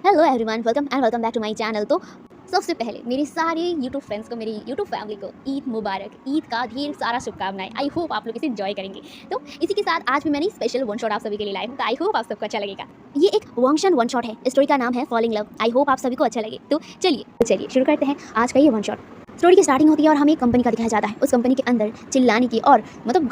Hello everyone, welcome back to my channel. तो सबसे पहले मेरे सारे यूट्यूब फ्रेंड्स को, मेरी यूट्यूब फैमिली को ईद मुबारक, ईद का ढेर सारा शुभकामनाएं। आई होप आप लोग इसे एंजॉय करेंगे। तो इसी के साथ आज भी मैंने स्पेशल वन शॉट आप सभी के लिए लाई हूँ, तो आई होप आप सबको अच्छा लगेगा। ये एक वंक्शन वन शॉट है, स्टोरी का नाम है फॉलिंग लव। आई होप आप सभी को अच्छा लगे। तो चलिए शुरू करते हैं आज का ये वन शॉट। स्टोरी की स्टार्टिंग होती है और हमें एक कंपनी का दिखाया जाता है। उस कंपनी के अंदर चिल्लाने की और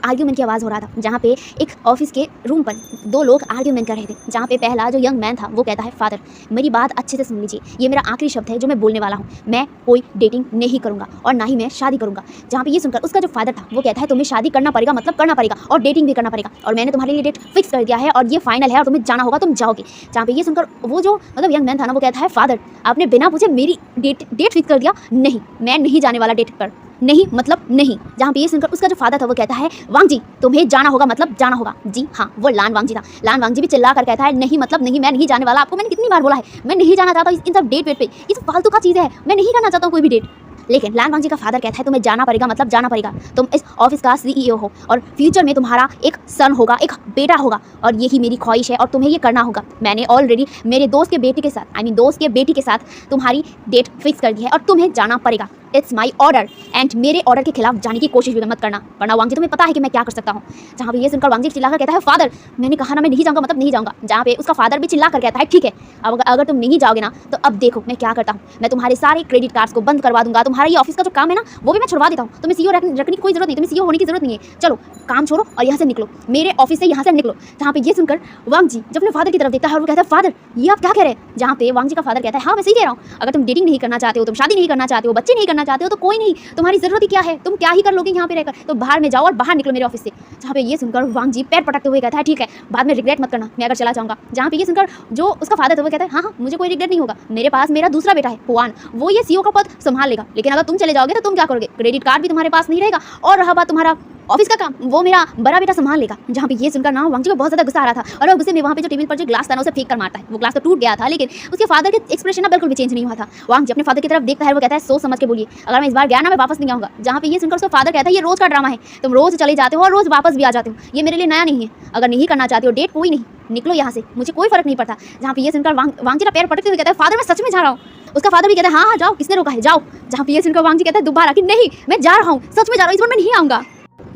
आर्ग्यूमेंट की आवाज़ हो रहा था, जहाँ पे एक ऑफिस के रूम पर दो लोग आर्ग्यूमेंट कर रहे थे। जहाँ पे पहला जो यंग मैन था वो कहता है, फादर मेरी बात अच्छे से सुन लीजिए, ये मेरा आखिरी शब्द है जो मैं बोलने वाला हूँ। मैं कोई डेटिंग नहीं करूँगा और ना ही मैं शादी करूँगा। जहाँ पे ये सुनकर उसका जो फादर था वो कहता है, तुम्हें शादी करना पड़ेगा, मतलब करना पड़ेगा, और डेटिंग भी करना पड़ेगा, और मैंने तुम्हारे लिए डेट फिक्स कर दिया है और ये फाइनल है और तुम्हें जाना होगा, तुम जाओगे। जहाँ पे ये सुनकर वो जो यंग मैन था ना, वो कहता है, फादर आपने बिना पूछे मेरी डेट फिक्स कर दिया। नहीं, मैं नहीं जाने वाला डेट पर, नहीं मतलब नहीं। जहाँ पे ये सुनकर उसका जो फादर था वो कहता है, वांग जी तुम्हें जाना होगा, मतलब जाना होगा। जी हाँ, वो लान वांग जी था। लान वांग जी भी चिल्ला कर कहता है, नहीं मतलब नहीं, मैं नहीं जाने वाला। आपको मैंने कितनी बार बोला है, मैं नहीं जाना चाहता इन सब डेट पे, ये सब फालतू का चीज़ है, मैं नहीं करना चाहता हूँ कोई भी डेट। लेकिन लान वांग जी का फादर कहता है, तुम्हें जाना पड़ेगा, मतलब जाना पड़ेगा। तुम इस ऑफिस का CEO हो और फ्यूचर में तुम्हारा एक सन होगा, एक बेटा होगा, और यही मेरी ख्वाहिश है और तुम्हें ये करना होगा। मैंने ऑलरेडी मेरे दोस्त के बेटी के साथ, दोस्त के बेटी के साथ तुम्हारी डेट फिक्स कर दी है और तुम्हें जाना पड़ेगा। इट्स माई ऑर्डर एंड मेरे ऑर्डर के खिलाफ जाने की कोशिश भी मत करना, वरना वांग जी तुम्हें पता है कि मैं क्या कर सकता हूँ। जहाँ पे ये सुनकर वांग जी चिल्लाकर कहता है, फादर मैंने कहा ना मैं नहीं जाऊँगा, मतलब नहीं जाऊँगा। जहाँ पे उसका फादर भी चिल्लाकर कहता है, ठीक है, अब अगर तुम नहीं जाओगे ना तो अब देखो मैं क्या करता हूँ। मैं तुम्हारे सारे क्रेडिट कार्ड्स को बंद करवा दूंगा, तुम्हारा ये ऑफिस का जो काम है ना वो भी मैं छुड़वा देता हूँ। तुम्हें CEO रखने की कोई जरूरत नहीं, तुम्हें CEO होने की जरूरत नहीं है। चलो काम छोड़ो और यहाँ से निकलो, मेरे ऑफिस से यहाँ से निकलो। जहाँ पे ये सुनकर वांग जी जब अपने फादर की तरफ देखता है और वो कहता है, फादर ये आप क्या कह रहे हैं। जहाँ पे वांग जी का फादर कहता है, हाँ मैं सही कह रहा हूँ, अगर तुम डेटिंग नहीं करना चाहते हो, तुम शादी नहीं करना चाहते हो, बच्चे नहीं करना चाहते हो, तो कोई नहीं, तुम्हारी जरूरत ही क्या है, तुम क्या ही कर लोगे यहाँ पे रहकर, तो बाहर में जाओ और बाहर निकलो मेरे ऑफिस से। जहाँ पे ये सुनकर वांग जी पैर पटकते हुए कहता है, ठीक है, बाद में रिग्रेट मत करना, मैं अगर चला जाऊँगा। जहाँ पे ये सुनकर जो उसका फादर था वो कहता है, हाँ मुझे कोई रिग्रेट नहीं होगा, मेरे पास मेरा दूसरा बेटा है हुआन, वो ये CEO का पद संभाल लेगा। लेकिन अगर तुम चले जाओगे तो तुम क्या करोगे, क्रेडिट कार्ड भी तुम्हारे पास नहीं रहेगा, और रहा बात तुम्हारा ऑफिस का काम, वो मेरा बड़ा बेटा संभाल लेगा। जहाँ पे ये सुनकर ना वांग जी को बहुत ज़्यादा गुस्सा आ रहा था और वो गुस्से में वहाँ पे जो टेबल पर जो ग्लास था ना उसे फेंक कर मारता है। वो ग्लास तो टूट गया था, लेकिन उसके फादर के एक्सप्रेशन ना बिल्कुल भी चेंज नहीं हुआ था। वांग जी अपने फादर की तरफ देखता है, वो कहता है, सोच समझ के बोलिए, अगर मैं इस बार गया ना मैं वापस नहीं आऊँगा। जहाँ पे ये सुनकर उसका फादर कहता है, ये रोज़ का ड्रामा है, तुम रोज़ चले जाते हो और रोज़ वापस भी आ जाते हो, ये मेरे लिए नया नहीं है। अगर नहीं करना चाहते हो डेट, कोई नहीं, निकलो यहाँ से, मुझे कोई फर्क नहीं पड़ता। जहाँ पे ये सुनकर वांग जी का पैर पटकते हुए कहता है, फादर मैं सच में जा रहा हूँ। उसका फादर भी कहता है, हाँ जाओ, किसने रोका है, जाओ। जहाँ पे ये सुनकर वांग जी कहता है दोबारा कि नहीं मैं जा रहा हूँ, सच में जा रहा हूँ, इस बार मैं नहीं आऊँगा।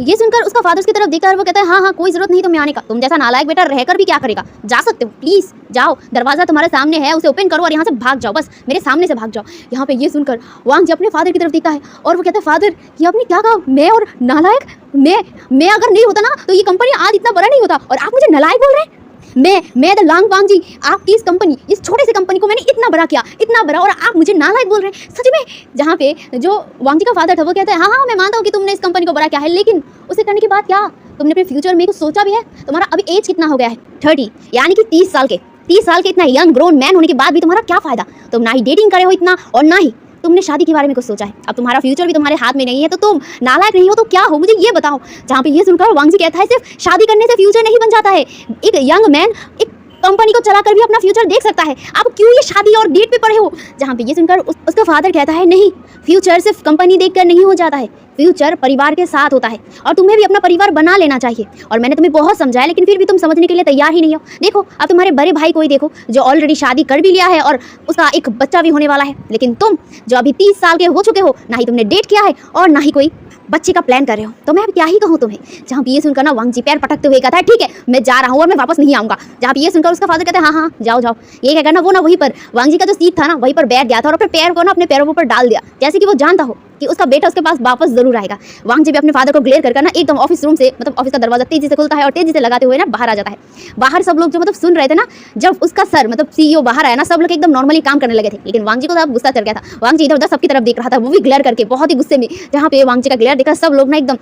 ये सुनकर उसका फादर उसकी तरफ देखता है और वो कहता है, हाँ कोई जरूरत नहीं तुम्हें आने का, तुम जैसा नालायक बेटा रहकर भी क्या करेगा, जा सकते हो, प्लीज जाओ, दरवाजा तुम्हारे सामने है, उसे ओपन करो और यहाँ से भाग जाओ, बस मेरे सामने से भाग जाओ। यहाँ पे ये सुनकर वांग जी अपने फादर की तरफ देखता है और वो कहता है, फादर ये आपने क्या कहा, मैं और नालायक, मैं अगर नहीं होता ना तो ये कंपनी आज इतना बड़ा नहीं होता, और आप मुझे नालायक बोल रहे हैं। मैं द लांग वांग जी, आपकी इस कंपनी, इस छोटे से कंपनी को मैंने इतना बड़ा किया, इतना बड़ा, और आप मुझे नालायक बोल रहे हैं, सच में। जहाँ पे जो वांग जी का फादर था वो कहता है, हाँ मैं मानता हूँ कि तुमने इस कंपनी को बड़ा किया है, लेकिन उसे करने के बाद क्या, तुमने अपने फ्यूचर में कुछ सोचा भी है। तुम्हारा अभी एज कितना हो गया है, 30, यानी कि 30 साल के इतना यंग ग्रोन मैन होने के बाद भी तुम्हारा क्या फायदा, तुम ना ही डेटिंग करे हो इतना और ना ही तुमने शादी के बारे में कुछ सोचा है। अब तुम्हारा फ्यूचर भी तुम्हारे हाथ में नहीं है, तो तुम नालायक नहीं हो तो क्या हो, मुझे ये बताओ। जहाँ पे ये सुनकर वांग जी कहता है, सिर्फ शादी करने से फ्यूचर नहीं बन जाता है, एक यंग मैन एक कंपनी को चलाकर भी अपना फ्यूचर देख सकता है, आप क्यों ये शादी और डेट पे पड़े हो। जहाँ पे ये सुनकर उसका फादर कहता है, नहीं, फ्यूचर सिर्फ कंपनी देखकर नहीं हो जाता है, फ्यूचर परिवार के साथ होता है, और तुम्हें भी अपना परिवार बना लेना चाहिए। और मैंने तुम्हें बहुत समझाया, लेकिन फिर भी तुम समझने के लिए तैयार ही नहीं हो। देखो अब तुम्हारे बड़े भाई को ही देखो, जो ऑलरेडी शादी कर भी लिया है और उसका एक बच्चा भी होने वाला है, लेकिन तुम जो अभी 30 साल के हो चुके हो, ना ही तुमने डेट किया है और ना ही कोई बच्चे का प्लान कर रहे हो, तो मैं अब क्या ही कहूँ तुम्हें। जहाँ पे ये सुनकर ना वांग जी पैर पटकते हुए कहता है, ठीक है मैं जा रहा हूँ और मैं वापस नहीं आऊँगा। जहाँ पे ये सुनकर उसका फादर कहता है, हाँ जाओ। ये कहकर ना वो ना वहीं पर वांग जी का जो सीट था ना वहीं पर बैठ गया था और अपने पैर को ना अपने पैरों के ऊपर डाल दिया, जैसे कि वो जानता हो कि उसका बेटा उसके पास वापस जरूर आएगा। वांग जी भी अपने फादर को ग्लेयर करके ना एकदम ऑफिस रूम से, ऑफिस का दरवाजा तेजी से खुलता है और तेजी से लगाते हुए ना बाहर आ जाता है। बाहर सब लोग जो सुन रहे थे ना, जब उसका सर CEO बाहर आया ना, सब लोग एकदम नॉर्मली काम करने लगे थे, लेकिन वांग जी को सब गुस्सा चढ़ गया था। वांग जी इधर उधर सबकी तरफ देख रहा था, वो भी ग्लेयर करके बहुत ही गुस्से में। जहाँ पे वांग जी का ग्लेयर देखा सब लोग ना एकदम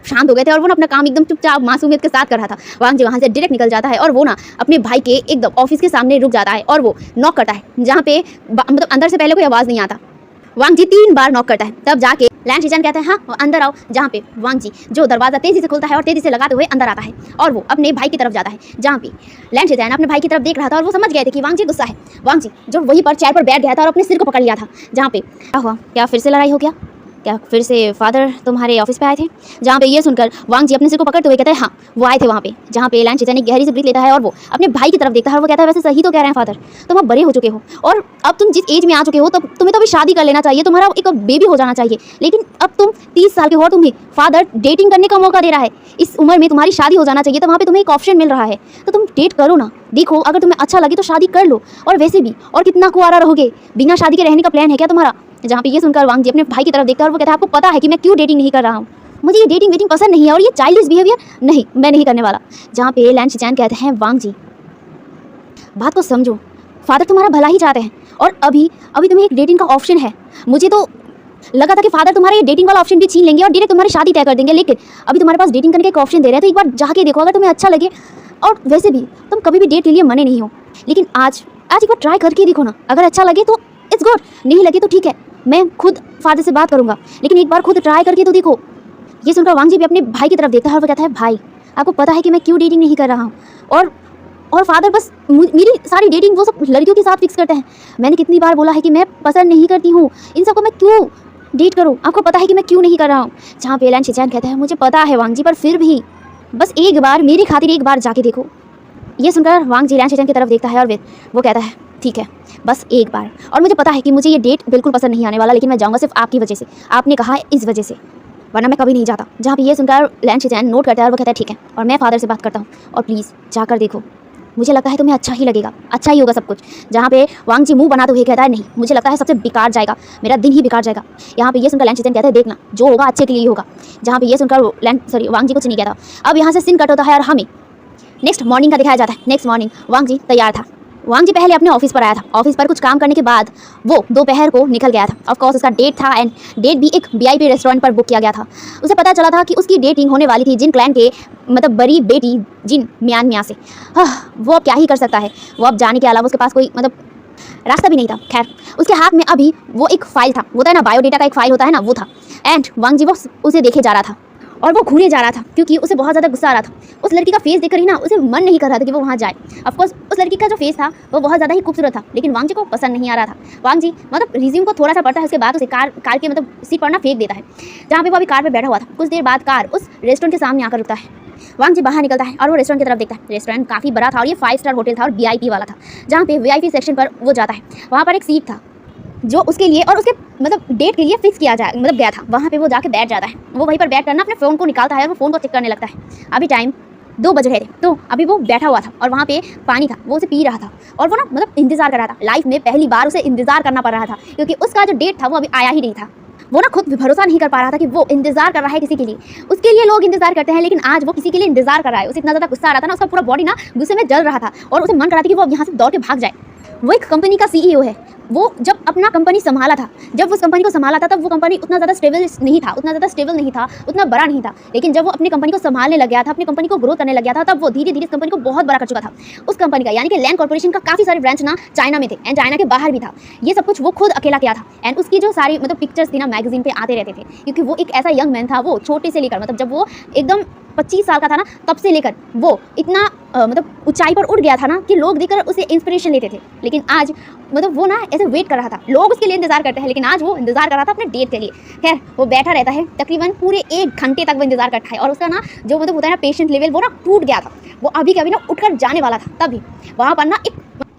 शांत हो गए थे और वो ना अपना काम एकदम चुपचाप मासूमियत के साथ कर रहा था। वांग जी वहाँ से डायरेक्ट निकल जाता है और वो ना अपने भाई के एकदम ऑफिस के सामने रुक जाता है और वो नॉक करता है, जहाँ पे अंदर से पहले कोई आवाज़ नहीं आता। वांग जी 3 बार नॉक करता है, तब जाके लैन शिजान कहता है, हाँ अंदर आओ। जहाँ पे वांग जी जो दरवाज़ा तेजी से खुलता है और तेजी से लगाते हुए अंदर आता है और वो अपने भाई की तरफ जाता है। जहाँ पे लैन शिजान अपने भाई की तरफ देख रहा था और वो समझ गए थे कि वांग जी गुस्सा है। वांग जी जो वहीं पर चेयर पर बैठ गया था और अपने सिर को पकड़ लिया था। जहाँ पे क्या हुआ, क्या फिर से लड़ाई हो गया, क्या फिर से फादर तुम्हारे ऑफिस पे आए थे? जहाँ पे ये सुनकर वांग जी अपने सिर को पकड़ते हुए कहता है हाँ, वो आए थे वहाँ पे। जहाँ पे लैन चेचन एक गहरी से ब्रीथ लेता है और वो अपने भाई की तरफ देखता है और वो कहता है वैसे सही तो कह रहे हैं फादर, तुम अब बड़े हो चुके हो और अब तुम जिस एज में आ चुके हो तब तुम्हें तो अभी शादी कर लेना चाहिए, तुम्हारा एक बेबी हो जाना चाहिए। लेकिन अब तुम 30 साल के हो और तुम्हें फादर डेटिंग करने का मौका दे रहा है। इस उम्र में तुम्हारी शादी हो जाना चाहिए, तो वहाँ पे तुम्हें एक ऑप्शन मिल रहा है, तो तुम डेट करो ना। देखो अगर तुम्हें अच्छा लगे तो शादी कर लो, और वैसे भी और कितना कुंवारा रहोगे, बिना शादी के रहने का प्लान है क्या तुम्हारा? जहाँ पे ये सुनकर वांग जी अपने भाई की तरफ देखता है और वो कहता है आपको पता है कि मैं क्यों डेटिंग नहीं कर रहा हूँ, मुझे ये डेटिंग वेटिंग पसंद नहीं है और ये चाइल्डिश बिहेवियर नहीं, मैं नहीं करने वाला। जहाँ पे लैन शिचैन कहते हैं वांग जी बात को समझो, फादर तुम्हारा भला ही चाहते हैं और अभी अभी तुम्हें एक डेटिंग का ऑप्शन है। मुझे तो लगा था कि फादर तुम्हारे ये डेटिंग वाला ऑप्शन भी छीन लेंगे और डायरेक्ट तुम्हारी शादी तय कर देंगे, लेकिन अभी तुम्हारे पास डेटिंग करने का एक ऑप्शन दे रहे हैं, तो एक बार जाके देखो अगर तुम्हें अच्छा लगे। और वैसे भी तुम कभी भी डेट के लिए मने नहीं हो, लेकिन आज आज एक बार ट्राई करके देखो ना, अगर अच्छा लगे तो इट्स गुड, नहीं लगे तो ठीक है, मैं खुद फादर से बात करूंगा, लेकिन एक बार खुद ट्राई करके तो देखो। ये सुनकर वांग जी भी अपने भाई की तरफ देखता है और वो कहता है भाई आपको पता है कि मैं क्यों डेटिंग नहीं कर रहा हूँ, और फादर बस मेरी सारी डेटिंग वो सब लड़कियों के साथ फिक्स करते हैं। मैंने कितनी बार बोला है कि मैं पसंद नहीं करती हूँ इन सबको, मैं क्यों डेट करूँ, आपको पता है कि मैं क्यों नहीं कर रहा हूँ। जहाँ पे लैन शिचैन कहता है मुझे पता है वांग जी, पर फिर भी बस एक बार मेरी खातिर एक बार जाके देखो। ये सुनकर वांग जी लैन शिचैन की तरफ देखता है और वो कहता है ठीक है बस एक बार, और मुझे पता है कि मुझे ये डेट बिल्कुल पसंद नहीं आने वाला, लेकिन मैं जाऊँगा सिर्फ आपकी वजह से, आपने कहा है इस वजह से, वरना मैं कभी नहीं जाता। जहाँ पे ये सुनकर लैन शिचैन नोट करता है और वो कहता है ठीक है, और मैं फादर से बात करता हूँ और प्लीज़ जाकर देखो, मुझे लगता है तुम्हें अच्छा ही लगेगा, अच्छा ही होगा सब कुछ। जहाँ पे वांग जी मुंह बनाते हुए कहता है नहीं, मुझे लगता है सबसे बेकार जाएगा, मेरा दिन ही बेकार जाएगा। यहाँ पे ये सुनकर लैन शिचैन कहता है देखना जो होगा अच्छे के लिए ही होगा। जहाँ पे ये सुनकर वांग जी कुछ नहीं कहता। अब यहाँ से सीन कट होता है और हमें नेक्स्ट मॉर्निंग का दिखाया जाता है। नेक्स्ट मॉर्निंग वांग जी तैयार था। वांग जी पहले अपने ऑफिस पर आया था, ऑफिस पर कुछ काम करने के बाद वो दोपहर को निकल गया था। ऑफ कोर्स उसका डेट था एंड डेट भी एक वीआईपी रेस्टोरेंट पर बुक किया गया था। उसे पता चला था कि उसकी डेटिंग होने वाली थी जिन क्लैन के मतलब बड़ी बेटी जिन म्यान मियाँ से। वो अब क्या ही कर सकता है, वो अब जाने के अलावा उसके पास कोई मतलब रास्ता भी नहीं था। खैर उसके हाथ में अभी वो एक फाइल था, वो था ना बायोडेटा का एक फाइल होता है ना, वो था। एंड वांग जी वो उसे देखे जा रहा था और वो घूरे जा रहा था क्योंकि उसे बहुत ज़्यादा गुस्सा आ रहा था। उस लड़की का फेस देखकर ही ना उसे मन नहीं कर रहा था कि वो वहाँ जाए। ऑफकोर्स उस लड़की का जो फेस था वो बहुत ज़्यादा ही खूबसूरत था, लेकिन वांग जी को पसंद नहीं आ रहा था। वांग जी मतलब रिज्यूम को थोड़ा सा पढ़ता है, उसके बाद उसे कार के मतलब सीट पर ना फेंक देता है। जहाँ पे वो अभी कार पर बैठा हुआ था, कुछ देर बाद कार उस रेस्टोरेंट के सामने आकर रुकता है। वांग जी बाहर निकलता है और वो रेस्टोरेंट की तरफ देखता है। रेस्टोरेंट काफ़ी बड़ा था और ये 5 स्टार होटल था और वीआईपी वाला था। जहाँ पे वीआईपी सेक्शन पर वो जाता है, वहाँ पर एक सीट था जो उसके लिए और उसके मतलब डेट के लिए फिक्स किया जाए मतलब गया था। वहाँ पे वो जाके बैठ जाता है। वो वहीं पर बैठ कर ना अपने फ़ोन को निकालता है और वो फ़ोन को चेक करने लगता है। अभी टाइम 2 बज रहे थे, तो अभी वो बैठा हुआ था और वहाँ पे पानी था, वो उसे पी रहा था और वो ना मतलब इंतज़ार कर रहा था। लाइफ में पहली बार उसे इंतज़ार करना पड़ रहा था क्योंकि उसका जो डेट था वो अभी आया ही नहीं था। वो ना खुद भी भरोसा नहीं कर पा रहा था कि वो इंतजार कर रहा है किसी के लिए। उसके लिए लोग इंतजार करते हैं, लेकिन आज वो किसी के लिए इंतजार कर रहा है। उसे इतना ज़्यादा गुस्सा आ रहा था ना, उसका पूरा बॉडी ना गुस्से में जल रहा था और उसे मन कर रहा था कि वो अब यहाँ से दौड़ के भाग जाए। वो एक कंपनी का सीईओ है। वो जब अपना कंपनी संभाला था, जब उस कंपनी को संभाला था, तब वो कंपनी उतना ज़्यादा स्टेबल नहीं था, उतना बड़ा नहीं था। लेकिन जब वो अपनी कंपनी को संभालने लग गया था, अपनी कंपनी को ग्रोथ करने लग गया था, तब वो धीरे धीरे इस कंपनी को बहुत बड़ा कर चुका था। उस कंपनी का यानी कि लैंड कॉर्पोरेशन का काफ़ी सारे ब्रांच ना चाइना में थे एंड चाइना के बाहर भी था। ये सब कुछ वो खुद अकेला किया था एंड उसकी जो सारी मतलब पिक्चर्स थी ना मैगजीन पे आते रहते थे, क्योंकि वो एक ऐसा यंग मैन था। वो छोटे से लेकर मतलब जब वो एकदम 25 साल का था ना, तब से लेकर वो इतना मतलब ऊंचाई पर उठ गया था ना कि लोग देखकर उसे इंस्पिरेशन लेते थे। लेकिन आज मतलब वो ना ऐसे वेट कर रहा था, लोग उसके लिए इंतजार करते हैं, लेकिन आज वो इंतजार कर रहा था अपने डेट के लिए। खैर वो बैठा रहता है, तकरीबन पूरे 1 घंटे तक वो इंतजार करता है और उसका ना जो मतलब होता है ना पेशेंट लेवल, वो ना टूट गया था। वो अभी कभी ना उठकर जाने वाला था, तभी वहाँ पर ना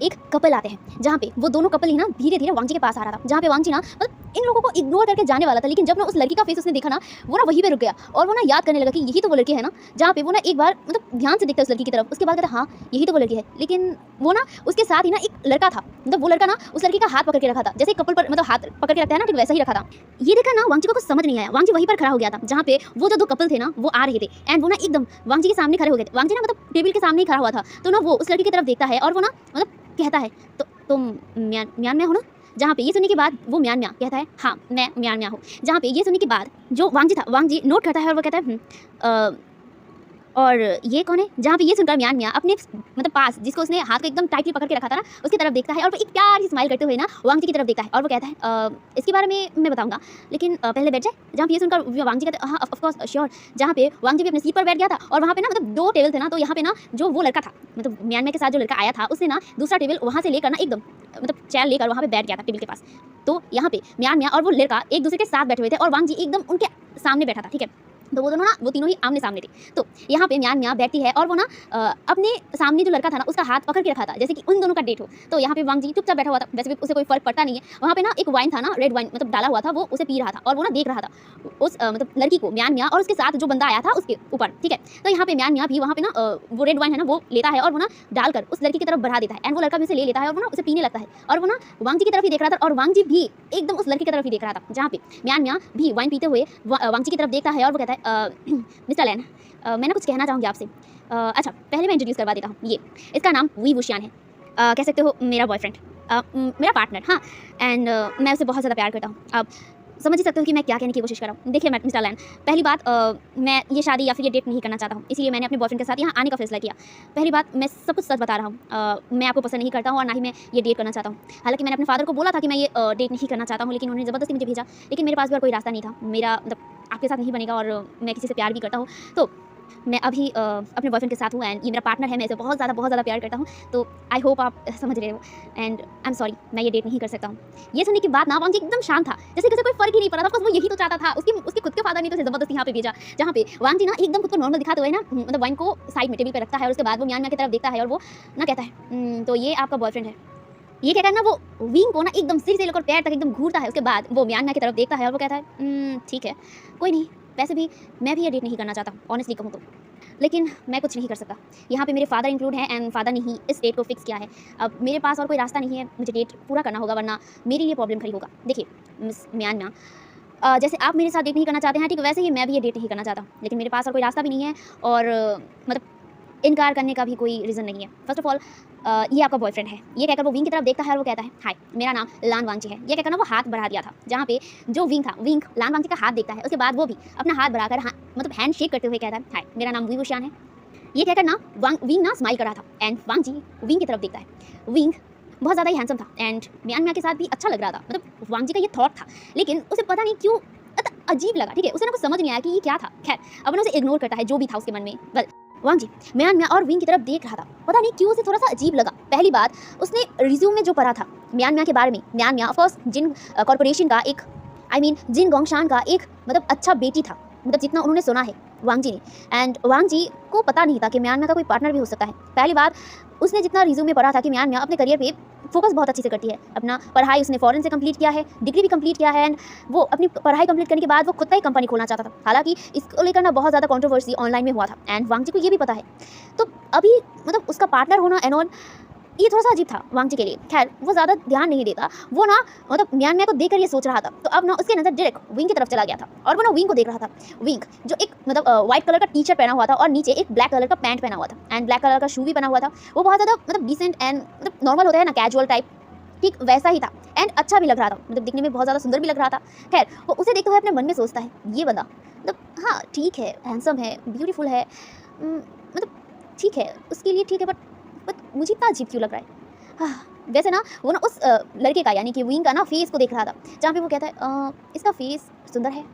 एक कपल आते हैं, जहाँ पे वो दोनों कपल ही ना धीरे धीरे वांग जी के पास आ रहा था। जहाँ पे वांग जी ना मतलब इन लोगों को इग्नोर करके जाने वाला था, लेकिन जब ना उस लड़की का फेस उसने देखा ना, वो ना वहीं पे रुक गया और वो ना याद करने लगा कि यही तो वो लड़की है ना। जहाँ पे वो ना एक बार मतलब ध्यान से देखता है उस लड़की की तरफ, उसके बाद कहता हाँ यही तो वो लड़की है। लेकिन वो ना उसके साथ ही ना एक लड़का था, मतलब वो लड़का ना उस लड़की का हाथ पकड़ के रखा था, जैसे कपल पर मतलब हाथ पकड़ के रखता है ना, ठीक वैसा ही रखा था। ये देखा ना वांग जी को कुछ समझ नहीं आया। वांग जी वहीं पर खड़ा हो गया था जहाँ पे वो जो 2 कपल थे ना वो आ रहे थे एंड वो ना एकदम वांग जी के सामने खड़े हो गए थे। वांग जी ना मतलब टेबल के सामने ही खड़ा हुआ था, तो ना वो उस लड़की की तरफ देखता है और वो ना मतलब कहता है तो तुम म्यांमार हो ना। जहाँ पे ये सुनने के बाद वो म्यांमार कहता है हाँ मैं म्यांमार हूँ। जहाँ पे ये सुनने के बाद जो वांग जी था, वांग जी नोट करता है और वो कहता है और ये कौन है? जहाँ पे ये सुनकर म्यान मियाँ अपने मतलब पास जिसको उसने हाथ को एकदम टाइटली पकड़ के रखा था ना, उसकी तरफ देखता है और वो एक प्यारी स्माइल करते हुए ना वांग जी की तरफ देखता है और वो कहता है इसके बारे में मैं बताऊँगा, लेकिन पहले बैठ जाए। जहाँ पे ये सुनकर वांग जी कहते हाँ ऑफ कोर्स श्योर। जहाँ पे वांग जी भी अपने सीट पर बैठ गया था और वहाँ पे ना मतलब 2 टेबल थे ना, तो यहाँ पे ना जो वो लड़का था मतलब म्यान मियाँ के साथ जो लड़का आया था, उसने ना दूसरा टेबल वहाँ से लेकर ना एकदम मतलब चेयर लेकर वहाँ पे बैठ गया था टेबल के पास। तो यहाँ पे म्यान मियाँ और वो लड़का एक दूसरे के साथ बैठे हुए थे और वांग जी एकदम उनके सामने बैठा था, ठीक है। तो वो दोनों ना वो तीनों ही आमने सामने थे। तो यहाँ पे म्यान मियाँ बैठती है और वो ना अपने सामने जो लड़का था ना उसका हाथ पकड़ के रखा था जैसे कि उन दोनों का डेट हो। तो यहाँ पे वांग जी चुपचाप बैठा हुआ था, वैसे भी उसे कोई फर्क पड़ता नहीं है। वहाँ पे ना एक वाइन था ना, रेड वाइन मतलब डाला हुआ था, वो उसे पी रहा था और वो ना देख रहा था उस मतलब लड़की को, म्यान मियाँ और उसके साथ जो बंदा आया था उसके ऊपर, ठीक है। तो यहाँ पे म्यान मियाँ भी वहाँ पे ना वो रेड वाइन है ना वो लेता है और वो ना डालकर उस लड़की की तरफ बढ़ा देता है एंड वो लड़का भी उसे ले लेता है और वो ना उसे पीने लगता है और वो ना वांग जी की तरफ ही देख रहा था और वांग जी भी एकदम उस लड़की की तरफ ही देख रहा था। जहाँ पे म्यान मियाँ भी वाइन पीते हुए वांग जी की तरफ देखता है और वो कहता है मिस्टर लैन, मैं ना कुछ कहना चाहूँगी आपसे। अच्छा पहले मैं इंट्रोड्यूस करवा देता हूँ, ये इसका नाम वी वुशियान है, कह सकते हो मेरा बॉयफ्रेंड, मेरा पार्टनर, हाँ। एंड मैं उसे बहुत ज़्यादा प्यार करता हूँ। अब समझ ही सकते हो कि मैं क्या कहने की कोशिश कर रहा हूँ। देखिए मिस्टर लैन, पहली बात मैं ये शादी या फिर ये डेट नहीं करना चाहता हूँ, इसीलिए मैंने अपने बॉयफ्रेंड के साथ यहाँ आने का फैसला किया। पहली बात मैं सब कुछ सच बता रहा हूँ, मैं आपको पसंद नहीं करता हूँ और ना ही मैं ये डेट करना चाहता हूँ। हालांकि मैंने अपने फादर को बोला था कि मैं ये डेट नहीं करना चाहता हूँ, लेकिन उन्होंने ज़बरदस्ती मुझे भेजा, लेकिन मेरे पास भी और कोई रास्ता नहीं था। मेरा मतलब आपके साथ नहीं बनेगा और मैं किसी से प्यार भी करता हूँ। तो मैं अभी अपने बॉयफ्रेंड के साथ हूँ एंड ये मेरा पार्टनर है, मैं इसे बहुत ज़्यादा प्यार करता हूँ। तो आई होप आप समझ रहे हो एंड आई एम सॉरी, मैं ये डेट नहीं कर सकता हूँ। ये सुनने के बाद ना वांग जी एकदम शांत था, जैसे किसी कोई फर्क ही नहीं पड़ा था। बस वो यही तो चाहता था, उसके खुद के फादर ने तो उसे ज़बरदस्ती यहाँ पे भेजा। जहाँ पे वांग जी ना एकदम खुद को नॉर्मल दिखाते हुए ना मतलब वाइन को साइड में टेबल पर रखता है और उसके बाद वो म्यान मियाँ की तरफ देखता है और वो ना कहता है तो ये आपका बॉयफ्रेंड है। ये कहकर ना वो विंग को ना एकदम सिर से लेकर पैर तक एकदम घूरता है। उसके बाद वो म्यान मियाँ की तरफ देखता है और वो कहता है ठीक है कोई नहीं, वैसे भी मैं भी ये डेट नहीं करना चाहता ऑनेस्टली कहूँ तो, लेकिन मैं कुछ नहीं कर सकता। यहाँ पे मेरे फादर इंक्लूड हैं एंड फादर ने ही इस डेट को फिक्स किया है। अब मेरे पास और कोई रास्ता नहीं है, मुझे डेट पूरा करना होगा वरना मेरे लिए प्रॉब्लम खड़ी होगा। देखिए मिस म्यान मियाँ, जैसे आप मेरे साथ डेट नहीं करना चाहते हैं ठीक, वैसे ही मैं भी ये डेट नहीं करना चाहता, लेकिन मेरे पास और कोई रास्ता भी नहीं है और मतलब इनकार करने का भी कोई रीज़न नहीं है। फर्स्ट ऑफ ऑल ये आपका बॉयफ्रेंड है। ये कहकर वो विंग की तरफ देखता है और वो कहता है हाय मेरा नाम लान वांगची है। ये कहकर ना वो हाथ बढ़ा दिया था, जहाँ पे जो विंग था, विंग लान वांगची का हाथ देखता है। उसके बाद वो भी अपना हाथ बढ़ाकर मतलब हैंड शेक करते हुए कहता है हाय मेरा नाम वी वुशियान है। ये कहकर ना विंग ना स्माइल कर रहा था एंड वांग जी विंग की तरफ देखता है। विंग बहुत ज़्यादा ही हैंडसम था एंड म्यान मियाँ के साथ भी अच्छा लग रहा था। मतलब वांग जी का ये थॉट था, लेकिन उसे पता नहीं क्यों अजीब लगा, ठीक है। उसे ना कुछ समझ नहीं आया कि ये क्या था। खैर अब उसे इग्नोर करता है जो भी था उसके मन में। वांग जी म्यान मियाँ और विंग की तरफ देख रहा था, पता नहीं क्यों उसे थोड़ा सा अजीब लगा। पहली बात उसने रिज्यूम में जो पढ़ा था म्यान मियाँ के बारे में, म्यान मियाँ ऑफकोर्स जिन कॉर्पोरेशन का एक जिन गोंगशान का एक मतलब अच्छा बेटी था, मतलब जितना उन्होंने सुना है वांग जी ने। एंड वांग जी को पता नहीं था कि म्यान मियाँ का कोई पार्टनर भी हो सकता है। पहली बात उसने जितना रिज्यूम में पढ़ा था कि म्यान मियाँ अपने करियर पे फोकस बहुत अच्छे से करती है। अपना पढ़ाई उसने फॉरेन से कंप्लीट किया है, डिग्री भी कंप्लीट किया है एंड वो अपनी पढ़ाई कंप्लीट करने के बाद वो खुद का ही कंपनी खोलना चाहता था। हालांकि इसको लेकर ना बहुत ज़्यादा कंट्रोवर्सी ऑनलाइन में हुआ था एंड वांग जी को ये भी पता है। तो अभी मतलब उसका पार्टनर होना एंड ऑल ये थोड़ा सा अजीब था वांग जी के लिए। खैर वो ज़्यादा ध्यान नहीं देता, वो ना मतलब म्यान मियाँ को देखकर ये सोच रहा था। तो अब ना उसकी नज़र डायरेक्ट विंग की तरफ चला गया था और वो ना विंग को देख रहा था। विंग जो एक मतलब व्हाइट कलर का टी शर्ट पहना हुआ था और नीचे एक ब्लैक कलर का पैंट पहना हुआ था एंड ब्लैक कलर का शू भी पहना हुआ था। वो बहुत ज़्यादा मतलब डिसेंट एंड मतलब नॉर्मल होता है ना कैजुअल टाइप, ठीक वैसा ही था एंड अच्छा भी लग रहा था, मतलब दिखने में बहुत ज़्यादा सुंदर भी लग रहा था। खैर वो उसे देखते हुए अपने मन में सोचता है ये बंदा मतलब हाँ ठीक है, हैंडसम है, ब्यूटीफुल है, मतलब ठीक है उसके लिए ठीक है, बट मुझे इतना अजीब क्यों लग रहा है। हाँ वैसे ना वो ना उस लड़के का यानी कि विंग का ना फेस को देख रहा था, जहाँ पे वो कहता है इसका फेस सुंदर है,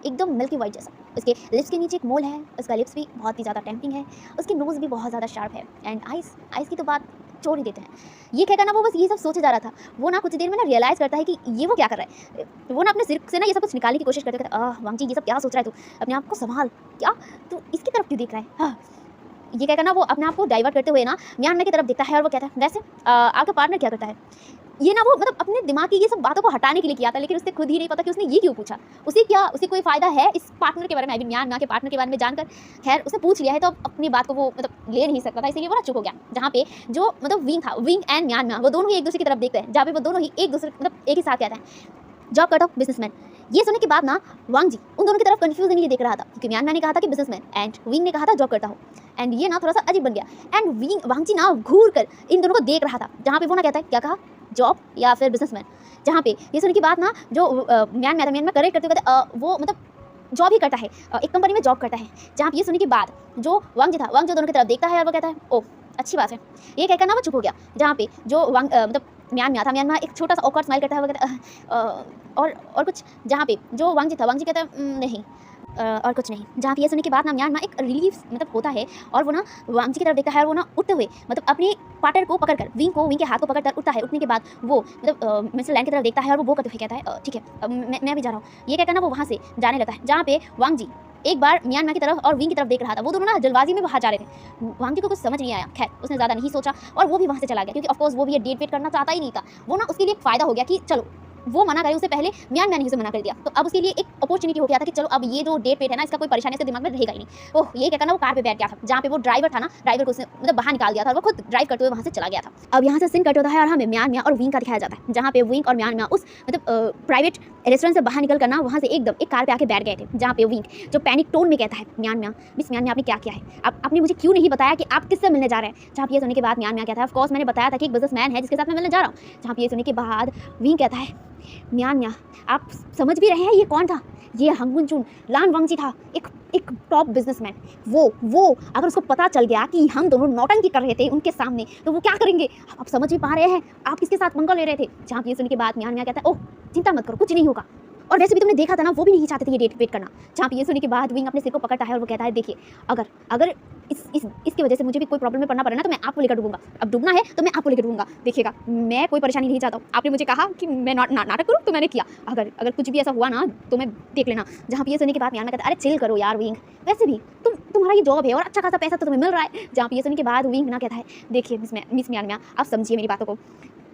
एकदम मिल्की वाइट जैसा। उसके लिप्स के नीचे एक मोल है, उसका लिप्स भी बहुत ही ज़्यादा टेम्पटिंग है, उसकी नोज़ भी बहुत ज़्यादा शार्प है एंड आइज़ की तो बात छोड़ ही देते हैं। ये कहकर ना वो बस ये सब सोचे जा रहा था। वो ना कुछ देर में ना रियलाइज़ करता है कि ये वो क्या कर रहा है। वो ना अपने सिर से ना ये सब कुछ निकालने की कोशिश करते कहते वांग जी ये सब क्या सोच रहा है तू, अपने आप को संभाल, क्या तू इसकी तरफ क्यों देख रहा है। हाँ ये कहकर ना वो अपने आप को डाइवर्ट करते हुए ना म्यान मियाँ की तरफ देखता है और वो कहता है वैसे आपका पार्टनर क्या करता है। ये ना वो मतलब अपने दिमाग की ये सब बातों को हटाने के लिए किया था, लेकिन उससे खुद ही नहीं पता कि उसने ये क्यों पूछा। उसे कोई फ़ायदा है इस पार्टनर के बारे में, म्यान मियाँ के पार्टनर के बारे में जानकर। खैर उसने पूछ लिया है तो अब अपनी बात को वो मतलब ले नहीं सकता था, इसलिए वो ना चुप हो गया। जहाँ पे जो मतलब विंग था, विंग एंड म्यान मियाँ वो दोनों ही एक दूसरे की तरफ देखते हैं, जहाँ पे वो दोनों ही एक दूसरे मतलब एक ही साथ कहते हैं जॉब कट ऑफ बिजनेसमैन। ये सुनने के बाद ना वांग जी उन दोनों की तरफ कंफ्यूजनली देख रहा था, क्योंकि म्यान मियाँ ने कहा था कि बिजनेसमैन एंड विंग ने कहा था जॉब करता हूँ एंड ये ना थोड़ा सा अजीब बन गया एंड वांग जी ना घूर कर इन दोनों को देख रहा था, जहाँ पे वो ना कहता है क्या कहा जॉब या फिर बिजनेसमैन। जहाँ पे ये सुनने की बात ना जो म्यान मियाँ करेक्ट करते हुए वो मतलब जॉब ही करता है, एक कंपनी में जॉब करता है। जहाँ पे ये सुनने के बाद जो वांग जी था, वांग जो दोनों की तरफ देखता है और वो कहता है ओह अच्छी बात है, ये कहकर ना वो चुप हो गया। जहाँ पे जो वांग मतलब म्यान म्या था, म्यान म्या एक छोटा सा ऑकवर्ड स्माइल करता है, वो कहता है और कुछ। जहाँ पे जो वांग जी था, वांग जी कहता है नहीं और कुछ नहीं। जहाँ पे ये सुनने के बाद ना म्यान म्या एक रिलीफ मतलब होता है और वो ना वांग जी की तरफ देखता है और वो ना उठते हुए मतलब अपने पार्टनर को पकड़कर विंग के हाथ को पकड़कर उठता है। उठने के बाद वो मतलब मिस्टर लैंग की तरफ देखता है और वो करते हुए कहता है ठीक है मैं भी जा रहा हूँ। ये कहकर ना वो वहाँ से जाने लगता है। जहाँ पे वांग जी एक बार म्यान म्या की तरफ और विंग की तरफ देख रहा था। वो दोनों ना जल्दबाजी में बाहर जा रहे थे। वांग जी को कुछ समझ नहीं आया, खैर उसने ज़्यादा नहीं सोचा और वो भी वहाँ से चला गया, क्योंकि ऑफकोर्स वो भी ये डेट वेट करना चाहता ही नहीं था। वो ना उसके लिए एक फ़ायदा हो गया कि चलो वो मना करे, उससे पहले म्यान म्या ने उसे मना कर दिया, तो अब उसके लिए एक अपॉर्चुनिटी हो गया था कि चलो अब ये जो डेट वेट है ना, इसका कोई परेशानी इसके दिमाग में रहेगा ही नहीं। ओह ये कहकर ना वो कार पे बैठ गया था। जहाँ पे वो ड्राइवर था ना, ड्राइवर को उसने मतलब बाहर निकाल दिया था और वो खुद ड्राइव करते हुए वहाँ से चला गया था। अब यहाँ से सीन कट होता है और हमें म्यान म्या और विंग का दिखाया जाता है। जहाँ पे विंग और म्यान म्या उस मतलब प्राइवेट रेस्टोरेंट से बाहर निकल कर ना वहाँ से एकदम एक कार पे आके बैठ गए थे। जहाँ पे विंग जो पैनिक टोन में कहता है म्यान म्या मिस म्यान म्या आपने क्या किया है, आपने मुझे क्यों नहीं बताया कि आप किससे मिलने जा रहे हैं। जहाँ पे ये सुनने के बाद म्यान म्या कहता है ऑफ कोर्स मैंने बताया था कि एक बिजनेसमैन है जिसके साथ मैं मिलने जा रहा हूँ। जहाँ पे ये सुनने के बाद विंग कहता है म्यान म्या आप समझ भी रहे हैं ये कौन था, ये हंगुन चुन लान वांगजी था, एक टॉप बिजनेसमैन। वो अगर उसको पता चल गया कि हम दोनों नौटंकी कर रहे थे उनके सामने तो वो क्या करेंगे, आप समझ भी पा रहे हैं आप किसके साथ पंगा ले रहे थे। जहाँ पे ये सुनने के बाद म्यान म्या कहता है ओह चिंता मत करो कुछ नहीं होगा, और वैसे भी तुमने देखा था ना वो भी नहीं चाहते थे ये डेट वेट करना। जहाँ पे ये सुनने के बाद विंग अपने सिर को पकड़ता है और वो कहता है देखिए अगर इसकी वजह से मुझे भी कोई प्रॉब्लम में पड़ना पड़े ना तो मैं आपको लेकर डूबूंगा, अब डूबना है तो मैं आपको लेकर डूबूंगा, देखिएगा मैं कोई परेशानी नहीं चाहता हूँ। आपने मुझे कहा कि मैं नाटक करूँ तो मैंने किया, अगर कुछ भी ऐसा हुआ ना तो मैं देख लेना। जहाँ पे ये सुनने के बाद म्यान म्या कहता है अरे चिल करो यार विंग, वैसे भी तुम्हारा ये जॉब है और अच्छा खासा पैसा तो तुम्हें मिल रहा है। जहाँ पे ये सुनने के बाद विंग ना कहता है देखिए मिस म्यान म्या आप समझिए मेरी बातों को,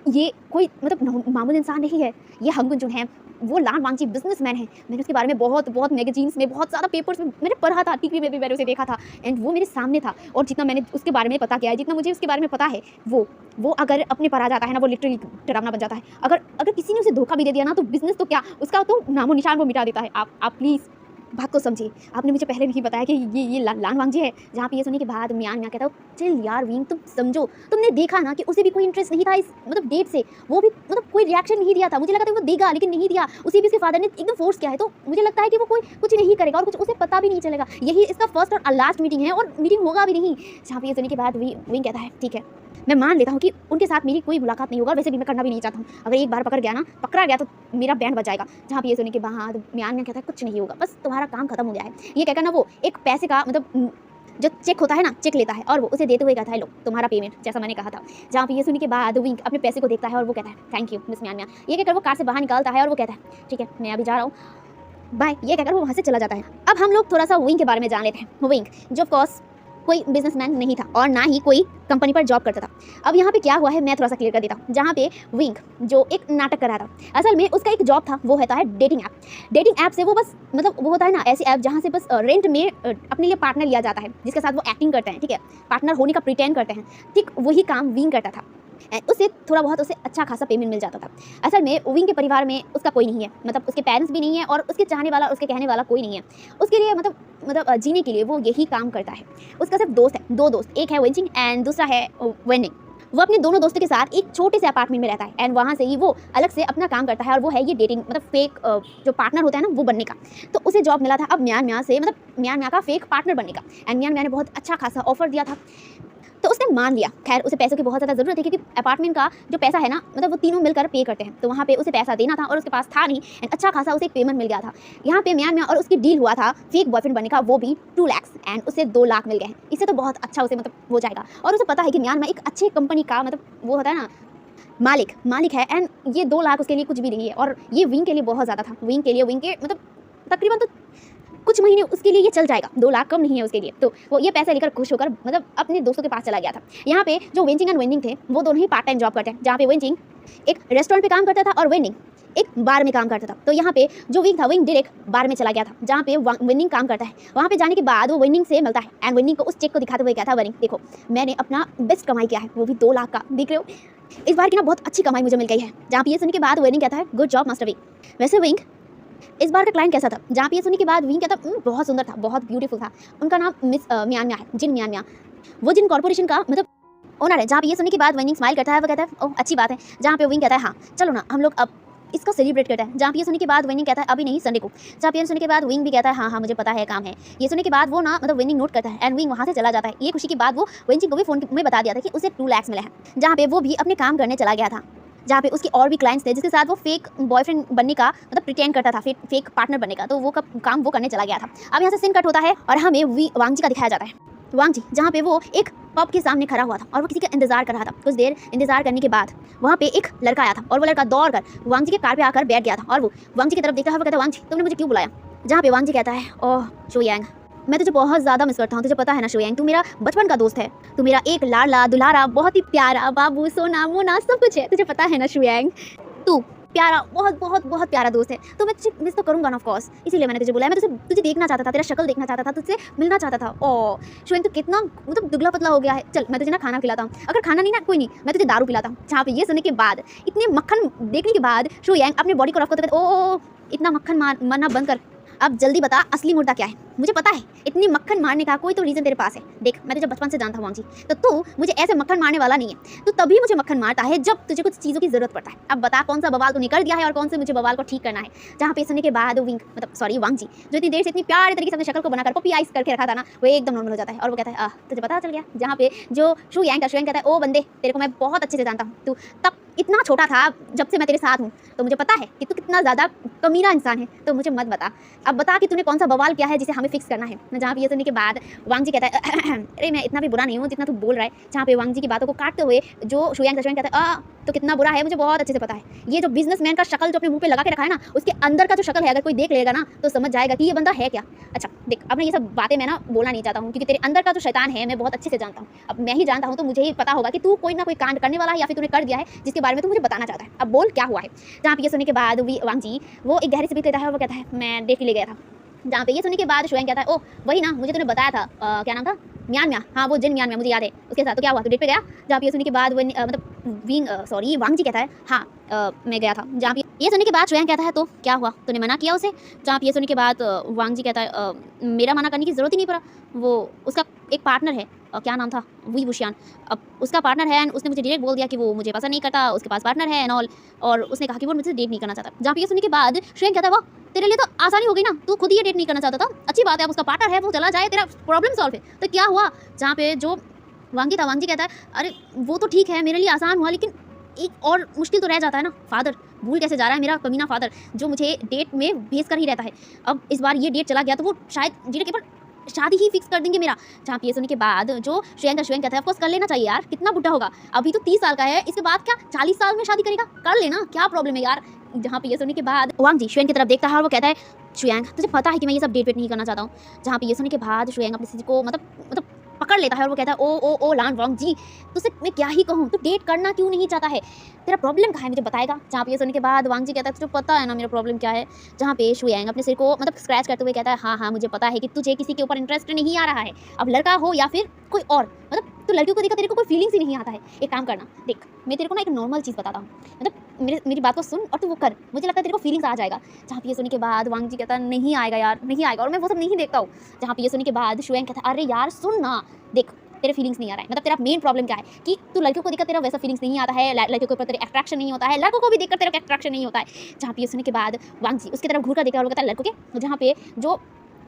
ये कोई मतलब मामूली इंसान नहीं है, ये हंगुन चुन है, वो लान वांगजी बिजनेसमैन है। मैंने उसके बारे में बहुत मैगजीन्स में बहुत ज़्यादा पेपर्स में मैंने पढ़ा था, टीवी में भी मैंने उसे देखा था एंड वो मेरे सामने था। और जितना मैंने उसके बारे में पता किया है, जितना मुझे उसके बारे में पता है, वो अगर अपने पर आ जाता है ना वो लिटरली डरावना बन जाता है। अगर किसी ने उसे धोखा भी दे दिया ना तो बिजनेस तो क्या उसका तो नामो निशान वो मिटा देता है। आप प्लीज़ बात को समझिए, आपने मुझे पहले नहीं बताया कि ये लान वांगजी है। जहाँ पे ये सुनने के बाद म्यान म्या कहता है चल यार विंग तुम समझो, तुमने देखा ना कि उसे भी कोई इंटरेस्ट नहीं था इस मतलब डेट से, वो भी मतलब कोई रिएक्शन नहीं दिया था। मुझे लगा था वो देगा लेकिन नहीं दिया, उसे भी उसके फादर ने एकदम फोर्स किया है, तो मुझे लगता है कि वो कोई कुछ नहीं करेगा और कुछ उसे पता भी नहीं चलेगा। यही इसका फर्स्ट और लास्ट मीटिंग है और मीटिंग होगा भी नहीं। जहाँ पे ये सुनने के बाद विंग कहता है ठीक है मैं मान लेता हूँ कि उनके साथ मेरी कोई मुलाकात नहीं होगा, वैसे भी मैं करना भी नहीं चाहता हूँ। अगर एक बार पकड़ा गया तो मेरा बैंड बच जाएगा। जहाँ पे ये सुनने के बाद म्यान म्या कहता है कुछ नहीं होगा, बस तुम्हारा काम खत्म हो गया है। ये कहकर ना वो एक पैसे का मतलब जो चेक होता है ना चेक लेता है और वो उसे देते हुए कहता है लो तुम्हारा पेमेंट, जैसा मैंने कहा था। जहाँ पे ये सुनने के बाद विंग अपने पैसे को देखता है और वो कहता है थैंक यू मिस म्यान म्या। ये कहकर वो कार से बाहर निकालता है और वो कहता है ठीक है मैं अभी जा रहा हूँ बाय। ये कहकर वो वहाँ से चला जाता है। अब हम लोग थोड़ा सा विंग के बारे में जान लेते हैं। विंग जो ऑफकोर्स कोई बिजनेसमैन नहीं था और ना ही कोई कंपनी पर जॉब करता था। अब यहाँ पे क्या हुआ है मैं थोड़ा सा क्लियर कर देता हूँ। जहाँ पे विंग जो एक नाटक कर रहा था, असल में उसका एक जॉब था, वो होता है डेटिंग ऐप। डेटिंग ऐप से वो बस मतलब वो होता है ना ऐसी ऐप जहाँ से बस रेंट में अपने लिए पार्टनर लिया जाता है जिसके साथ वो एक्टिंग करते हैं, ठीक है, पार्टनर होने का प्रिटेंड करते हैं। ठीक वही काम विंग करता था एंड उसे थोड़ा बहुत उसे अच्छा खासा पेमेंट मिल जाता था। असल में विंग के परिवार में उसका कोई नहीं है, मतलब उसके पेरेंट्स भी नहीं है और उसके चाहने वाला उसके कहने वाला कोई नहीं है। उसके लिए मतलब जीने के लिए वो यही काम करता है। उसका सिर्फ दोस्त है, दो दोस्त, एक है वेंचिंग एंड दूसरा है वेंडिंग। वो अपने दोनों दोस्तों के साथ एक छोटे से अपार्टमेंट में रहता है एंड वहाँ से ही वो अलग से अपना काम करता है और वो है ये डेटिंग मतलब फेक जो पार्टनर होता है ना वो बनने का। तो उसे जॉब मिला था अब म्यान म्या से मतलब म्यान म्या का फेक पार्टनर बनने का एंड म्यान म्या ने बहुत अच्छा खासा ऑफर दिया था तो उसने मान लिया। खैर उसे पैसों की बहुत ज़्यादा ज़रूरत है क्योंकि अपार्टमेंट का जो पैसा है ना मतलब वो तीनों मिलकर पे करते हैं, तो वहाँ पे उसे पैसा देना था और उसके पास था नहीं एंड अच्छा खासा उसे एक पेमेंट मिल गया था। यहाँ पे म्यान म्या और उसकी डील हुआ था फेक बॉयफ्रेंड बनने का, वो भी 2 लाख एंड उसे 2 लाख मिल गए हैं। इससे तो बहुत अच्छा उसे मतलब हो जाएगा और उसे पता है कि म्यान म्या एक अच्छे कंपनी का मतलब वो होता है ना मालिक है एंड ये 2 लाख उसके लिए कुछ भी नहीं है और ये विंग के लिए बहुत ज़्यादा था। विंग के मतलब तकरीबन तो कुछ महीने उसके लिए ये चल जाएगा, 2 लाख कम नहीं है उसके लिए। तो वो ये पैसे लेकर खुश होकर मतलब अपने दोस्तों के पास चला गया था। यहाँ पे जो वेंचिंग एंड वेंडिंग थे वो दोनों ही पार्ट टाइम जॉब करते हैं, जहाँ पे वेंचिंग एक रेस्टोरेंट पे काम करता था और वेंडिंग एक बार में काम करता था। तो यहाँ पे जो विंग था विंग डायरेक्ट बार में चला गया था जहाँ पे वेंडिंग काम करता है। वहाँ पे जाने के बाद वो वेंडिंग से मिलता है एंड वेंडिंग को उस चेक को दिखाते हुए कहता है वेंडिंग देखो मैंने अपना बेस्ट कमाई किया है, वो भी 2 लाख का, देख रहे हो इस बार की ना बहुत अच्छी कमाई मुझे मिल गई है। जहाँ पे ये सुनने के बाद वेंडिंग कहता है गुड जॉब मास्टर विंग। वैसे विंग इस बार का क्लाइंट कैसा था? जहाँ पे ये सुनने के बाद विंग कहता बहुत सुंदर था, बहुत ब्यूटीफुल था। उनका नाम मिस म्यान म्या है, जिन म्यान म्या, वो जिन कॉर्पोरेशन का मतलब ओनर है। जहाँ पे ये सुनने के बाद विंग स्माइल करता है, वो कहता है ओह अच्छी बात है। जहाँ पे विंग कहता है हाँ चलो ना हम लोग अब इसको सेलिब्रेट करता है। जहाँ पे ये सुनने के बाद विनिंग कहता है अभी नहीं, संडे को। जहाँ पे ये सुनने के बाद विंग भी कहता है हाँ हाँ मुझे पता है काम है। ये सुनने के बाद वो ना मतलब विनिंग नोट करता है एंड विंग वहाँ से चला जाता है। ये खुशी की बात वो विंग को भी फोन में बता दिया था कि उसे 2 लाख मिले हैं, जहाँ पे वो भी अपने काम करने चला गया था। जहाँ पे उसके और भी क्लाइंट्स थे जिसके साथ वो फेक बॉयफ्रेंड बनने का मतलब प्रिटेंड करता था, फेक पार्टनर बनने का, तो वो काम वो करने चला गया था। अब यहाँ से सीन कट होता है और हमें वांग जी का दिखाया जाता है। वांग जी जहाँ पे वो एक पब के सामने खड़ा हुआ था और वो किसी का इंतजार कर रहा था। कुछ देर इंतजार करने के बाद वहाँ पे एक लड़का आया था और वो लड़का दौड़ कर वांग जी के कार पे आकर बैठ गया था और वो वांग जी की तरफ देखता है। वो कहता है वांग जी तुमने मुझे क्यों बुलाया? जहाँ पे वांग जी कहता है ओह शुयांग मैं तुझे बहुत ज़्यादा मिस करता हूँ, तुझे पता है ना शुयांग, तू मेरा बचपन का दोस्त है, तू मेरा एक लाडला दुलारा बहुत ही प्यारा बाबू सोना मोना सब कुछ है, तुझे पता है ना शुयांग, तू प्यारा बहुत बहुत बहुत प्यारा दोस्त है, तो मैं तुझे मिस तो करूँगा ना ऑफ कोर्स, इसीलिए मैंने तुझे बुलाया। मैं तुझे देखना चाहता था, तेरा शक्ल देखना चाहता था, तुझसे मिलना चाहता था। ओ शुयांग तो कितना मतलब दुबला पतला हो गया है, चल मैं तुझे ना खाना खिलाता हूँ, अगर खाना नहीं ना कोई नहीं मैं तुझे दारू पिलाता हूँ। जहाँ पे ये सुनने के बाद इतने मक्खन देखने के बाद शुयांग अपने बॉडी को रफ करते ओ इतना मक्खन मारना बंद कर, अब जल्दी बता असली मुद्दा क्या है। मुझे पता है इतनी मक्खन मारने का कोई तो रीज़न तेरे पास है। देख मैं तुझे बचपन से जानता हूँ वांग जी, तो तू मुझे ऐसे मक्खन मारने वाला नहीं है, तू तभी मुझे मक्खन मारता है जब तुझे कुछ चीज़ों की जरूरत पड़ता है। अब बता कौन सा बवाल तूने कर दिया है और कौन से मुझे बवाल को ठीक करना है। जहाँ पे सुनने के बाद वांग जी जो इतनी देर से इतनी प्यारे तरीके से अपनी शक्ल को बनाकर पपी आइस करके रखा था ना, वो एकदम नॉर्मल हो जाता है और वो कहता है तुझे पता चल गया। जहाँ पे जो शुयांग कहता है ओ बंदे तेरे को मैं बहुत अच्छे से जानता हूँ, तू तब इतना छोटा था जब से मैं तेरे साथ हूँ, तो मुझे पता है कि तू कितना ज़्यादा कमीना इंसान है, तो मुझे मत बता, अब बता कि तूने कौन सा बवाल किया है जिसे हमें फिक्स करना है। जहाँ पे ये सुनने के बाद वांग जी कहता है अरे मैं इतना भी बुरा नहीं हूँ जितना तू बोल रहा है। जहाँ पे वांग जी की बातों को काटते हुए जो शुयांग कहता है तो कितना बुरा है मुझे बहुत अच्छे से पता है, ये जो बिजनेसमैन का शक्ल जो अपने मुंह पे लगा के रखा है ना, उसके अंदर का जो शक्ल है अगर कोई देख लेगा ना तो समझ जाएगा कि ये बंदा है क्या। अच्छा देख अब ये सब बातें मैं ना बोलना नहीं चाहता हूँ क्योंकि तेरे अंदर का जो शैतान है मैं बहुत अच्छे से जानता हूँ। अब मैं ही जानता हूँ तो मुझे ही पता होगा कि तू कोई ना कोई कांड करने वाला है या फिर तूने कर दिया है जिसके बारे में तू मुझे बताना चाहता है। अब बोल क्या हुआ है। जहाँ पे ये सुनने के बाद वांग जी वो एक गहरी से लेता है और वो कहता है मैं डेट के लिए गया था। जहाँ पे ये सुनने के बाद शुयांग कहता है ओ वही ना मुझे तूने बताया था क्या नाम था म्यान म्या, हाँ वो जिन म्यान म्या मुझे याद है, उसके साथ तो क्या हुआ तू डेट पे गया। जहाँ पे ये सुनने के बाद वांग जी कहता है हाँ मैं गया था। जहाँ पे ये सुनने के बाद शुयांग कहता है तो क्या हुआ तूने मना किया उसे। जहाँ पे ये सुनने के बाद वांग जी कहता है मेरा मना करने की ज़रूरत ही नहीं पड़ा, वो उसका एक पार्टनर है क्या नाम था वही वुशियान, अब उसका पार्टनर है एंड उसने मुझे डायरेक्ट बोल दिया कि वो मुझे पसंद नहीं करता, उसके पास पार्टनर है एंड ऑल, और उसने कहा कि वो मुझसे डेट नहीं करना चाहता। जहाँ पे ये सुनने के बाद शुयांग कहता है वाह तेरे लिए तो आसानी हो गई ना, तू खुद ही ये डेट नहीं करना चाहता था, अच्छी बात है अब उसका पार्टनर है वो चला जाए तेरा प्रॉब्लम सॉल्व है। तो क्या हुआ। जहाँ पे जो वांग जी कहता है अरे वो तो ठीक है मेरे लिए आसान हुआ लेकिन एक और मुश्किल तो रह जाता है ना, फादर भूल कैसे जा रहा है मेरा कमीना फादर जो मुझे डेट में भेज कर ही रहता है। अब इस बार ये डेट चला गया तो वो शायद जीने के पर शादी ही फिक्स कर देंगे मेरा। जहाँ पे ये सुनने के बाद जो शुयांग कहता है ऑफकोर्स कर लेना चाहिए यार, कितना बुढ़ा होगा अभी तो 30 साल का है, इसके बाद क्या 40 साल में शादी करेगा, कर लेना क्या प्रॉब्लम है यार। जहाँ पे ये सुनने के बाद वांग जी शुयांग की तरफ देखता है और वो कहता है शुयांग तुझे पता है कि मैं ये सब डेट वेट नहीं करना चाहता हूँ। जहाँ पे ये सुनने के बाद शुयांग अपने किसी को मतलब पकड़ लेता है और वो कहता है ओ लान वांग जी तुझसे मैं क्या ही कहूँ, तू डेट करना क्यों नहीं चाहता है, तेरा प्रॉब्लम क्या है मुझे बताएगा। जहाँ पे ये सुनने के बाद वांग जी कहता है तुझे पता है ना मेरा प्रॉब्लम क्या है। जहाँ पे शुयांग अपने सिर को मतलब स्क्रैच करते हुए कहता है हाँ मुझे पता है कि तुझे किसी के ऊपर इंटरेस्ट नहीं आ रहा है, अब लड़का हो या फिर कोई और, मतलब तू लड़कियों को देखा तेरे को कोई फीलिंग्स ही नहीं आता है। एक काम करना देख मैं तेरे को ना एक नॉर्मल चीज़ बताता हूँ, मतलब मेरी बात को सुन और तू वो कर, मुझे लगता है तेरे को फीलिंग्स आ जाएगा। जहाँ पे ये सुनने के बाद वांग जी कहता है नहीं आएगा यार नहीं आएगा, और मैं वो सब नहीं देखता हूँ। जहाँ पे ये सुनने के बाद शुयांग कहता है अरे यार सुन ना देख तेरे फीलिंग्स नहीं आ रहा है, मतलब तेरा मेन प्रॉब्लम क्या है कि तू लड़कियों को देखकर तेरा वैसा फीलिंग्स नहीं आता है, लड़कियों के ऊपर तेरा अट्रैक्शन नहीं होता है, लड़कों को भी देखकर तेरा अट्रैक्शन नहीं होता है। जहाँ पे ये सुनने के बाद वांग जी उसकी तरफ घूर कर देखा और वो कहता है लड़कों के, जहाँ पे जो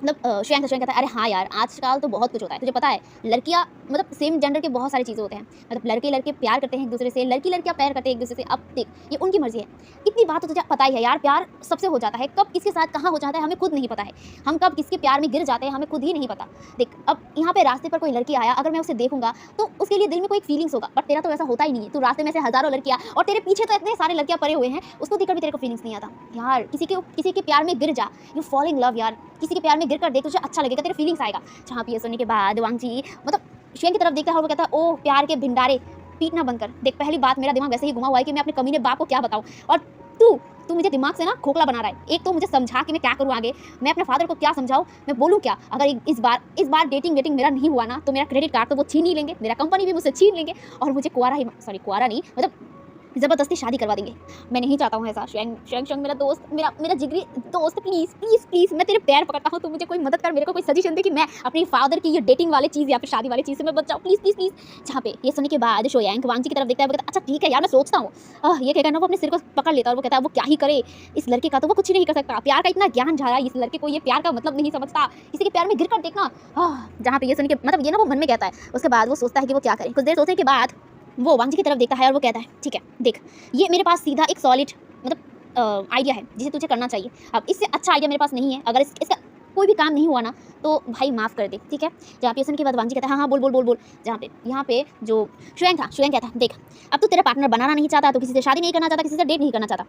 मतलब शुयांग कहता है अरे हाँ यार आजकल तो बहुत कुछ होता है, तुझे पता है लड़कियाँ मतलब सेम जेंडर के बहुत सारी चीज़ें होते हैं, मतलब लड़के प्यार करते हैं एक दूसरे से, लड़कियाँ प्यार करते हैं एक दूसरे से। अब देख ये उनकी मर्जी है, इतनी बात तो तुझे पता ही है यार, प्यार सबसे हो जाता है, कब किसके साथ कहाँ हो जाता है हमें खुद नहीं पता है, हम कब किसके प्यार में गिर जाते हैं हमें खुद ही नहीं पता। देख अब यहाँ पे रास्ते पर कोई लड़की आया अगर मैं उसे देखूंगा तो उसके लिए दिल में कोई एक फीलिंग्स होगा, बट तेरा तो ऐसा होता ही नहीं है, तू रास्ते में से हज़ारों लड़कियाँ और तेरे पीछे तो इतने सारे लड़कियाँ पड़े हुए हैं, उसको देखकर भी तेरे को फीलिंग्स नहीं आता यार। किसी के प्यार में गिर जा, यू फॉल इन लव यार, किसी के प्यार में गिर कर देख तुझे अच्छा लगेगा, तेरे फीलिंग्स आएगा। जहाँ पे ये सुनने के बाद वांग जी मतलब शुयांग की तरफ देखता है और वो कहता है ओ प्यार के भिंडारे पीटना बंद कर। देख पहली बात मेरा दिमाग वैसे ही घुमा हुआ है कि मैं अपने कमीने बाप को क्या बताऊँ, और तू मुझे दिमाग से ना खोखला बना रहा है। एक तो मुझे समझा कि मैं क्या करूँ आगे, मैं अपने फादर को क्या समझाऊँ, मैं बोलूँ क्या। अगर इस बार डेटिंग मेरा नहीं हुआ ना तो मेरा क्रेडिट कार्ड तो वो छीन ही लेंगे, मेरा कंपनी भी मुझसे छीन लेंगे और मुझे कुआरा नहीं मतलब ज़बरदस्ती शादी करवा देंगे। मैं नहीं चाहता हूँ ऐसा। शुएंग शुएंग शुएंग मेरा दोस्त, मेरा जिगरी दोस्त, प्लीज़ प्लीज़ प्लीज़ मैं तेरे पैर पकड़ता हूँ, तू मुझे कोई मदद कर, मेरे को कोई सजेशन दे कि मैं अपने फादर की ये डेटिंग वाली चीज़ या फिर शादी वाली चीज़ से मैं बच जाऊँ, प्लीज़ प्लीज़ प्लीज़। जहाँ पे ये सुनने के बाद शुएंग वांग जी की तरफ देखता है, वो कहता है अच्छा ठीक है यार, मैं सोचता हूँ। ये कहकर ना वो अपने सिर को पकड़ लेता है और वो कहता है वो क्या ही करे, इस लड़के का तो वो कुछ ही नहीं कर सकता। प्यार का इतना ज्ञान झाड़ा, इस लड़के को ये प्यार का मतलब नहीं समझता, किसी के प्यार में गिर कर देखना। जहाँ पे ये सुन के मतलब ये ना वो मन में कहता है, उसके बाद वो सोचता है कि वो क्या करे। कुछ देर सोचने के बाद वो वांग जी की तरफ देखता है और वो कहता है ठीक है देख, ये मेरे पास सीधा एक सॉलिड मतलब आइडिया है जिसे तुझे करना चाहिए। अब इससे अच्छा आइडिया मेरे पास नहीं है, अगर इसका कोई भी काम नहीं हुआ ना तो भाई माफ़ कर दे, ठीक है। जहाँ पे सुन के बाद वांग जी कहता है हाँ हाँ बोल बोल बोल बोल। जहाँ पे यहाँ पे जो शुएंग था, शुएंग कहता है देख, अब तू तेरा पार्टनर बनाना नहीं चाहता, तो किसी से शादी नहीं करना चाहता, किसी से डेट नहीं करना चाहता,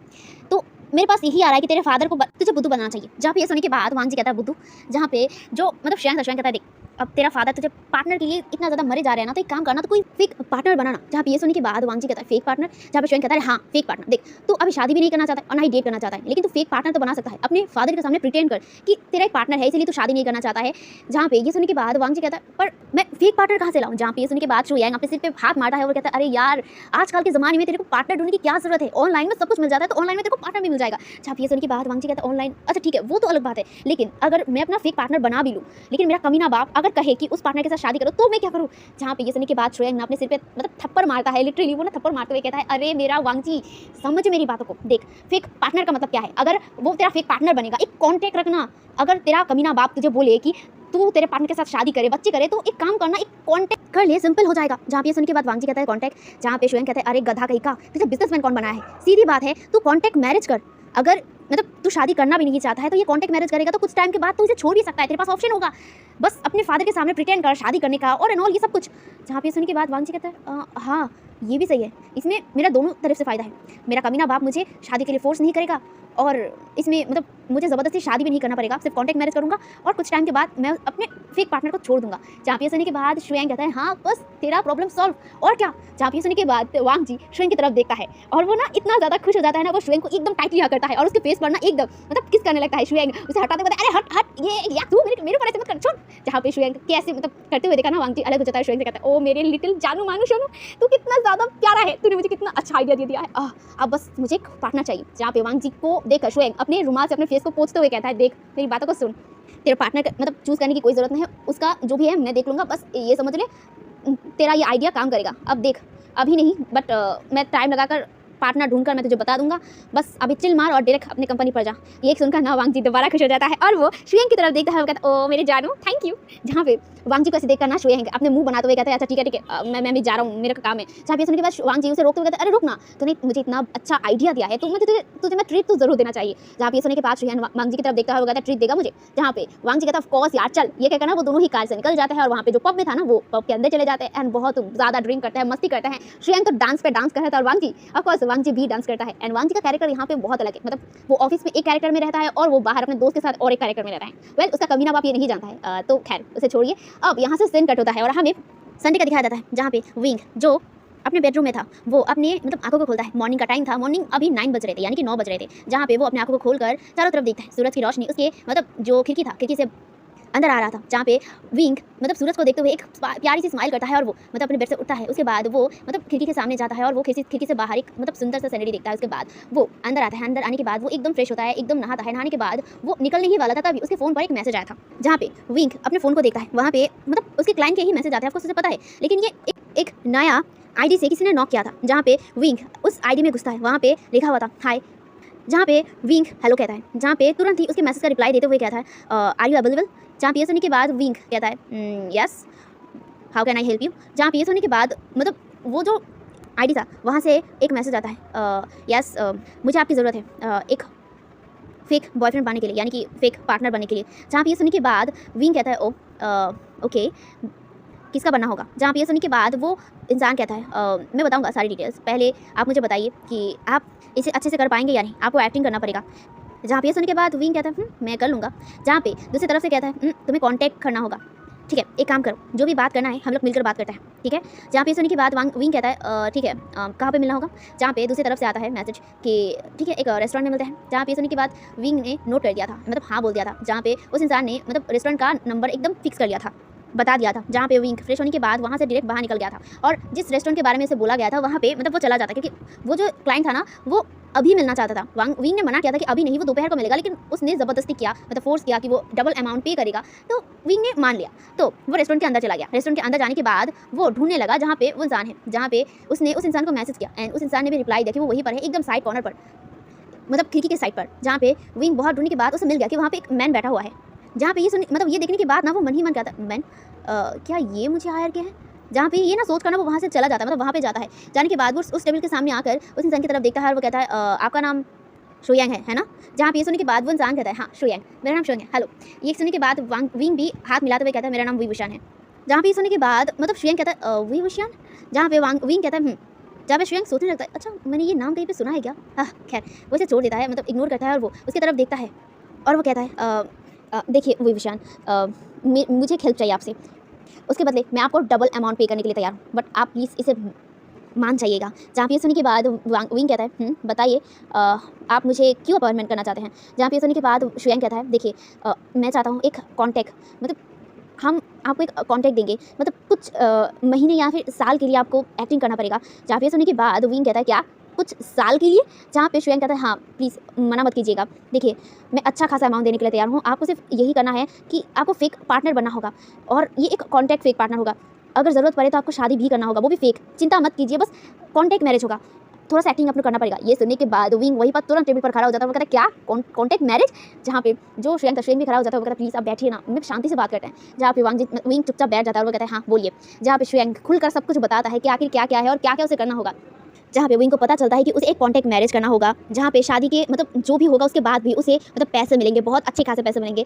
तो मेरे पास यही आ रहा है कि तेरे फादर को तुझे बुद्धू बनाना चाहिए। जहाँ पे ये सुनने के बाद वांग जी कहता है बुद्धू। जहाँ पे जो मतलब शुएंग था, शुएंग कहता है देख, अब तेरा फादर तुझे पार्टनर के लिए इतना ज़्यादा मरे जा रहे हैं ना, तो एक काम करना, तो कोई फेक पार्टनर बनाना। जहाँ पे ये सुनने के बाद वांग जी कहता है फेक पार्टनर। जहाँ पे शुएंग कहता है हाँ फेक पार्टनर, देख तू अभी शादी भी नहीं करना चाहता और ना ही डेट करना चाहता है, लेकिन तू फेक पार्टनर तो बना सकता है। अपने फादर के सामने प्रिटेंड कर कि तेरा एक पार्टनर है, इसलिए तू शादी नहीं करना चाहता है। जहाँ पे ये सुनने के बाद वांग जी कहता है पर मैं फेक पार्टनर कहाँ से लाऊं। जहाँ पे ये सुनने के बाद शुएंग अपने सिर पे हाथ मारता है और कहता है अरे यार, आजकल के ज़माने में तेरे को पार्टनर ढूंढने की क्या जरूरत है, ऑनलाइन में सब कुछ मिल जाता है, तो ऑनलाइन में तेरे को पार्टनर भी मिल जाएगा। जहाँ पे ये सुनने के बाद वांग जी कहता है ऑनलाइन, अच्छा ठीक है वो तो अलग बात है, लेकिन अगर मैं अपना फेक पार्टनर बना भी लूँ, लेकिन मेरा कमीना बाप अगर कहे कि उस पार्टनर के साथ शादी करो तो मैं क्या करूँ। जहाँ पे ये सुनने के बाद शुएंग अपने सिर पे मतलब थप्पड़ मारता है, लिटरली वो ना थप्पड़ मारते हुए कहता है अरे मेरा वांग जी समझ मेरी बातों को, देख फेक पार्टनर का मतलब क्या है। अगर वो तेरा फेक पार्टनर बनेगा, एक कॉन्टेक्ट रखना। अगर तेरा कमीना बाप तुझे बोले कि तू तेरे पार्टनर के साथ शादी करे, बच्चे करे, तो एक काम करना, एक कॉन्टेक्ट कर ले, सिंपल हो जाएगा। जहाँ पे ये सुन के बाद वांग जी कहता है कॉन्टेक्ट। जहाँ पे शुएंग कहता है अरे गधा कहीं का, तुझे बिजनेसमैन कौन बनाया है, सीधी बात है तू कॉन्टेक्ट मैरिज कर। अगर मतलब तू शादी करना भी नहीं चाहता है तो ये कॉन्टेक्ट मैरिज करेगा तो कुछ टाइम के बाद तू उसे छोड़ भी सकता है, तेरे पास ऑप्शन होगा, बस अपने फादर के सामने प्रिटेंड कर शादी करने का और एंड ऑल ये सब कुछ। जहाँ पे सुनने के बाद वांग जी कहता है हाँ ये भी सही है, इसमें मेरा दोनों तरफ से फ़ायदा है। मेरा कमीना बाप मुझे शादी के लिए फोर्स नहीं करेगा और इसमें मतलब मुझे ज़बरदस्ती शादी भी नहीं करना पड़ेगा, सिर्फ कॉन्टेक्ट मैरिज करूँगा और कुछ टाइम के बाद मैं अपने फेक पार्टनर को छोड़ दूंगा। जहाँ पे सुनने के बाद शुएंग कहता है हाँ बस तेरा प्रॉब्लम सॉल्व, और क्या। जहाँ पे सुनने के बाद वांग जी शुएंग की तरफ देखता है और वो ना इतना ज़्यादा खुश हो जाता है ना, वो शुएंग को एकदम टाइटली हग करता है और उसके फेस पर ना एकदम मतलब किस करने लगता है। शुएंग उसे हटाते हुए अरे हट हट ये या तू मेरे ऊपर ऐसे मत कर, छोड़। जहाँ पे शुएंग कैसे मतलब करते हुए देखा ना, वांग जी अलग हो जाता है। शुएंग से कहता है ओ मेरे लिटिल जानू मानू सोनू, तू कितना ज़्यादा प्यारा है, तूने मुझे कितना अच्छा आइडिया दे दिया है, अब बस मुझे एक पार्टनर चाहिए। जहाँ पे वांग जी को देखकर शुएंग अपने रुमाल से अपने फेस को पोंछते हुए कहता है देख मेरी बातों को सुन, तेरे पार्टनर मतलब चूज़ करने की कोई ज़रूरत नहीं है, उसका जो भी है मैं देख लूँगा, बस ये समझ ले तेरा ये आइडिया काम करेगा। अब देख अभी नहीं बट मैं टाइम लगाकर पार्टनर ढूंढकर मैं तुझे बता दूंगा, बस अभी चिल मार और डायरेक्ट अपनी कंपनी पर जा। ये सुनकर ना वांग जी दोबारा खुश हो जाता है और वो शुएंग की तरफ देखता है, वो कहता है ओ मेरे जानू थैंक यू। जहाँ पे वांग जी को ऐसे देखकर ना शुएंग अपने मुंह बनाते हुए कहता है अच्छा ठीक है मैं भी जा रहा हूँ, मेरा काम है। जहाँ पे सुनने के बाद वांग जी उसे रोकते हुए कहता है अरे रुक ना, तूने मुझे इतना अच्छा आइडिया दिया है तो तुझे मैं ट्रीट तो जरूर देना चाहिए। जहाँ पे सुनने के बाद शुएंग वांग जी की तरफ देखता है, वो कहता है ट्रीट देगा मुझे। जहाँ पे वांग जी कहता है ऑफ कोर्स यार चल, ये कहकर ना वो दोनों ही कार से निकल जाते हैं और वहाँ पे जो पब में था ना वो पब के अंदर चले जाते हैं एंड बहुत ज़्यादा ड्रिंक करते हैं, मस्ती करते हैं। शुएंग तो डांस पे डांस कर रहा था और वांग जी ऑफ कोर्स वांग जी भी डांस करता है। एंड वांग जी का कैरेक्टर यहाँ पे बहुत अलग है, मतलब वो ऑफिस में एक कैरेक्टर में रहता है और वो बाहर अपने दोस्त के साथ और एक कैरेक्टर में रहता है। वेल उसका कमीना बाप ये नहीं जानता है, तो खैर उसे छोड़िए। अब यहाँ से सीन कट होता है और हमें संडे का दिखाया जाता है, जहाँ पे विंग जो अपने बेडरूम में था वो अपने मतलब आंखों को खोलता है। मॉर्निंग का टाइम था, मॉर्निंग अभी 9 बज रहे थे यानी कि 9 बज रहे थे। जहाँ पे वो अपने आंखों को खोलकर चारों तरफ देखता है, सूरज की रोशनी उसके मतलब जो खिड़की था, खिड़की से अंदर आ रहा था। जहाँ पे विंग मतलब सूरज को देखते हुए एक प्यारी सी स्माइल करता है और वो मतलब अपने बेड से उठता है। उसके बाद वो मतलब खिड़की के सामने जाता है और वो खिड़की से बाहर एक मतलब सुंदर सा सीनरी देखता है। उसके बाद वो अंदर आता है, अंदर आने के बाद वो एकदम फ्रेश होता है, एकदम नहाता है। नहाने के बाद वो निकलने ही वाला था तभी उसके फ़ोन पर एक मैसेज आया था। जहाँ पे विंग अपने फ़ोन को देखता है, वहाँ पे मतलब उसके क्लाइंट के ही मैसेज आते हैं, आपको उसे पता है, लेकिन ये एक नया आईडी से किसी ने नॉक किया था। जहाँ पे विंग उस आईडी में घुसता है, वहाँ पे लिखा हुआ था हाय। जहाँ पे विंग हेलो कहता है, जहाँ पे तुरंत ही उसके मैसेज का रिप्लाई देते हुए कहता है आर यू अवेलेबल। जहाँ पे ये सुनने के बाद विंग कहता है yes how can I help you. जहाँ पे ये सुनने के बाद मतलब वो जो आईडी था वहाँ से एक मैसेज आता है यस मुझे आपकी ज़रूरत है एक फेक बॉयफ्रेंड बनने के लिए, यानी कि फेक पार्टनर बनने के लिए। जहाँ पे ये सुनने के बाद विंग कहता है ओ ओके किसका बनना होगा। जहाँ पे ये सुनने के बाद वो इंसान कहता है मैं बताऊंगा सारी डिटेल्स, पहले आप मुझे बताइए कि आप इसे अच्छे से कर पाएंगे या नहीं, आपको एक्टिंग करना पड़ेगा। जहाँ पे ये सुनने के बाद विंग कहता है मैं कर लूँगा। जहाँ पे दूसरी तरफ से कहता है तुम्हें कांटेक्ट करना होगा, ठीक है एक काम करो जो भी बात करना है हम लोग मिलकर बात करते हैं, ठीक है। जहाँ पे सुनने के बाद विंग कहता है ठीक है कहाँ पे मिलना होगा। जहाँ पे दूसरी तरफ से आता है मैसेज कि ठीक है एक रेस्टोरेंट में मिलते हैं। जहाँ पे सुनने के बाद विंग ने नोट कर दिया था, मतलब हाँ बोल दिया था। जहाँ पे उस इंसान ने मतलब रेस्टोरेंट का नंबर एकदम फिक्स कर लिया था। बता दिया था, जहाँ पे विंग फ्रेश होने के बाद वहाँ से डायरेक्ट बाहर निकल गया था और जिस रेस्टोरेंट के बारे में उसे बोला गया था वहाँ पे मतलब वो चला जाता, क्योंकि वो जो क्लाइंट था ना वो अभी मिलना चाहता था। विंग ने मना किया था कि अभी नहीं, वो दोपहर को मिलेगा, लेकिन उसने ज़बरदस्ती किया, मतलब फोर्स किया कि वो डबल अमाउंट पे करेगा, तो विंग ने मान लिया। तो वो रेस्टोरेंट के अंदर चला गया। रेस्टोरेंट के अंदर जाने के बाद वो ढूंढने लगा जहाँ पे वो इंसान है, जहाँ पे उसने उस इंसान को मैसेज किया एंड उस इंसान ने भी रिप्लाई दिया कि वो वहीं पर है, एकदम साइड कॉर्नर पर, मतलब खिड़की के साइड पर, जहाँ पे विंग बहुत ढूंढने के बाद उसे मिल गया कि वहाँ पे एक मैन बैठा हुआ है। जहाँ पे ये सुन मतलब ये देखने के बाद ना वो मन ही मन कहता मैन क्या ये मुझे हायर किया है, जहाँ पे ये ना सोच कर ना वो वहाँ से चला जाता है, मतलब वहाँ पे जाता है। जाने के बाद वो उस टेबल के सामने आकर उस इंसान की तरफ देखता है और वो कहता है आपका नाम शुयांग है ना? जहाँ पे ये सुनने के बाद वो इंसान कहता है हाँ शुयांग, मेरा नाम शुयांग है, हेलो। ये सुनने के बाद विंग भी हाथ मिलाते हुए कहता है मेरा नाम वी विशान है। जहाँ पे ये सुनने के बाद मतलब शुयांग कहता है वी विशान, जहाँ पे विंग कहता है जहाँ पे शुयांग सोचने लगता है अच्छा मैंने ये नाम कहीं पे सुना है क्या। हाँ खैर वो इसे छोड़ देता है, मतलब इग्नोर करता है और वो उसकी तरफ देखता है और वो कहता है देखिए वी विशान, मुझे एक हेल्प चाहिए आपसे, उसके बदले मैं आपको डबल अमाउंट पे करने के लिए तैयार हूँ, बट आप प्लीज़ इसे मान जाइएगा। जहाँ पे ये सुनने के बाद विंग कहता है बताइए आप मुझे क्यों अपॉइंटमेंट करना चाहते हैं। जहाँ पे ये सुनने के बाद शुयांग कहता है देखिए मैं चाहता हूँ एक कॉन्टैक्ट, मतलब हम आपको एक कॉन्टैक्ट देंगे, मतलब कुछ महीने या फिर साल के लिए आपको एक्टिंग करना पड़ेगा। जहाँ पे ये सुनने के बाद विंग कहता है क्या कुछ साल के लिए। जहाँ पे शुयांग कहता है हाँ प्लीज़ मना मत कीजिएगा, देखिए मैं अच्छा खासा अमाउंट देने के लिए तैयार हूँ, आपको सिर्फ यही करना है कि आपको फेक पार्टनर बनना होगा और ये एक कॉन्टैक्ट फेक पार्टनर होगा, अगर ज़रूरत पड़े तो आपको शादी भी करना होगा, वो भी फेक, चिंता मत कीजिए, बस कॉन्टैक्ट मैरिज होगा, थोड़ा सा एक्टिंग आपको करना पड़ेगा। ये सुनने के बाद विंग वहीं पर तुरंत टेबल पर खड़ा हो जाता है, वो कहता है क्या कॉन्टैक्ट मैरिज। जहाँ पे जो शुयांग था, शुयांग भी खड़ा हो जाता है, वो कहता है प्लीज़ आप बैठिए ना, मैं शांति से बात करते हैं। जहाँ पे विंग चुपचाप बैठ जाता है और वो कहता है हाँ बोलिए। जहाँ पे शुयांग खुलकर सब कुछ बताता है कि आखिर क्या क्या है और क्या क्या उसे करना होगा। जहाँ पे विंग को पता चलता है कि उसे एक कॉन्टैक्ट मैरिज करना होगा, जहाँ पे शादी के मतलब जो भी होगा उसके बाद भी उसे मतलब पैसे मिलेंगे, बहुत अच्छे खासे पैसे मिलेंगे।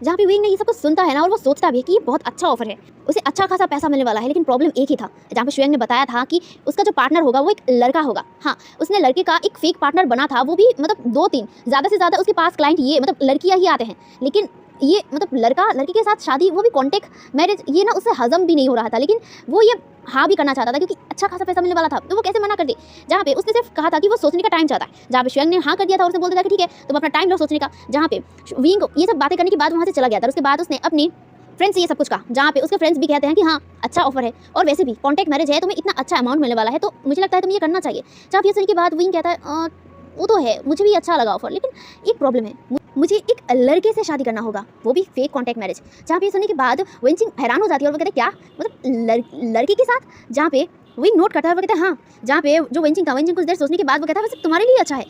जहाँ पे विंग ने ये सब कुछ सुनता है ना और वो सोचता भी है कि ये बहुत अच्छा ऑफर है, उसे अच्छा खासा पैसा मिलने वाला है, लेकिन प्रॉब्लम एक ही था। जहाँ पे शुयांग ने बताया था कि उसका जो पार्टनर होगा वो एक लड़का होगा। हाँ उसने लड़के का एक फेक पार्टनर बना था, वो भी मतलब 2-3 ज़्यादा से ज़्यादा उसके पास क्लाइंट ये मतलब लड़कियाँ ही आते हैं, लेकिन ये मतलब लड़की के साथ शादी, वो भी कॉन्टैक्ट मैरिज, ये ना उससे हजम भी नहीं हो रहा था, लेकिन वो ये हाँ भी करना चाहता था क्योंकि अच्छा खासा पैसा मिलने वाला था, तो वो कैसे मना कर दे। जहाँ पे उसने सिर्फ कहा था कि वो सोचने का टाइम चाहता है, जहाँ पे शुयांग ने हाँ कर दिया था और उसने बोल दिया था कि ठीक है तुम अपना टाइम लो सोचने का। जहाँ पे विंग ये सब बातें करने के बाद वहाँ से चला गया था, उसके बाद उसने अपनी फ्रेंड्स से ये सब कुछ कहा, जहाँ पे उसके फ्रेंड्स भी कहते हैं कि हाँ अच्छा ऑफर है और वैसे भी कॉन्टैक्ट मैरिज है, तुम्हें इतना अच्छा अमाउंट मिलने वाला है, तो मुझे लगता है तुम्हें ये करना चाहिए। जहाँ पे ये सुनने के बाद विंग कहता है वो तो है, मुझे भी अच्छा लगा ऑफर, लेकिन एक प्रॉब्लम है, मुझे एक लड़के से शादी करना होगा, वो भी फेक कॉन्टैक्ट मैरिज। जहाँ पे सुनने के बाद वेंचिंग हैरान हो जाती है और वो कहते हैं क्या मतलब लड़की के साथ। जहाँ पे विंग नोट करता है, वो कहते हैं हाँ। जहाँ पे जो वेंचिंग था, वेंचिंग कुछ देर सोचने के बाद वो कहता है वैसे तुम्हारे लिए अच्छा है,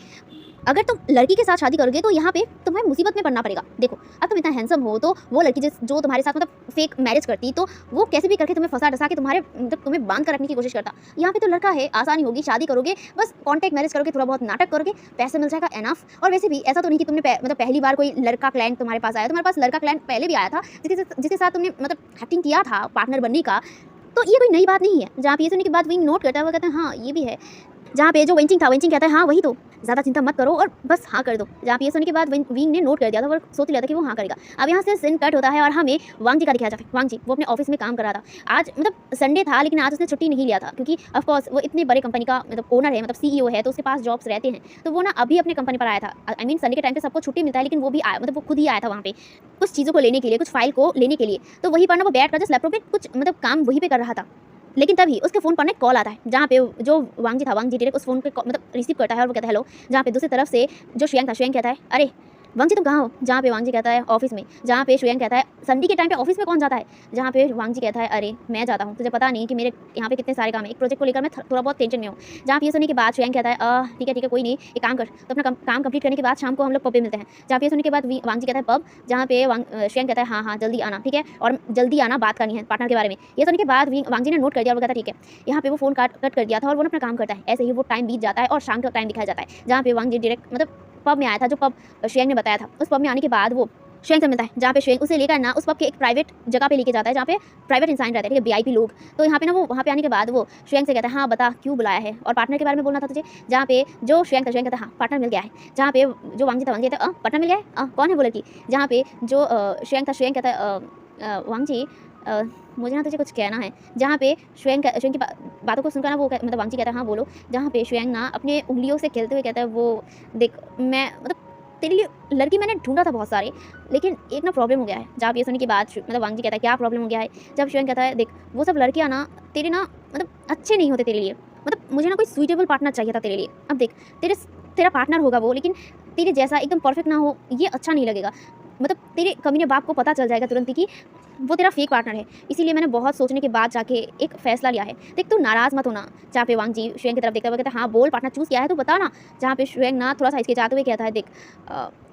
अगर तुम लड़की के साथ शादी करोगे तो यहाँ पे तुम्हें मुसीबत में पड़ना पड़ेगा। देखो अब तुम इतना हैंडसम हो, तो वो लड़की जो तुम्हारे साथ मतलब फेक मैरिज करती, तो वो कैसे भी करके तुम्हें फंसा डसा के तुम्हारे मतलब तुम्हें बांध कर रखने की कोशिश करता। यहाँ पे तो लड़का है, आसानी होगी, शादी करोगे, बस कॉन्टैक्ट मैरिज करोगे, थोड़ा बहुत नाटक करोगे, पैसे मिल जाएगा एनफ। और वैसे भी ऐसा तो नहीं कि तुमने मतलब पहली बार कोई लड़का क्लाइंट तुम्हारे पास आया, तुम्हारे पास लड़का क्लाइंट पहले भी आया था जिसके साथ तुमने मतलब एक्टिंग किया था पार्टनर बनने का, तो ये कोई नई बात नहीं है। जहाँ पे ये सुनने के बाद विंग नोट करता है, वो कहते हैं हाँ ये भी है। जहाँ पे जो वेंचिंग था, वेंचिंग कहता है हाँ वही तो, ज़्यादा चिंता मत करो और बस हाँ कर दो। जहाँ पे ये सुनने के बाद विंग ने नोट कर दिया था और सोच लिया था कि वो हाँ करेगा। अब यहाँ से सीन कट होता है और हमें वांग जी का दिखाया जाता है। वांग जी वो अपने ऑफिस में काम कर रहा था, आज मतलब संडे था, लेकिन आज उसने छुट्टी नहीं लिया था क्योंकि ऑफकोर्स वो इतनी बड़ी कंपनी का मतलब ओनर है, मतलब CEO है, तो उसके पास जॉब्स रहते हैं, तो वो ना अभी अपने कंपनी पर आया था। आई मीन संडे के टाइम पे सबको छुट्टी मिलता है, लेकिन वो भी आया, मतलब वो खुद ही आया था वहाँ पे कुछ चीज़ों को लेने के लिए, कुछ फाइल को लेने के लिए। तो वहीं पर ना वो बैठ कर जस्ट लैपटॉप पे कुछ मतलब काम वहीं पे कर रहा था, लेकिन तभी उसके फ़ोन पर ना कॉल आता है। जहाँ पे जो वांग जी था, वांग जी डायरेक्ट उस फ़ोन पे मतलब रिसीव करता है और वो कहता है हेलो। जहाँ पे दूसरी तरफ से जो शुयांग था, शुयांग कहता है अरे वांग जी तुम कहाँ हो। जहाँ पे वांग जी कहता है ऑफिस में। जहाँ पे शुयांग कहता है संडे के टाइम पे ऑफिस में कौन जाता है। जहाँ पे वांग जी कहता है अरे मैं जाता हूँ, तुझे पता नहीं कि मेरे यहाँ पे कितने सारे काम है, एक प्रोजेक्ट को लेकर मैं थोड़ा बहुत टेंशन में हूँ। जहाँ पे ये सुनने के बाद शुयांग कहता है ठीक है कोई नहीं, एक काम कर, तो अपना काम कंप्लीट करने के बाद शाम को हम लोग पब पे मिलते हैं। जहाँ पे सुनने के बाद वांग जी कहता है पब। जहाँ पे शुयांग कहता है हाँ जल्दी आना, ठीक है, और जल्दी आना, बात करनी है पार्टनर के बारे में। ये सुनने के बाद वांग जी ने नोट कर दिया और वो कहता है ठीक है। यहाँ पे वो फ़ोन कट कर दिया था और वो अपना काम करता है। ऐसे ही वो टाइम बीत जाता है और शाम का टाइम दिखाया जाता है। जहाँ पे वांग जी डायरेक्ट मतलब पब में आया था, जो पब शुयांग ने बताया था। उस पब में आने के बाद वो शुयांग से मिलता है, जहाँ पे शुयांग उसे लेकर ना उस पब के एक प्राइवेट जगह पे लेके जाता है, जहाँ पे प्राइवेट इंसान रहते हैं, ठीक है, VIP लोग। तो यहाँ पे ना वो वहाँ पे आने के बाद वो शुयांग से कहता है हाँ बता क्यों बुलाया है और पार्टनर के बारे में बोलना था तुझे। जहाँ पे जो शुयांग था, शुयांग कहता है हाँ पार्टनर मिल गया है। जहाँ पे जो वांग जी था, वांग जी कहता है पार्टनर मिल गया है, कौन है वो लड़की। जहाँ पे जो शुयांग था, शुयांग कहता है वांग जी मुझे ना तुझे कुछ कहना है। जहाँ पे शुयांग की बातों को सुनकर ना वो मतलब वांग जी कहता है हाँ बोलो। जहाँ पे शुयांग ना अपने उंगलियों से खेलते हुए कहता है वो देख मैं मतलब तेरे लिए लड़की मैंने ढूंढा था बहुत सारे, लेकिन एक ना प्रॉब्लम हो गया है। जब ये सुनने के बाद मतलब वांग जी कहता है क्या प्रॉब्लम हो गया है। जब शुएंग कहता है देख वो सब लड़कियाँ ना तेरे ना मतलब अच्छे नहीं होते तेरे लिए, मतलब मुझे ना कोई सूटेबल पार्टनर चाहिए था तेरे लिए। अब देख तेरा पार्टनर होगा वो, लेकिन तेरे जैसा एकदम परफेक्ट ना हो ये अच्छा नहीं लगेगा। मतलब तेरे कमीने बाप को पता चल जाएगा तुरंत ही कि वो तेरा फेक पार्टनर है। इसीलिए मैंने बहुत सोचने के बाद जाके एक फैसला लिया है। देख तू नाराज़ मत होना। जहाँ पे वांग जी शुएंग की तरफ देखता हुआ कहता है हाँ बोल पार्टनर चूज़ किया है तो बता ना। जहाँ पे शुएंग ना थोड़ा सा हिचकिचाते हुए कहता है देख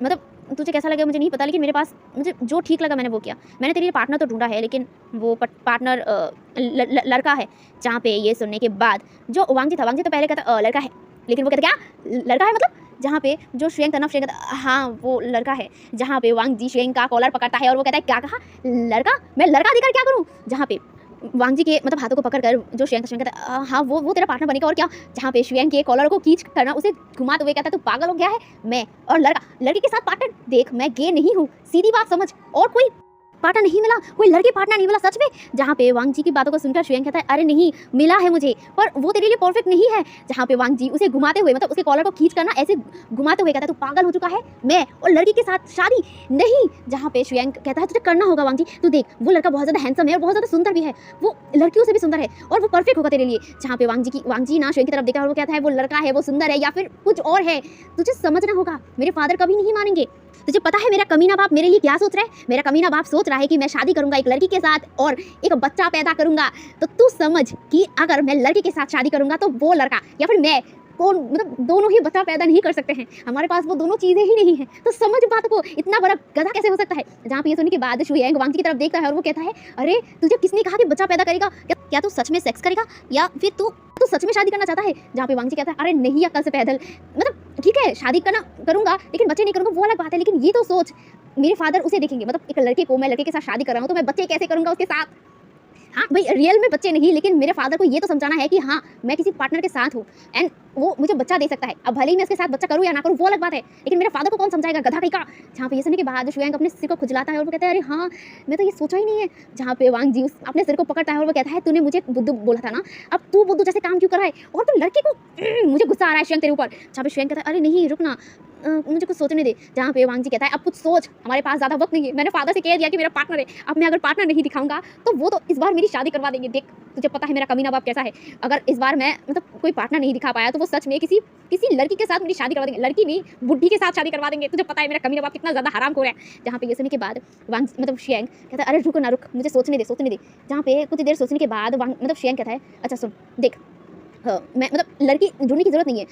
मतलब तुझे कैसा लगे मुझे नहीं पता, लेकिन मेरे पास मुझे जो ठीक लगा मैंने वो किया। मैंने तेरे लिए पार्टनर तो ढूंढा है, लेकिन वो पार्टनर लड़का है। जहाँ पे ये सुनने के बाद जो वांग जी तो पहले कहता लड़का है, लेकिन वो कहता क्या लड़का है मतलब। जहाँ पे जो शुएंग कहता हाँ वो लड़का है। जहाँ पे वांग जी शुएंग का कॉलर पकड़ता है और वो कहता है क्या कहा लड़का, मैं लड़का दिखकर क्या करूँ। जहाँ पे वांग जी के मतलब हाथों को पकड़ कर जो शुएंग कहता है हाँ वो तेरा पार्टनर बनेगा और क्या। जहाँ पे शुएंग के कॉलर को खींच करना उसे घुमाते हुए कहता है तू पागल हो गया है, मैं और लड़की के साथ पार्टनर। देख मैं गे नहीं हूँ, सीधी बात समझ। और कोई पार्टनर नहीं मिला, कोई लड़की पार्टनर नहीं मिला सच में। जहाँ पे वांग जी की बातों को सुनकर शुएंग कहता है अरे नहीं मिला है मुझे, पर वो तेरे लिए परफेक्ट नहीं है। जहाँ पे वांग जी उसे घुमाते हुए मतलब उसके कॉलर को खींच करना ऐसे घुमाते हुए कहता है तू पागल हो चुका है, मैं और लड़की के साथ शादी नहीं। जहाँ पे शुएंग कहता है तुझे करना होगा वांग जी, तू देख वो लड़का बहुत ज़्यादा हैंडसम है और बहुत ज़्यादा सुंदर भी है, वो लड़कियों से भी सुंदर है और वो परफेक्ट होगा तेरे लिए। जहाँ पे वांग जी ना शुएंग की तरफ देखा और वो कहता है वो लड़का है वो सुंदर है या फिर कुछ और है, तुझे समझना होगा। मेरे फादर कभी नहीं मानेंगे। तुझे पता है मेरा कमीना बाप मेरे लिए क्या सोच रहा है। मेरा कमीना बाप सोच रहा है कि मैं शादी करूंगा एक लड़की के साथ और एक बच्चा पैदा करूंगा। तो तू समझ कि अगर मैं लड़की के साथ शादी करूंगा तो वो लड़का या फिर मैं कौन मतलब दोनों ही बच्चा पैदा नहीं कर सकते हैं, हमारे पास वो दोनों चीज़ें ही नहीं हैं। तो समझ बात को, इतना बड़ा गधा कैसे हो सकता है। जहाँ पे ये सुनने के बाद शुएंग वांग जी की तरफ देखता है और वो कहता है अरे तुझे किसने कहा कि बच्चा पैदा करेगा, क्या तू सच में सेक्स करेगा या फिर तू सच में शादी करना चाहता है। जहाँ पे वांग जी कहता है अरे नहीं अक्ल से पैदल, मतलब ठीक है शादी करूंगा लेकिन बच्चे नहीं करूंगा वो अलग बात है, लेकिन ये तो सोच मेरे फादर उसे देखेंगे, मतलब एक लड़के को मैं लड़के के साथ शादी कर रहा हूँ तो मैं बच्चे कैसे करूंगा उसके साथ। हाँ भाई रियल में बच्चे नहीं, लेकिन मेरे फादर को ये तो समझाना है कि हाँ मैं किसी पार्टनर के साथ हूँ एंड वो मुझे बच्चा दे सकता है। अब भले ही मैं उसके साथ बच्चा करूँ या ना करूँ वो अलग बात है, लेकिन मेरे फादर को कौन समझाएगा गधा कहीं का। जहाँ पे ये सुनने के बाद शुएंग अपने सिर को खुजलाता है और वो कहता है अरे हाँ मैं तो ये सोचा ही नहीं है। जहाँ पे वांग जी अपने सिर को पकड़ता है और वो कहता है तूने मुझे बुद्धू बोला था ना, अब तू बुद्धू जैसे काम क्यों कर रहा है और तू लड़के को मुझे गुस्सा आ रहा है शुएंग तेरे ऊपर। जहाँ पे शुएंग कहता है अरे नहीं रुक ना मुझे कुछ सोचने दे। जहाँ पे वांग जी कहता है अब कुछ सोच, हमारे पास ज़्यादा वक्त नहीं है, मैंने फादर से कह दिया कि मेरा पार्टनर है, अब मैं अगर पार्टनर नहीं दिखाऊंगा तो वो तो इस बार मेरी शादी करवा देंगे। देख तुझे पता है मेरा कमीना बाप कैसा है, अगर इस बार मैं मतलब कोई पार्टनर नहीं दिखा पाया तो वो सच में किसी लड़की के साथ मेरी शादी करवा देंगे, लड़की नहीं बुढ़ी के साथ शादी करवा देंगे। तुझे पता है मेरा कमीना बाप कितना ज़्यादा हरामखोर है। जहाँ पे ये सुनने के बाद वांग मतलब शुएंग कहता है अरे रुक ना रुक मुझे सोचने दे। जहाँ पे कुछ देर सोचने के बाद वांग मतलब शुएंग कहता है अच्छा सुन देख मैं मतलब लड़की ढूंढने की जरूरत नहीं है,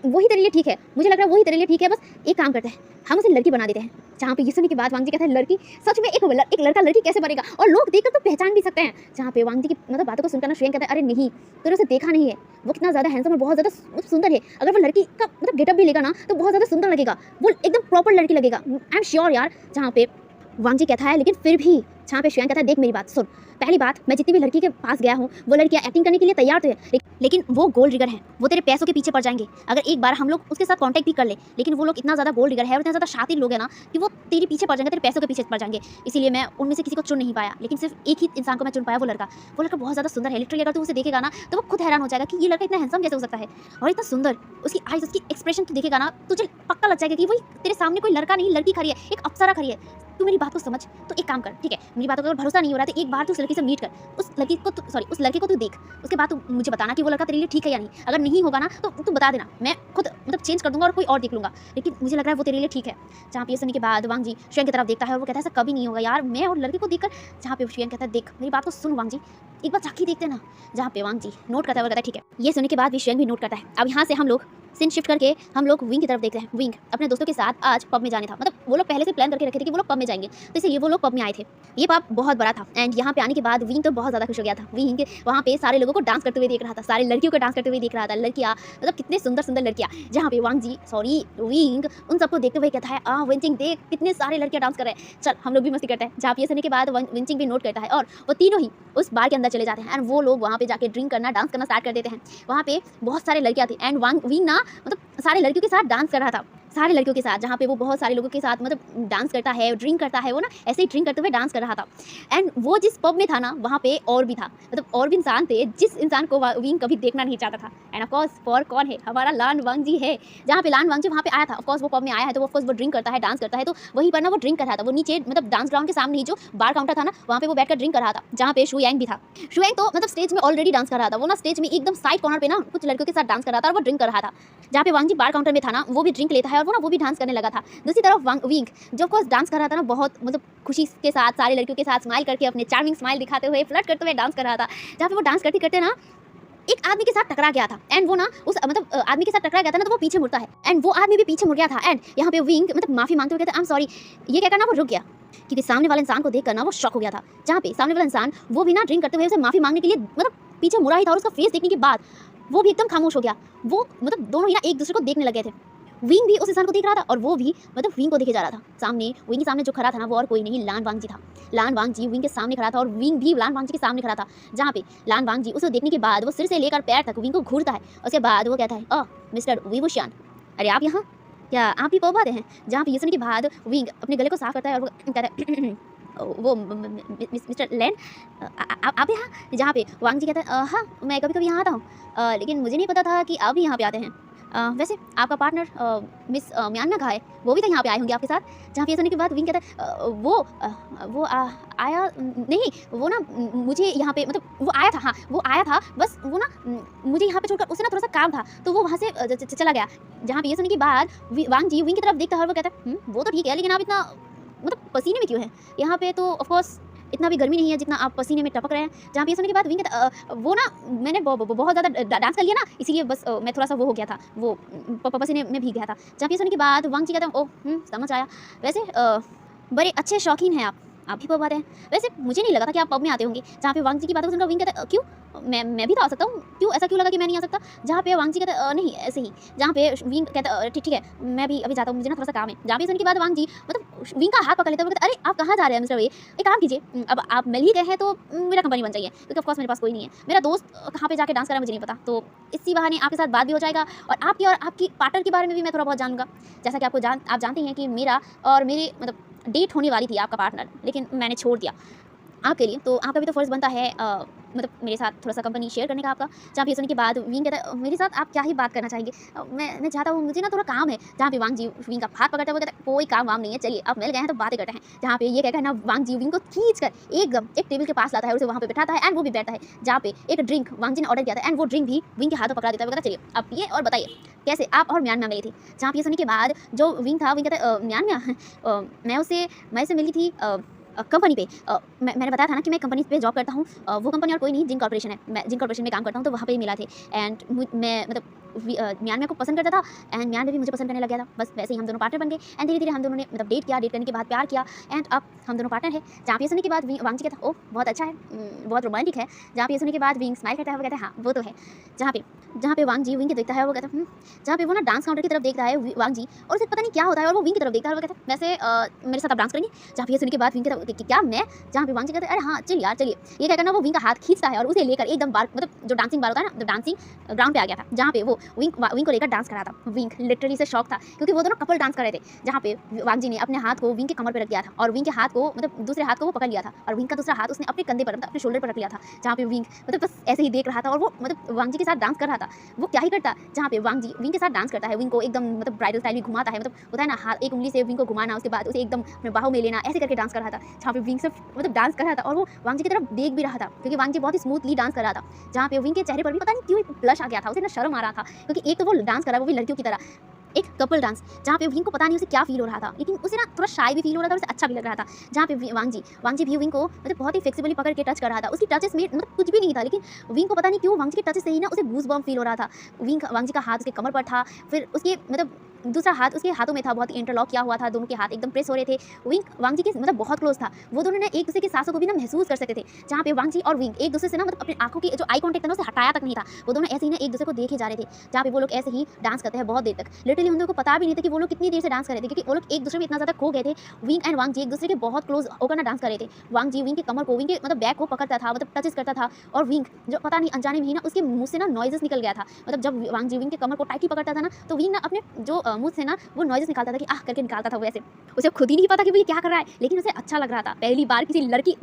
वही तेरे लिए ठीक है, मुझे लग रहा है वही तेरे लिए ठीक है, बस एक काम करते हैं हम उसे लड़की बना देते हैं। जहाँ पे ये सुनने के बाद वांग जी कहता है लड़की, सच में एक लड़का लड़की कैसे बनेगा और लोग देखकर तो पहचान भी सकते हैं। जहाँ पे वांग जी की मतलब बातों को सुनकर ना शुएंग कहता है अरे नहीं तूने उसे देखा नहीं है, वो कितना ज़्यादा हैंडसम और बहुत ज़्यादा सुंदर है, अगर वो लड़की का मतलब गेटअप भी लेगा ना तो बहुत ज़्यादा सुंदर लगेगा, वो एकदम प्रॉपर लड़की लगेगा, आई एम श्योर यार। जहाँ पे वांग जी कहता है लेकिन फिर भी, जहाँ पे शुएंग कहता है देख मेरी बात सुन, पहली बात मैं जितनी भी लड़की के पास गया हूँ वो लड़कियाँ एक्टिंग करने के लिए तैयार तो है, लेकिन वो गोल्ड डिगर हैं, वो तेरे पैसों के पीछे पड़ जाएंगे अगर एक बार हम लोग उसके साथ कांटेक्ट भी कर ले। लेकिन वो लोग इतना ज़्यादा गोल्ड डिगर है और इतना ज़्यादा शातिर लोग हैं ना कि वो तेरे पीछे पड़ जाएंगे, तेरे पैसों के पीछे पड़ जाएंगे। इसीलिए मैं उनमें से किसी को चुन नहीं पाया, लेकिन सिर्फ एक ही इंसान को मैं चुन पाया, वो लड़का बहुत ज़्यादा सुंदर है। लिटरली अगर तू उसे देखेगा ना तो वो खुद हैरान हो जाएगा कि ये लड़का इतना हैंडसम कैसे हो सकता है और इतना सुंदर, उसकी आइज उसकी एक्सप्रेशन तू देखेगा ना तुझे पक्का लग जाएगा कि वही तेरे सामने कोई लड़का नहीं लड़की खड़ी है, एक अप्सरा खड़ी है। तू मेरी बात को समझ, तो एक काम कर ठीक है, मेरी बातों पर भरोसा नहीं हो रहा तो एक बार तू उस लड़की से मीट कर, उस लड़के को तू देख, उसके बाद तू मुझे बताना कि वो लड़का तेरे लिए ठीक है या नहीं। अगर नहीं होगा ना तो तू बता देना, मैं खुद मतलब चेंज कर दूंगा और कोई और देख लूंगा, लेकिन मुझे लग रहा है वो तेरे लिए ठीक है। जहाँ पे ये सुनने के बाद वांग जी शुएंग की तरफ देखता है और वो कहता है ऐसा कभी नहीं होगा यार, मैं और लड़की को देखकर। जहाँ पे शुएंग कहता है देख मेरी बात को सुन वांग जी, एक बार चाकी देखते ना। जहाँ पे वांग जी नोट करता है, वो कहता है ठीक है। ये सुनने के बाद भी शुएंग भी नोट करता है। अब यहाँ से हम लोग सीन शिफ्ट करके हम लोग विंग की तरफ देखते हैं। विंग अपने दोस्तों के साथ आज पब में जाने था, मतलब वो लोग पहले से प्लान करके रखे थे कि वो लोग पब में जाएंगे, तो इसलिए वो लोग पब में आए थे। ये पब बहुत बड़ा था एंड यहाँ पे आने के बाद विंग तो बहुत ज़्यादा खुश हो गया था। विंग वहाँ पे सारे लोगों को डांस करते हुए देख रहा था, सारी लड़कियों को डांस करते हुए देख रहा था, लड़कियाँ मतलब कितने सुंदर सुंदर लड़कियाँ। जहाँ पे विंग उन सबको देखते हुए कहता है विंचिंग देख कितने सारे लड़कियाँ डांस कर रहे हैं, चल हम लोग भी मस्ती करते हैं। जहाँ पे ये सुनने के बाद विंचिंग भी नोट करता है और वो तीनों ही उस बार के अंदर चले जाते हैं एंड वो लोग वहाँ पे जाके ड्रिंक करना डांस करना स्टार्ट कर देते हैं। वहाँ पे बहुत सारे लड़कियाँ थी एंड विंग ना मतलब सारे लड़कियों के साथ डांस कर रहा था, सारे लड़कियों के साथ, जहाँ पे वो बहुत सारे लोगों के साथ मतलब डांस करता है, ड्रिंक करता है, वो ना ऐसे ही ड्रिंक करते हुए डांस कर रहा था। एंड वो जिस पब में था ना, वहाँ पे और भी था, मतलब और भी इंसान थे जिस इंसान को विंग कभी देखना नहीं चाहता था। एंड ऑफ कोर्स फॉर कौन है, हमारा लान वांगजी है। जहाँ पे लान वांगजी वहाँ पे आया था, ऑफ कोर्स वो पब में आया है तो ऑफ कोर्स वो ड्रिंक करता है, डांस करता है, तो वहीं पर ना वो ड्रिंक कर रहा था। वो नीचे मतलब डांस ग्राउंड के सामने ही जो बार काउंटर था ना, वहाँ पे वो बैठकर ड्रिंक कर रहा था, जहाँ पे शू यांग भी था। शू यांग तो मतलब स्टेज में ऑलरेडी डांस कर रहा था। वो ना स्टेज में एकदम साइड कॉर्नर पे ना कुछ लड़कियों के साथ डांस कर रहा था और वो ड्रिंक कर रहा था। जहाँ पे वांगजी बार काउंटर में था ना, वो भी ड्रिंक लेता है और वो भी डांस करने लगा था। दूसरी तरफ विंग जो ऑफकोर्स डांस कर रहा था ना, बहुत मतलब खुशी के साथ सारे लड़कियों के साथ स्माइल करके, अपने चार्मिंग स्माइल दिखाते हुए, फ्लर्ट करते हुए डांस कर रहा था। जहाँ पे वो डांस करते करते ना एक आदमी के साथ टकरा गया था। एंड वो ना उस मतलब आदमी के साथ टकरा गया था ना, तो वो पीछे मुड़ता है एंड वो आदमी भी पीछे मुड़ गया था। एंड यहाँ पे विंग मतलब माफी मांगते हुए कहता है आई एम सॉरी, ये कहकर ना वो रुक गया क्योंकि सामने वाले इंसान को देखकर ना वो शॉक हो गया था। जहाँ पे सामने वाला इंसान वो भी ना ड्रिंक करते हुए उसे माफी मांगने के लिए मतलब पीछे मुड़ा ही था और उसका फेस देखने के बाद वो भी एकदम खामोश हो गया। वो मतलब दोनों ही ना एक दूसरे को देखने लगे थे। विंग भी उस इंसान को देख रहा था और वो भी मतलब विंग को देखे जा रहा था। सामने विंग के सामने जो खड़ा था ना, वो और कोई नहीं लान वांगजी था। लान वांगजी विंग के सामने खड़ा था और विंग भी लान वांगजी के सामने खड़ा था। जहाँ पे लान वांगजी उसे देखने के बाद वो सिर से लेकर पैर तक विंग को घूरता है। उसके बाद वो कहता है मिस्टर वीवुशियान, अरे आप यहाँ, क्या आप भी पब आते हैं? जहाँ पे ये सुनने के बाद विंग अपने गले को साफ करता है और वो कहता है वो मिस्टर लैन, आप यहाँ? जहाँ पे वांगजी कहता है हाँ, मैं कभी कभी यहाँ आता हूँ, लेकिन मुझे नहीं पता था कि आप भी यहाँ पे आते हैं। वैसे आपका पार्टनर मिस म्यांमा का है, वो भी तो यहाँ पे आए होंगे आपके साथ। जहाँ पे ये सुनने के बाद विंग कहता है वो आया नहीं, वो ना मुझे यहाँ पे मतलब वो आया था, हाँ वो आया था, बस वो ना मुझे यहाँ पे छोड़कर उसे ना थोड़ा सा काम था तो वो वहाँ से चला गया। जहाँ पे ये सुनने के बाद वांगजी विंग की तरफ देखता है और वो कहता है वो तो ठीक है, लेकिन आप इतना मतलब पसीने में क्यों है? यहाँ पे तो ऑफकोर्स इतना भी गर्मी नहीं है जितना आप पसीने में टपक रहे हैं। जहाँ पे ये सुनने के बाद विंग कहता वो ना मैंने बहुत ज़्यादा डांस कर लिया ना, इसीलिए बस मैं थोड़ा सा वो हो गया था, वो पसीने में भीग गया था। जहाँ पे ये सुनने के बाद वांगजी कहता ओह समझ आया, वैसे बड़े अच्छे शौकीन हैं आप भी पब आते हैं। वैसे मुझे नहीं लगा था कि आप पब में आते होंगे। जहाँ पे वांगजी की बातों को सुनकर विंग कहता क्यों, मैं भी तो आ सकता हूँ, क्यों ऐसा क्यों लगा कि मैं नहीं आ सकता? जहाँ पे वांगजी कहता नहीं ऐसे ही। जहाँ पे विंग कहता ठीक है मैं भी अभी जाता हूँ, मुझे ना थोड़ा सा काम है। जहाँ पे सुनने के बाद वांगजी मतलब विंग का हाथ पकड़ लेता है, कहता अरे आप कहाँ जा रहे हैं मिस्टर वे, एक काम कीजिए, अब आप मिल ही गए हैं तो मेरा कंपनी बन जाइए, क्योंकि ऑफकोर्स मेरे पास कोई नहीं है, मेरा दोस्त कहाँ पे जाके डांस कर रहा है मुझे नहीं पता, तो इसी बहाने आपके साथ बात भी हो जाएगा और आपकी पार्टनर के बारे में भी मैं थोड़ा बहुत जानूंगा। जैसा कि आप जानते हैं कि मेरा और मेरे मतलब डेट होने वाली थी आपका पार्टनर, लेकिन मैंने छोड़ दिया आपके लिए, तो आपका भी तो फ़र्ज़ बनता है मतलब मेरे साथ थोड़ा सा कंपनी शेयर करने का आपका। जहाँ पे ये सुनने के बाद विंग कहता है मेरे साथ आप क्या ही बात करना चाहेंगे, मैं चाहता हूँ, मुझे ना थोड़ा काम है। जहाँ पे वांगजी विंग का हाथ पकड़ता है, वो कहता है कोई काम वाम नहीं है, चलिए अब मिल गए हैं तो बातें करते हैं। जहाँ पे ये कहकर ना वांगजी विंग को खींच कर एकदम एक टेबल के पास लाता है, उसे वहाँ पे बैठाता है एंड वो भी बैठता है। जहाँ पे एक ड्रिंक वांगजी ने ऑर्डर किया था एंड वो ड्रिंक भी विंग के हाथों पकड़ा देता है। वो कहता चलिए अब पिए और बताइए कैसे आप और म्यांमा मिली थी। जहाँ पे ये सुनने के बाद जो विंग था, विंग कहता है म्यांमा मैं उससे मिली थी कंपनी पे। मैंने बताया था ना कि मैं कंपनी पे जॉब करता हूँ, वो कंपनी और कोई नहीं जिन कॉर्पोरेशन है, मैं जिन कॉर्पोरेशन में काम करता हूँ, तो वहाँ पे ही मिला थे। एंड मैं मतलब म्यांमा को पसंद करता था एंड म्यांमा भी मुझे पसंद करने लग गया था। बस वैसे ही हम दोनों पार्टनर बन गए एंड धीरे धीरे हम दोनों ने मतलब डेट किया, डेट करने के बाद प्यार किया एंड अब हम दोनों पार्टनर है। जहाँ पे सुनने के बाद वांगजी कहता ओह बहुत अच्छा है, बहुत रोमांटिक है। जहाँ पे सुनने के बाद विंग स्माइल करता है, वो कहता है हाँ वो तो है। जहाँ पे वांगजी विंग के देखता है, वो कहता है जहाँ पे वो ना डांस काउंटर की तरफ देखता है वांगजी और उसे पता नहीं क्या होता है और वो विंग की तरफ देखता है, वो कहता है वैसे मेरे साथ आप डांस करेंगे? जहाँ पे सुनने के बाद विंग कहता है क्या मैं? जहाँ पे वांगजी कहता है अरे हाँ चल यार चलिए। ये कहकर ना वो विंग का हाथ खींचता है और उसे लेकर एकदम बार मतलब जो डांसिंग बार होता है ना, तो डांसिंग ग्राउंड पे आ गया था। जहाँ पे वो विंग को लेकर डांस कर रहा था। विंग लिटरली से शॉक था क्योंकि वो दोनों कपल डांस कर रहे थे। जहाँ पे वांगजी ने अपने हाथ को विंग के कमर पर रख दिया था और विंग के हाथ को मतलब दूसरे हाथ को वो पकड़ लिया था और विंग का दूसरा हाथ उसने अपने कंधे पर मतलब अपने शोल्डर पर रख लिया था। जहाँ पे विंग मतलब बस ऐसे ही देख रहा था और वो मतलब वांगजी के साथ डांस कर रहा था। वो क्या ही करता, जहाँ पे वांगजी विंग के साथ डांस करता है, विंग को एकदम मतलब ब्राइडल स्टाइल में घुमाता है, मतलब होता है ना हाथ एक उंगली से विंग को घुमाना, उसके बाद उसे एकदम अपने बाहों में लेना, ऐसे करके डांस कर रहा था। जहाँ पे विंग सिर्फ मतलब डांस कर रहा था और वो वांगजी की तरफ देख भी रहा था क्योंकि वांगजी बहुत ही स्मूथली डांस कर रहा था। जहाँ पे विंग के चेहरे पर भी पता नहीं क्यों ब्लश आ गया था, उसे ना शर्म आ रहा था क्योंकि एक तो वो डांस कर रहा है वो भी लड़कियों की तरह, एक कपल डांस। जहाँ पे विंग को पता नहीं उसे क्या फील हो रहा था, लेकिन उसे ना थोड़ा शाय भी फील हो रहा था और उसे अच्छा भी लग रहा था। जहाँ पे वांगजी भी विंग को मतलब बहुत ही फ्लेक्सिबली पकड़ के टच कर रहा था। उसकी टचेस में मतलब कुछ भी नहीं था, लेकिन विंग को पता नहीं क्यों वांगजी के टचेस से ही ना उसे गूज बम्प फील हो रहा था। वांगजी का हाथ उसके कमर पर था, फिर उसके मतलब दूसरा हाथ उसके हाथों में था, बहुत ही इंटरलॉक किया हुआ था, दोनों के हाथ एकदम प्रेस हो रहे थे। विंग वांगजी के मतलब बहुत क्लोज था, वो दोनों ने एक दूसरे के सांसों को भी ना महसूस कर सकते थे। जहाँ पे वांगजी और विंग एक दूसरे से ना मतलब अपनी आंखों की जो आई कॉन्टेक्ट था उसे हटाया तक नहीं था, वो दोनों ऐसे ही ना एक दूसरे को देखे जा रहे थे। जहाँ पे वो लोग ऐसे ही डांस करते हैं बहुत देर तक, लिटरली उन लोगों को पता भी नहीं था कि वो लोग कितनी देर से डांस कर रहे थे, क्योंकि वो लोग एक दूसरे में इतना ज़्यादा खो गए थे। विंग एंड वांगजी एक दूसरे के बहुत क्लोज होकर ना डांस कर रहे थे। वांगजी विंग के कमर को, विंग के मतलब बैक को पकड़ता था, मतलब टचेस करता था, और विंग जो पता नहीं अनजाने में ही ना उसके मुंह से ना नॉइजेस निकल गया था। मतलब जब वांगजी विंग के कमर को टाइटली पकड़ता था ना, तो विंग ना अपने जो मुँह से ना वो नॉइज़ेस निकालता था कि आह करके निकालता था वो ऐसे। उसे खुद ही नहीं पता कि वो ये क्या कर रहा है, लेकिन उसे अच्छा लग रहा था। पहली बार किसी लड़की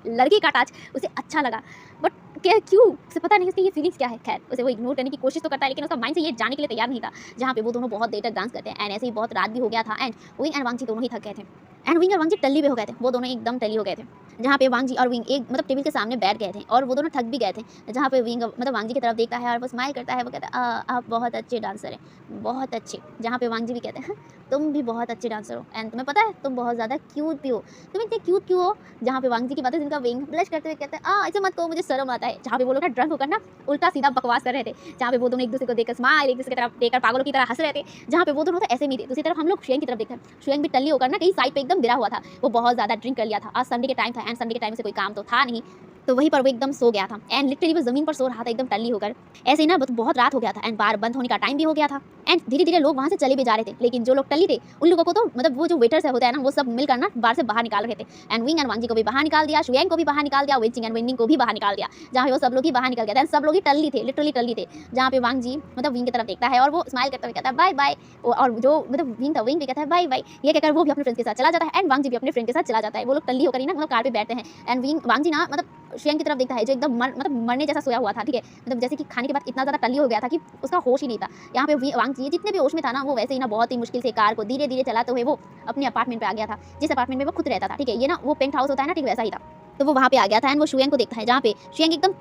लड़के का टच उसे अच्छा लगा। बट क्या क्यों? उसे पता नहीं उसकी ये फीलिंग्स क्या है। खैर उसे वो इग्नोर करने की कोशिश तो करता है, लेकिन उसका माइंड से ये जानने के लिए तैयार नहीं था। जहाँ पे वो दोनों बहुत देर तक डांस करते हैं एंड ऐसे ही बहुत रात भी हो गया था एंड विंग एंड वांगजी दोनों ही थक गए थे एंड विंग और वांगजी टल्ली भी हो गए थे। वो दोनों एकदम टल्ली हो गए थे। जहाँ पे वांगजी और विंग एक टेबल के सामने बैठ गए थे और वो दोनों थक भी गए थे। जहाँ पे विंग वांगजी की तरफ देखता है और वो स्माइल करता है। वो कहता है आप बहुत अच्छे डांसर हैं, बहुत अच्छे। जहाँ पे वांगजी भी कहते हैं तुम भी बहुत अच्छे डांसर हो एंड तुम्हें पता है तुम बहुत ज़्यादा क्यूट भी हो। तुम इतने क्यूट क्यों हो? जहाँ पे वांगजी की बातें जिनका विंग ब्लश करते हुए कहते हैं ऐसे मत कहो, मुझे शर्म आता है। जहाँ पे वो लोग ड्रंक होकर ना उल्टा सीधा बकवास कर रहे थे। जहाँ पे वो दोनों एक दूसरे को देखकर स्माइल, एक दूसरे की तरफ देखकर पागलों की तरह हंस रहे थे। जहाँ पे वो दोनों तो ऐसे नहीं थे। दूसरी तरफ हम लोग शुएंग की तरफ देखते हैं। शुएंग भी टल्ली होकर ना कहीं साइड पे एकदम गिरा हुआ था। वो बहुत ज़्यादा ड्रिंक कर लिया था। आज संडे के टाइम था एंड संडे के टाइम से कोई काम तो था नहीं, तो वहीं पर वो एकदम सो गया था एंड लिटरली वो ज़मीन पर सो रहा था एकदम टल्ली होकर। ऐसे ही ना बहुत रात हो गया था एंड बार बंद होने का टाइम भी हो गया था एंड धीरे धीरे लोग वहाँ से चले भी जा रहे थे। लेकिन जो लोग टल्ली थे उन लोगों को तो वो जो वेटर्स होते हैं ना वो सब मिलकर ना बार से बाहर निकाल रहे थे एंड विंग एंड वांगजी को भी बाहर निकाल दिया, शुएंग को भी बाहर निकाल दिया, विचिंग एंड विनिंग को भी बाहर निकाल दिया। जहाँ पे वो सब लोग ही बाहर निकल गए थे। सब लोग ही टल्ली थे, लिटरली टल्ली थे। जहाँ पे वांगजी विंग की तरफ देखता है और वो स्माइल करते हुए कहता है बाय बाय। और जो विंग था विंग भी कहता है बाय बाय। ये कहकर वो भी अपने फ्रेंड्स के साथ चला जाता है एंड वांगजी भी अपने फ्रेंड के साथ चला जाता है। वो लोग टल्ली होकर ही ना कार पे बैठते हैं एंड वांगजी ना शुएंग की तरफ देखता है जो एकदम मरने जैसा सोया हुआ था। ठीक है, जैसे कि खाने के बाद इतना ज़्यादा टल्ली हो गया था कि उसका होश ही नहीं था। यहाँ पे वांगजी जितने भी होश में था ना वो वैसे ही ना बहुत ही मुश्किल से कार को धीरे धीरे चलाते हुए वो अपने अपार्टमेंट पे आ गया था, जिस अपार्टमेंट में वो खुद रहता था। ठीक है, ये ना वो पेंट हाउस होता है ना, ठीक वैसा ही था। तो वो वहाँ पे आ गया था एंड वो शुएंग को देखता है। जहाँ पे शुएंग एकदम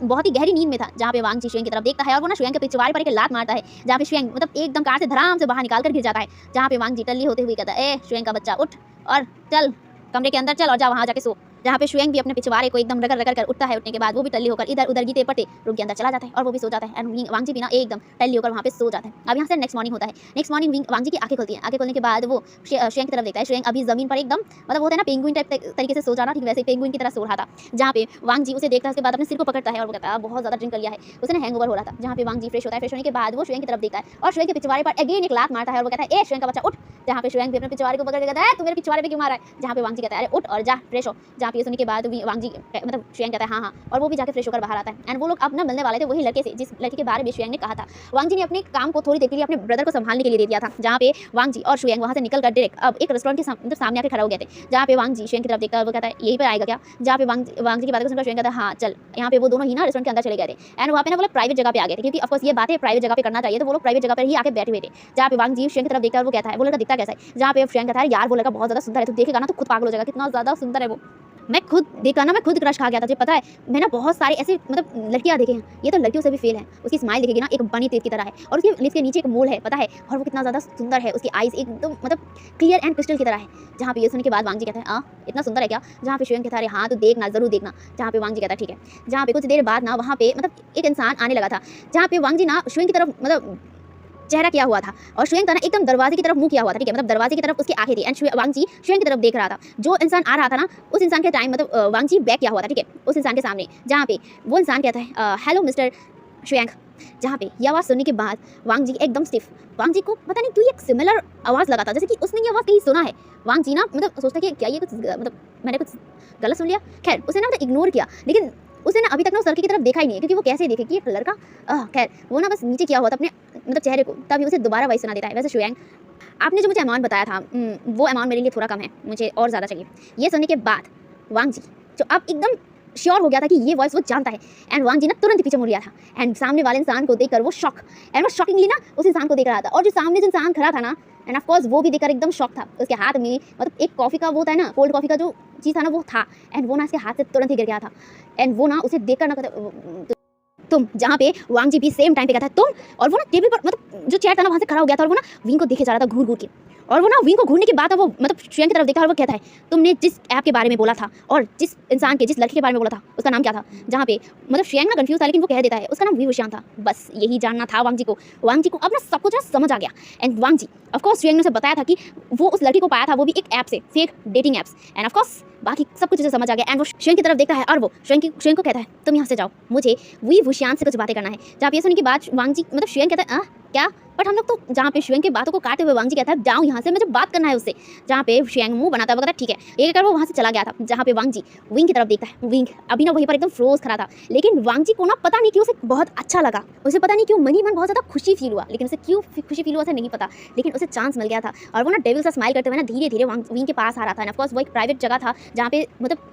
बहुत ही गहरी नींद में था। जहाँ पे वांगजी शुएंग की तरफ देखता है और वो ना शुएंग के पिछवाड़े पर एक लात मारता है। जहाँ पे शुएंग एकदम कार से धड़ाम से बाहर निकाल कर गिर जाता है। जहाँ पे वांगजी टल्ली होते हुए कहता है ए शुएंग का बच्चा उठ और चल कमरे के अंदर चल और जा वहाँ जाके सो। जहाँ पे शुएंग भी अपने पिछवाड़े को एकदम रगड़ कर उठता है। उठने के बाद वो भी टल्ली होकर इधर उधर गीते पड़ते रूम के अंदर चला जाता है और वो भी सो जाता है एंड वांगजी भी ना एकदम टल्ली होकर वहाँ पे सो जाता है। अब यहाँ से नेक्स्ट मॉर्निंग होता है। नेक्स्ट मॉर्निंग वांगजी की आंखें खुलती हैं। आंखें खुलने के बाद वो शुएंग की तरफ देखता है। शुएंग अभी जमीन पर एकदम होता है ना पेंगुइन टाइप तरीके से सो जाना, ठीक वैसे पेंगुइन की तरह सो रहा था। जहाँ पे वांगजी उसे देखता है, उसके बाद अपने सिर को पकड़ता है और वो कहता है बहुत ज़्यादा ड्रिंक कर लिया है, उसे ना हैंगओवर हो रहा था। जहाँ पे वांगजी फ्रेश होता है। फ्रेश होने के बाद वो शुएंग की तरफ देखता है और शुएंग के पिछवाड़े पर अगेन एक लात मारता है और वो कहता है ए शुएंग का बच्चा उठ। जहाँ पे शुएंग भी अपने पिछवाड़े को पकड़ के कहता है तू मेरे पिछवाड़े पे क्यों मारा है। जहाँ पे वांगजी कहता है अरे उठ और जा फ्रेश हो। जहाँ पे सुनने के बाद वांगजी शुएंग कहता है हाँ और वो भी जाके फ्रेश होकर बाहर आता है एंड वो लोग अब ना मिलने वाले थे वही लड़के से जिस लड़के के बारे में शुएंग ने कहा था। वांगजी ने अपने काम को थोड़ी देर के लिए अपने ब्रदर को संभालने के लिए दे दिया था। जहाँ पे वांगजी और शुएंग वहाँ से निकलकर डायरेक्ट अब एक रेस्टोरेंट के सामने आके खड़ा हो गए थे। जहाँ पे वांगजी शुएंग की तरफ देखता है, वो कहता है यहीं पर आएगा क्या। जहाँ पे वांगजी की बात सुनकर शुएंग कहता है हाँ चल। यहाँ पे वो दोनों ही ना रेस्टोरेंट के अंदर चले गए थे एंड वहाँ पे ना वो लोग प्राइवेट जगह पे आ गए थे, क्योंकि ऑफकोर्स ये बातें प्राइवेट जगह पे करना चाहिए, तो वो लोग प्राइवेट जगह पर ही आके बैठे हुए थे। जहाँ पे वांगजी शुएंग की तरफ देखता है, वो कहता है वो लड़का दिखता कैसा है। जहाँ पे शुएंग कहता है यार वो लड़का बहुत ज़्यादा सुंदर है, तो देखेगा ना तो खुद पागल हो जाएगा, कितना ज़्यादा सुंदर है वो। मैं खुद देखा ना, मैं खुद क्रश खा गया था। तुझे पता है मैं ना बहुत सारे ऐसे लड़कियां देखे हैं, ये तो लड़कियों से भी फेल है। उसकी स्माइल देखेगी ना एक बनी तीर की तरह है और उसके लिप्स के नीचे एक मोल है, पता है, और वो कितना ज़्यादा सुंदर है। उसकी आईज एकदम क्लियर एंड क्रिस्टल की तरह है। जहाँ पे ये सुनने के बाद वांगजी कहता है इतना सुंदर है क्या। जहाँ पे शुएंग कहता है हाँ तो देखना, ज़रूर देखना। जहाँ पे वांगजी कहता है ठीक है। जहाँ पे कुछ देर बाद ना वहाँ पे एक इंसान आने लगा था। जहाँ पे वांगजी ना शुएंग की तरफ चेहरा किया हुआ था और शुएंग था ना एकदम दरवाजे की तरफ मुंह किया हुआ था। ठीक है, दरवाजे की तरफ उसकी आंखें थी एंड वांगजी शुएंग की तरफ देख रहा था। जो इंसान आ रहा था ना उस इंसान के टाइम वांगजी बैक किया हुआ था। ठीक है, उस इंसान के सामने। जहाँ पे वो इंसान कहता है हेलो मिस्टर शुएंग। जहाँ पे ये आवाज़ सुनने के बाद वांगजी एकदम स्टिफ। वांगजी को पता नहीं क्यों एक सिमिलर आवाज़ लगा था, जैसे कि उसने ये आवाज़ कहीं सुना है। वांगजी ना सोचता कि क्या ये कुछ मैंने कुछ गलत सुन लिया। खैर उसे ना इग्नोर किया, लेकिन उसे ना अभी तक ना उस लड़के की तरफ देखा ही नहीं है, क्योंकि वो कैसे देखे कि एक लड़का खैर वो ना बस नीचे किया हुआ था अपने चेहरे को, तभी उसे दोबारा वही सुना देता है। वैसे शुएंग आपने जो मुझे अमाउंट बताया था वो अमाउंट मेरे लिए थोड़ा कम है, मुझे और ज़्यादा चाहिए। ये सुनने के बाद वांगजी जो अब एकदम श्योर हो गया था कि ये वॉइस वो जानता है एंड वांगजी ना तुरंत पीछे मुड़ गया था एंड सामने वाले इंसान को देखकर वो शॉकिंगली ना उस इंसान को देख रहा था। और जो सामने जो इंसान खड़ा था ना एंड ऑफ कोर्स वो भी देखकर एकदम शॉक था। उसके हाथ में एक कॉफ़ी का वो होता है ना, कोल्ड कॉफ़ी का जो चीज़ था ना वो था एंड वो ना इसके हाथ से तुरंत ही गिर गया था एंड वो ना उसे देखकर ना तुम। जहाँ पे वांगजी भी सेम टाइम पे कहता है तुम, और वो ना टेबल पर जो चेयर था ना वहाँ से खड़ा हो गया था और वो ना विंग को देखे जा रहा था घूर घूर के। और वो ना विंग को घूरने के बाद वो शुएंग की तरफ देखा और वो कहता है तुमने जिस ऐप के बारे में बोला था और जिस लड़के के बारे में बोला था उसका नाम क्या था। जहाँ पे शुएंग ना कंफ्यूज था, लेकिन वो कह देता है उसका नाम वीवुशियान था। बस यही जानना था वांगजी को। वांगजी को अब ना सब कुछ समझ आ गया एंड वांगजी ऑफकोर्स शुएंग ने उसे बताया था कि वो उस लड़की को पाया था, वो भी एक ऐप से, fake dating apps, and of course बाकी सब कुछ उसे समझ आ गया एंड वो शुएंग की तरफ देखता है और वो शुएंग को कहता है तुम यहाँ से जाओ, मुझे वीवुशियान से कुछ बातें करना है। जहाँ पे सुनने के बाद वांगजी शुएंग कहता है क्या? बट हम लोग तो जहाँ पे शुएंग की बातों को काटते हुए वांग जी कहता है जाओ यहाँ से, मुझे बात करना है उससे। जहाँ पे शुएंग मुंह बनाता है, वो कहता है ठीक है। एक कर वो वहाँ से चला गया था। जहाँ पे वांग जी विंग की तरफ देखता है। विंग अभी ना वहीं पर एकदम फ्रोज खड़ा था, लेकिन वांग जी को ना पता नहीं क्यों उसे बहुत अच्छा लगा। उसे पता नहीं क्यों मन ही मन बहुत ज़्यादा खुशी फील हुआ, लेकिन उसे क्यों खुशी फील हुआ उसे नहीं पता, लेकिन उसे चांस मिल गया था। और वो ना डेविल सा स्माइल करते हुए ना धीरे धीरे विंग के पास आ रहा था। एंड ऑफ कोर्स वो एक प्राइवेट जगह था जहाँ पे मतलब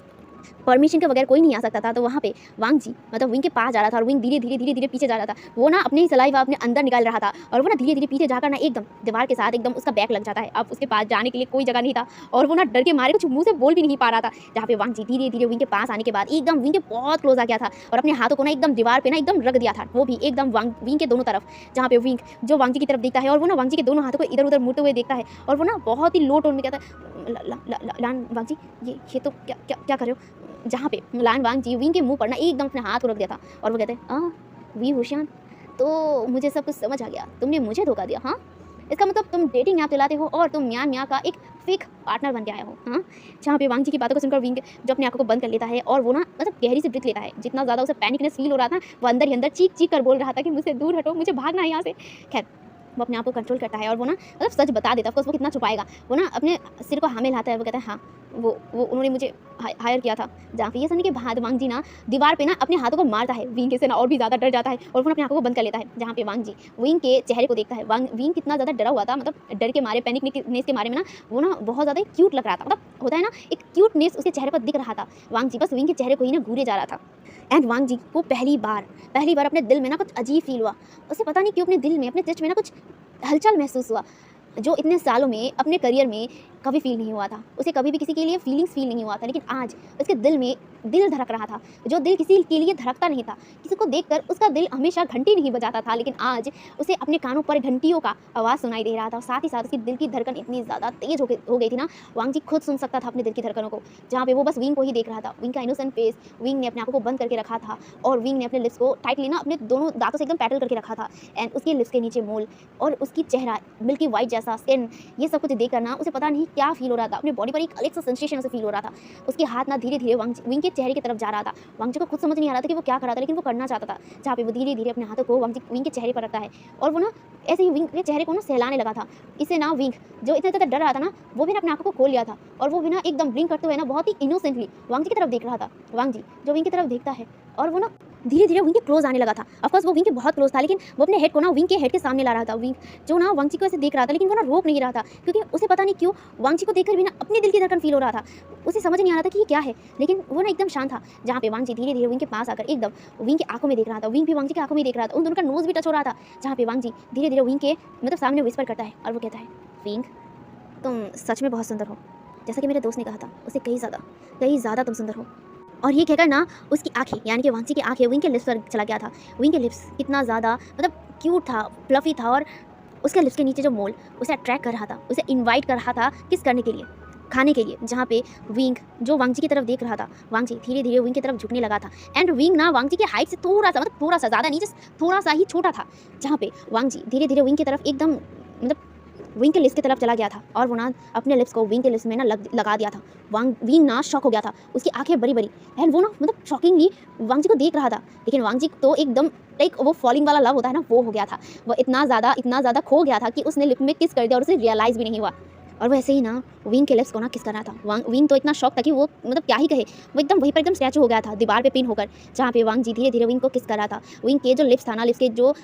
परमिशन के बगैर कोई नहीं आ सकता था। तो वहाँ पे वांग जी मतलब विंग के पास जा रहा था और विंग धीरे धीरे पीछे जा रहा था। वो ना अपने ही सलाइवा अपने अंदर निकाल रहा था और वो ना धीरे धीरे पीछे जाकर ना एकदम दीवार के साथ एकदम उसका बैक लग जाता है। अब उसके पास जाने के लिए कोई जगह नहीं था और वो ना डर के मारे कुछ मुंह से बोल भी नहीं पा रहा था। जहाँ पे वांग जी धीरे धीरे विंग के पास आने के बाद एकदम विंग के बहुत क्लोज आ गया था और अपने हाथों को ना एकदम दीवार पे ना एकदम रख दिया था, वो भी एकदम विंग के दोनों तरफ। जहाँ पे विंग जो वांग जी की तरफ देखता है और वो ना वांग जी के दोनों हाथों को इधर उधर मुड़ते हुए देखता है और वो ना बहुत ही लो टोन में कहता है लान वांग जी ये तो क्या क्या क्या कर रहे हो। जहाँ पे लान वांग जी विंग के मुंह पर ना एकदम अपने हाथ को रख दिया था और वो कहते हैं वी हुशियान, तो मुझे सब कुछ समझ आ गया, तुमने मुझे धोखा दिया। हाँ, इसका मतलब तुम डेटिंग ऐप चलाते हो और तुम म्यान म्या का एक फेक पार्टनर बन के आया हो। हाँ, जहाँ पे वांग जी की बातों को सुनकर विंग जो अपनी आंखों को बंद कर लेता है और वो ना मतलब गहरी से ब्रीथ लेता है। जितना ज़्यादा उसे पैनिकनेस फील हो रहा था, वो अंदर ही अंदर चीख चीख कर बोल रहा था कि मुझसे दूर हटो, मुझे भागना है यहाँ से। खैर वो अपने आप को कंट्रोल करता है और वो ना मतलब सच बता देता है। ऑफकोर्स वो कितना छुपाएगा। वो ना अपने सिर को हाँ में हिलाता है। वो कहता है हाँ, वो उन्होंने मुझे हायर किया था। जहाँ पे ये सुनने के बाद वांग जी ना दीवार पे ना अपने हाथों को मारता है। विंग से ना और भी ज़्यादा डर जाता है और वो अपने आंखों को बंद कर लेता है। जहाँ पे वांग जी विंग के चेहरे को देखता है। विंग कितना ज़्यादा डरा हुआ था, मतलब डर के मारे पैनिकनेस के मारे में ना वो ना बहुत ज़्यादा क्यूट लग रहा था। मतलब होता है ना एक क्यूटनेस उसके चेहरे पर दिख रहा था। वांग जी बस विंग के चेहरे को ही ना घूरे जा रहा था। एंड वांग जी को पहली बार अपने दिल में ना कुछ अजीब फील हुआ। उसे पता नहीं क्यों अपने दिल में अपने चेस्ट में ना कुछ हलचल महसूस हुआ, जो इतने सालों में अपने करियर में कभी फील नहीं हुआ था। उसे कभी भी किसी के लिए फीलिंग्स फील नहीं हुआ था, लेकिन आज उसके दिल में दिल धड़क रहा था, जो दिल किसी के लिए धड़कता नहीं था। किसी को देखकर उसका दिल हमेशा घंटी नहीं बजाता था, लेकिन आज उसे अपने कानों पर घंटियों का आवाज़ सुनाई दे रहा था। और साथ ही साथ उसकी दिल की धड़कन इतनी ज़्यादा तेज हो गई थी ना, वांग जी खुद सुन सकता था अपने दिल की धड़कनों को। जहाँ पे वो बस विंग को ही देख रहा था, विंग का इनोसेंट फेस। विंग ने अपने आंखों को बंद करके रखा था और विंग ने अपने लिप्स को टाइटली ना अपने दोनों दांतों से एकदम पैटल करके रखा था। एंड उसके लिप्स के नीचे मोल और उसकी चेहरा मिल्की वाइट जैसा स्किन, ये सब कुछ देख कर ना उसे पता नहीं क्या फील हो रहा था। अपने बॉडी पर एक अलग सा सेंसेशन उसे फील हो रहा था। उसके हाथ ना धीरे धीरे विंग के चेहरे की तरफ जा रहा था। वांग जी को खुद समझ नहीं आ रहा था कि वो क्या कर रहा था, लेकिन वो करना चाहता था। जहाँ पे वो धीरे धीरे अपने हाथों को विंग के चेहरे पर रखता है और वो ना ऐसे ही विंग के चेहरे को ना सहलाने लगा था। इससे ना विंग जो इतना ज़्यादा डर रहा था ना, वो भी ना अपने आंखों को खोल लिया था और वो भी ना एकदम ब्लिंक करते हुए ना बहुत ही इनोसेंटली वांग जी की तरफ देख रहा था। वांग जी जो विंग की तरफ देखता है और वो ना धीरे धीरे विंग के क्लोज आने लगा था। ऑफकोर्स वो विंग के बहुत क्लोज था, लेकिन वो अपने हेड को ना विंग के हेड के सामने ला रहा था। विंग जो ना वांग जी को ऐसे देख रहा था, लेकिन वो ना रोक नहीं रहा था, क्योंकि उसे पता नहीं क्यों वांग जी को देखकर भी ना अपने दिल की धड़कन फील हो रहा था। उसे समझ नहीं आ रहा था कि ये क्या है, लेकिन वो ना एकदम शांत था। जहाँ पे वांग जी धीरे धीरे विंग के पास आकर एकदम विंग की आंखों में देख रहा था, विंग भी वांग जी की आंखों में देख रहा था, उन दोनों का नोज भी टच हो रहा था। जहाँ पे वांग जी धीरे धीरे विंग के मतलब सामने विस्पर करता है और वो कहता है विंग, तुम सच में बहुत सुंदर हो, जैसा कि मेरे दोस्त ने कहा था, उससे कहीं ज़्यादा तुम सुंदर हो। और ये कहकर ना उसकी आंखें यानी कि वांग जी की आंखें विंग के लिप्स पर चला गया था। विंग के लिप्स कितना ज़्यादा मतलब क्यूट था, फ्लफी था और उसके लिप्स के नीचे जो मोल उसे अट्रैक्ट कर रहा था, उसे इनवाइट कर रहा था किस करने के लिए, खाने के लिए। जहाँ पे विंग जो वांग जी की तरफ देख रहा था, वांग जी धीरे धीरे विंग की तरफ झुकने लगा था। एंड विंग ना वांग जी की हाइट से थोड़ा सा मतलब थोड़ा सा ज़्यादा नहीं, जस्ट थोड़ा सा ही छोटा था। जहाँ पे वांग जी धीरे धीरे विंग की तरफ एकदम मतलब विंग के लिप्स की तरफ चला गया था और वो ना अपने लिप्स को विंग के लिप्स में ना लगा दिया था। विंग ना शॉक हो गया था, उसकी आंखें बड़ी बड़ी। एंड वो ना मतलब शॉकिंगली वांग जी को देख रहा था, लेकिन वांग जी तो एकदम लाइक वो फॉलिंग वाला लव होता है ना, वो हो गया था। वो इतना ज़्यादा खो गया था कि उसने लिप में किस कर दिया और उसे रियलाइज़ भी नहीं हुआ। और वैसे ही ना विंग के लिप्स को ना किस करना था। विंग तो इतना शॉक था कि वो मतलब क्या ही कहे, वो एकदम वहीं पर एकदम स्टैचू हो गया था दीवार पे पिन होकर। जहाँ पे वांग जी धीरे धीरे विंग को किस कर रहा था। विंग के जो लिप्स था ना, लिप्स के जो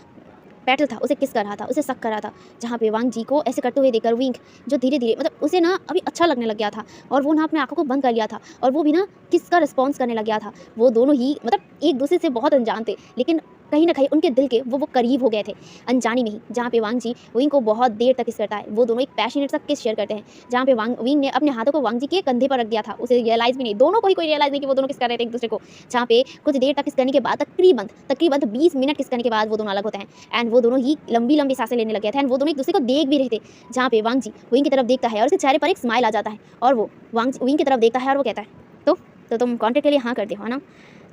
पैटल था उसे किस कर रहा था, उसे सक कर रहा था। जहाँ पे वांग जी को ऐसे करते हुए देखकर विंग जो धीरे धीरे मतलब उसे ना अभी अच्छा लगने लग गया था और वो ना अपने आंखों को बंद कर लिया था और वो भी ना किस का रिस्पॉन्स करने लग गया था। वो दोनों ही मतलब एक दूसरे से बहुत अनजान थे, लेकिन कहीं ना कहीं उनके दिल के वो करीब हो गए थे अनजानी में ही। जहाँ पे वांग जी विंग को बहुत देर तक किस करता है, वो दोनों एक पैशनेट सा किस शेयर करते हैं। जहाँ पे विंग ने अपने हाथों को वांग जी के कंधे पर रख दिया था, उसे रियलाइज़ भी नहीं, दोनों को ही कोई रियलाइज़ नहीं कि वो दोनों किस कर रहे थे एक दूसरे को। जहाँ पे कुछ देर तक किस करने के बाद तकरीबन 20 मिनट किस करने के बाद वो दोनों अलग होते हैं। एंड वो दोनों ही लंबी सांसें लेने लगे थे एंड वो दोनों एक दूसरे को देख भी रहे थे। जहाँ पे वांग जी विंग की तरफ देखता है और उसके चेहरे पर एक स्माइल आ जाता है और वो विंग की तरफ देखता है और वो कहता है तो तुम कॉन्ट्रैक्ट के लिए हाँ कर दे हो ना,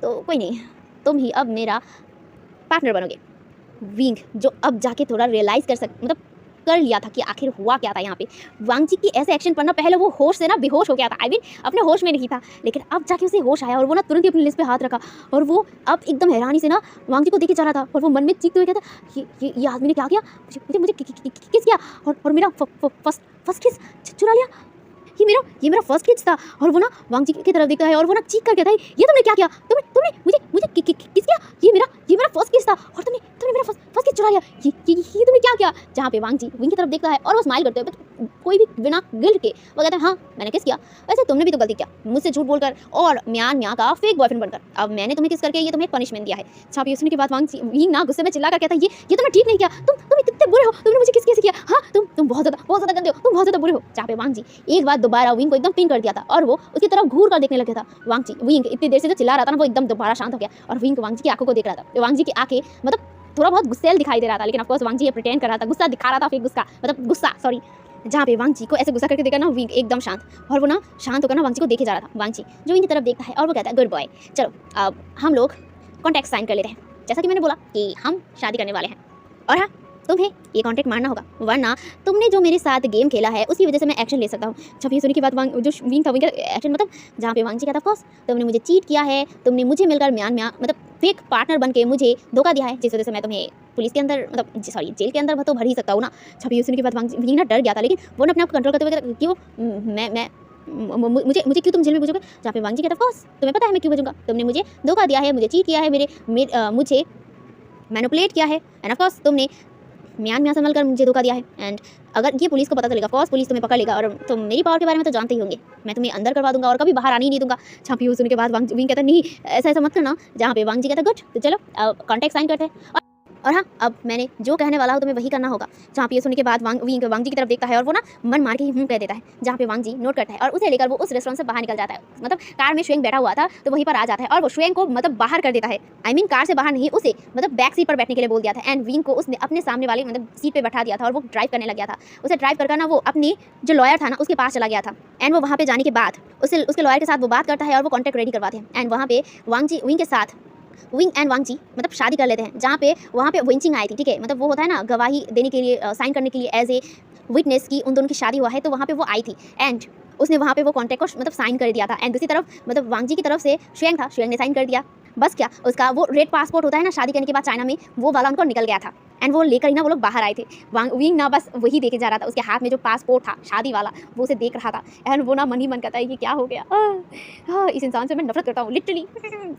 तो कोई नहीं, तुम ही अब मेरा पार्टनर बनोगे। विंग जो अब जाके थोड़ा रियलाइज़ कर मतलब कर लिया था कि आखिर हुआ क्या था यहाँ पे। वांग जी की ऐसे एक्शन पर ना पहले वो होश से ना बेहोश हो गया था, आई मीन अपने होश में नहीं था, लेकिन अब जाके उसे होश आया और वो ना तुरंत ही अपनी लिस्ट पे हाथ रखा और वो अब एकदम हैरानी से ना वांग जी को देखे जा रहा था और वो मन में चीखते हुए कहता ये आदमी ने क्या किया, मुझे मुझे किस किया और मेरा फर्स्ट किस चुरा लिया, ये मेरा फर्स्ट किस था। और वो ना वांग जी की तरफ देखता है और वो ना चीख कर कहता है ये तुमने क्या किया, तुमने मुझे किस किया, ये मेरा फर्स्ट किस था और तुमने मेरा फर्स्ट किस चुरा लिया, ये तुमने क्या किया। जहाँ पे वांग जी विंग की तरफ देखता है और वो स्माइल करते हुए कोई भी बिना गिल्ट के वो कहता है हाँ मैंने किस किया, वैसे तुमने भी तो गलती किया मुझसे झूठ बोलकर और म्यान का फेक बॉयफ्रेंड बनकर, अब मैंने तुम्हें किस करके ये तुम्हें पनिशमेंट दिया है। जहाँ पे सुनने के बाद वांग जी विंग ना गुस्से में चिल्ला कर कहता है ये तुमने ठीक नहीं किया, तुम इतने बुरे हो, तुमने मुझे किस कैसे किया, हाँ तुम बहुत ज़्यादा गंदे हो, तुम बहुत ज़्यादा बुरे हो। जहाँ पे वांग जी एक बार दोबारा विंग को एकदम पिन कर दिया था और वो उसकी तरफ घूर कर देखने लग गया था। वांग जी विंग इतनी देर से जो चिल्ला रहा था ना वो एकदम दोबारा शांत हो गया और विंग वांग जी की आंखों को देख रहा था। वांग जी की आंखें मतलब थोड़ा बहुत गुस्सेल दिखाई दे रहा था, लेकिन ऑफ कोर्स वांग जी ये प्रिटेंड कर रहा था, गुस्सा दिखा रहा था, फिर गुस्सा सॉरी। जहाँ पे वांग जी को ऐसे गुस्सा करके देखा ना विंग एकदम शांत और वो ना शांत होकर ना वांग जी को देखे जा रहा था। वांग जी जो विंग की तरफ देखता है और वो कहता है गुड बॉय, चलो अब हम लोग कॉन्ट्रैक्ट साइन कर लेते हैं, जैसा कि मैंने बोला कि हम शादी करने वाले हैं और हाँ तुम्हें ये कॉन्ट्रैक्ट मानना होगा, वरना तुमने जो मेरे साथ गेम खेला है उसकी वजह से मैं एक्शन ले सकता हूँ। जब ये सुनने के बाद वांग जो विंग था विंग का एक्शन मतलब जहाँ पे वांग जी कहता ऑफकोर्स तुमने मुझे चीट किया है, तुमने मुझे मिलकर म्यान मतलब फेक पार्टनर बन के मुझे धोखा दिया है, जिस वजह से मैं तुम्हें पुलिस के अंदर मतलब सॉरी जेल के अंदर तो भर ही सकता हूँ ना। जब ये सुनने के बाद वांग जी विंग ना डर गया था, लेकिन वो अपने आप को कंट्रोल करते हुए क्यों मैं मुझे क्यों तुम जेल में भेजोगे। जहाँ पे वांग जी कहता ऑफकोर्स तुम्हें पता है मैं क्यों भेजूंगा, तुमने मुझे धोखा दिया है, मुझे चीट किया है, मुझे मैनिपुलेट किया है एंड ऑफकोर्स तुमने म्यान संभल कर मुझे धोखा दिया है एंड अगर ये पुलिस को पता चलेगा ऑफकोर्स पुलिस तुम्हें पकड़ लेगा और तुम मेरी पावर के बारे में तो जानते ही होंगे, मैं तुम्हें अंदर करवा दूंगा और कभी बाहर आने ही नहीं दूंगा। छापी सुनने के बाद वांग विंग कहता नहीं ऐसा मत करना। जहाँ पे वांग जी कहता गुड तो चलो कॉन्ट्रैक्ट साइन करते हैं और हाँ अब मैंने जो कहने वाला हूँ तुम्हें वही करना होगा। जहाँ पे ये सुनने के बाद वांग जी की तरफ देखता है और वो ना मन मार के ही कह देता है। जहाँ पे वांग जी नोट करता है और उसे लेकर वो उस रेस्टोरेंट से बाहर निकल जाता है, मतलब कार में शुएंग बैठा हुआ था तो वहीं पर आ जाता है और वो शुएंग को मतलब बाहर कर देता है, आई मीन कार से बाहर नहीं उसे मतलब बैक सीट पर बैठने के लिए बोल दिया था एंड विंग को उसने अपने सामने वाली मतलब सीट पर बैठा दिया था और वो ड्राइव करने लग गया था। उसे ड्राइव कर ना वो अपने जो लॉयर था ना उसके पास चला गया था एंड वो वहाँ पे जाने के बाद उसके लॉयर के साथ वो बात करता है और वो कॉन्ट्रैक्ट रेडी करवाते हैं एंड वहाँ पे विंग के साथ विंग एंड वांग जी मतलब शादी कर लेते हैं। जहाँ पे वहाँ पे विंचिंग आई थी, ठीक है, मतलब वो होता है ना गवाही देने के लिए साइन करने के लिए एज ए विटनेस की उन दोनों की शादी हुआ है, तो वहाँ पे वो आई थी एंड उसने वहाँ पे वो कॉन्ट्रैक्ट को मतलब साइन कर दिया था एंड दूसरी तरफ मतलब वांग जी की तरफ से शुएंग था, शुएंग ने साइन कर दिया। बस क्या उसका वो रेड पासपोर्ट होता है ना शादी करने के बाद चाइना में, वो वाला उनको निकल गया था एंड वो लेकर ही ना वो लोग बाहर आए थे। विंग ना बस वही देखे जा रहा था, उसके हाथ में जो पासपोर्ट था शादी वाला वो उसे देख रहा था एंड वो ना मन ही मन करता है कि क्या हो गया, इस इंसान से मैं नफरत करता हूँ लिटरली।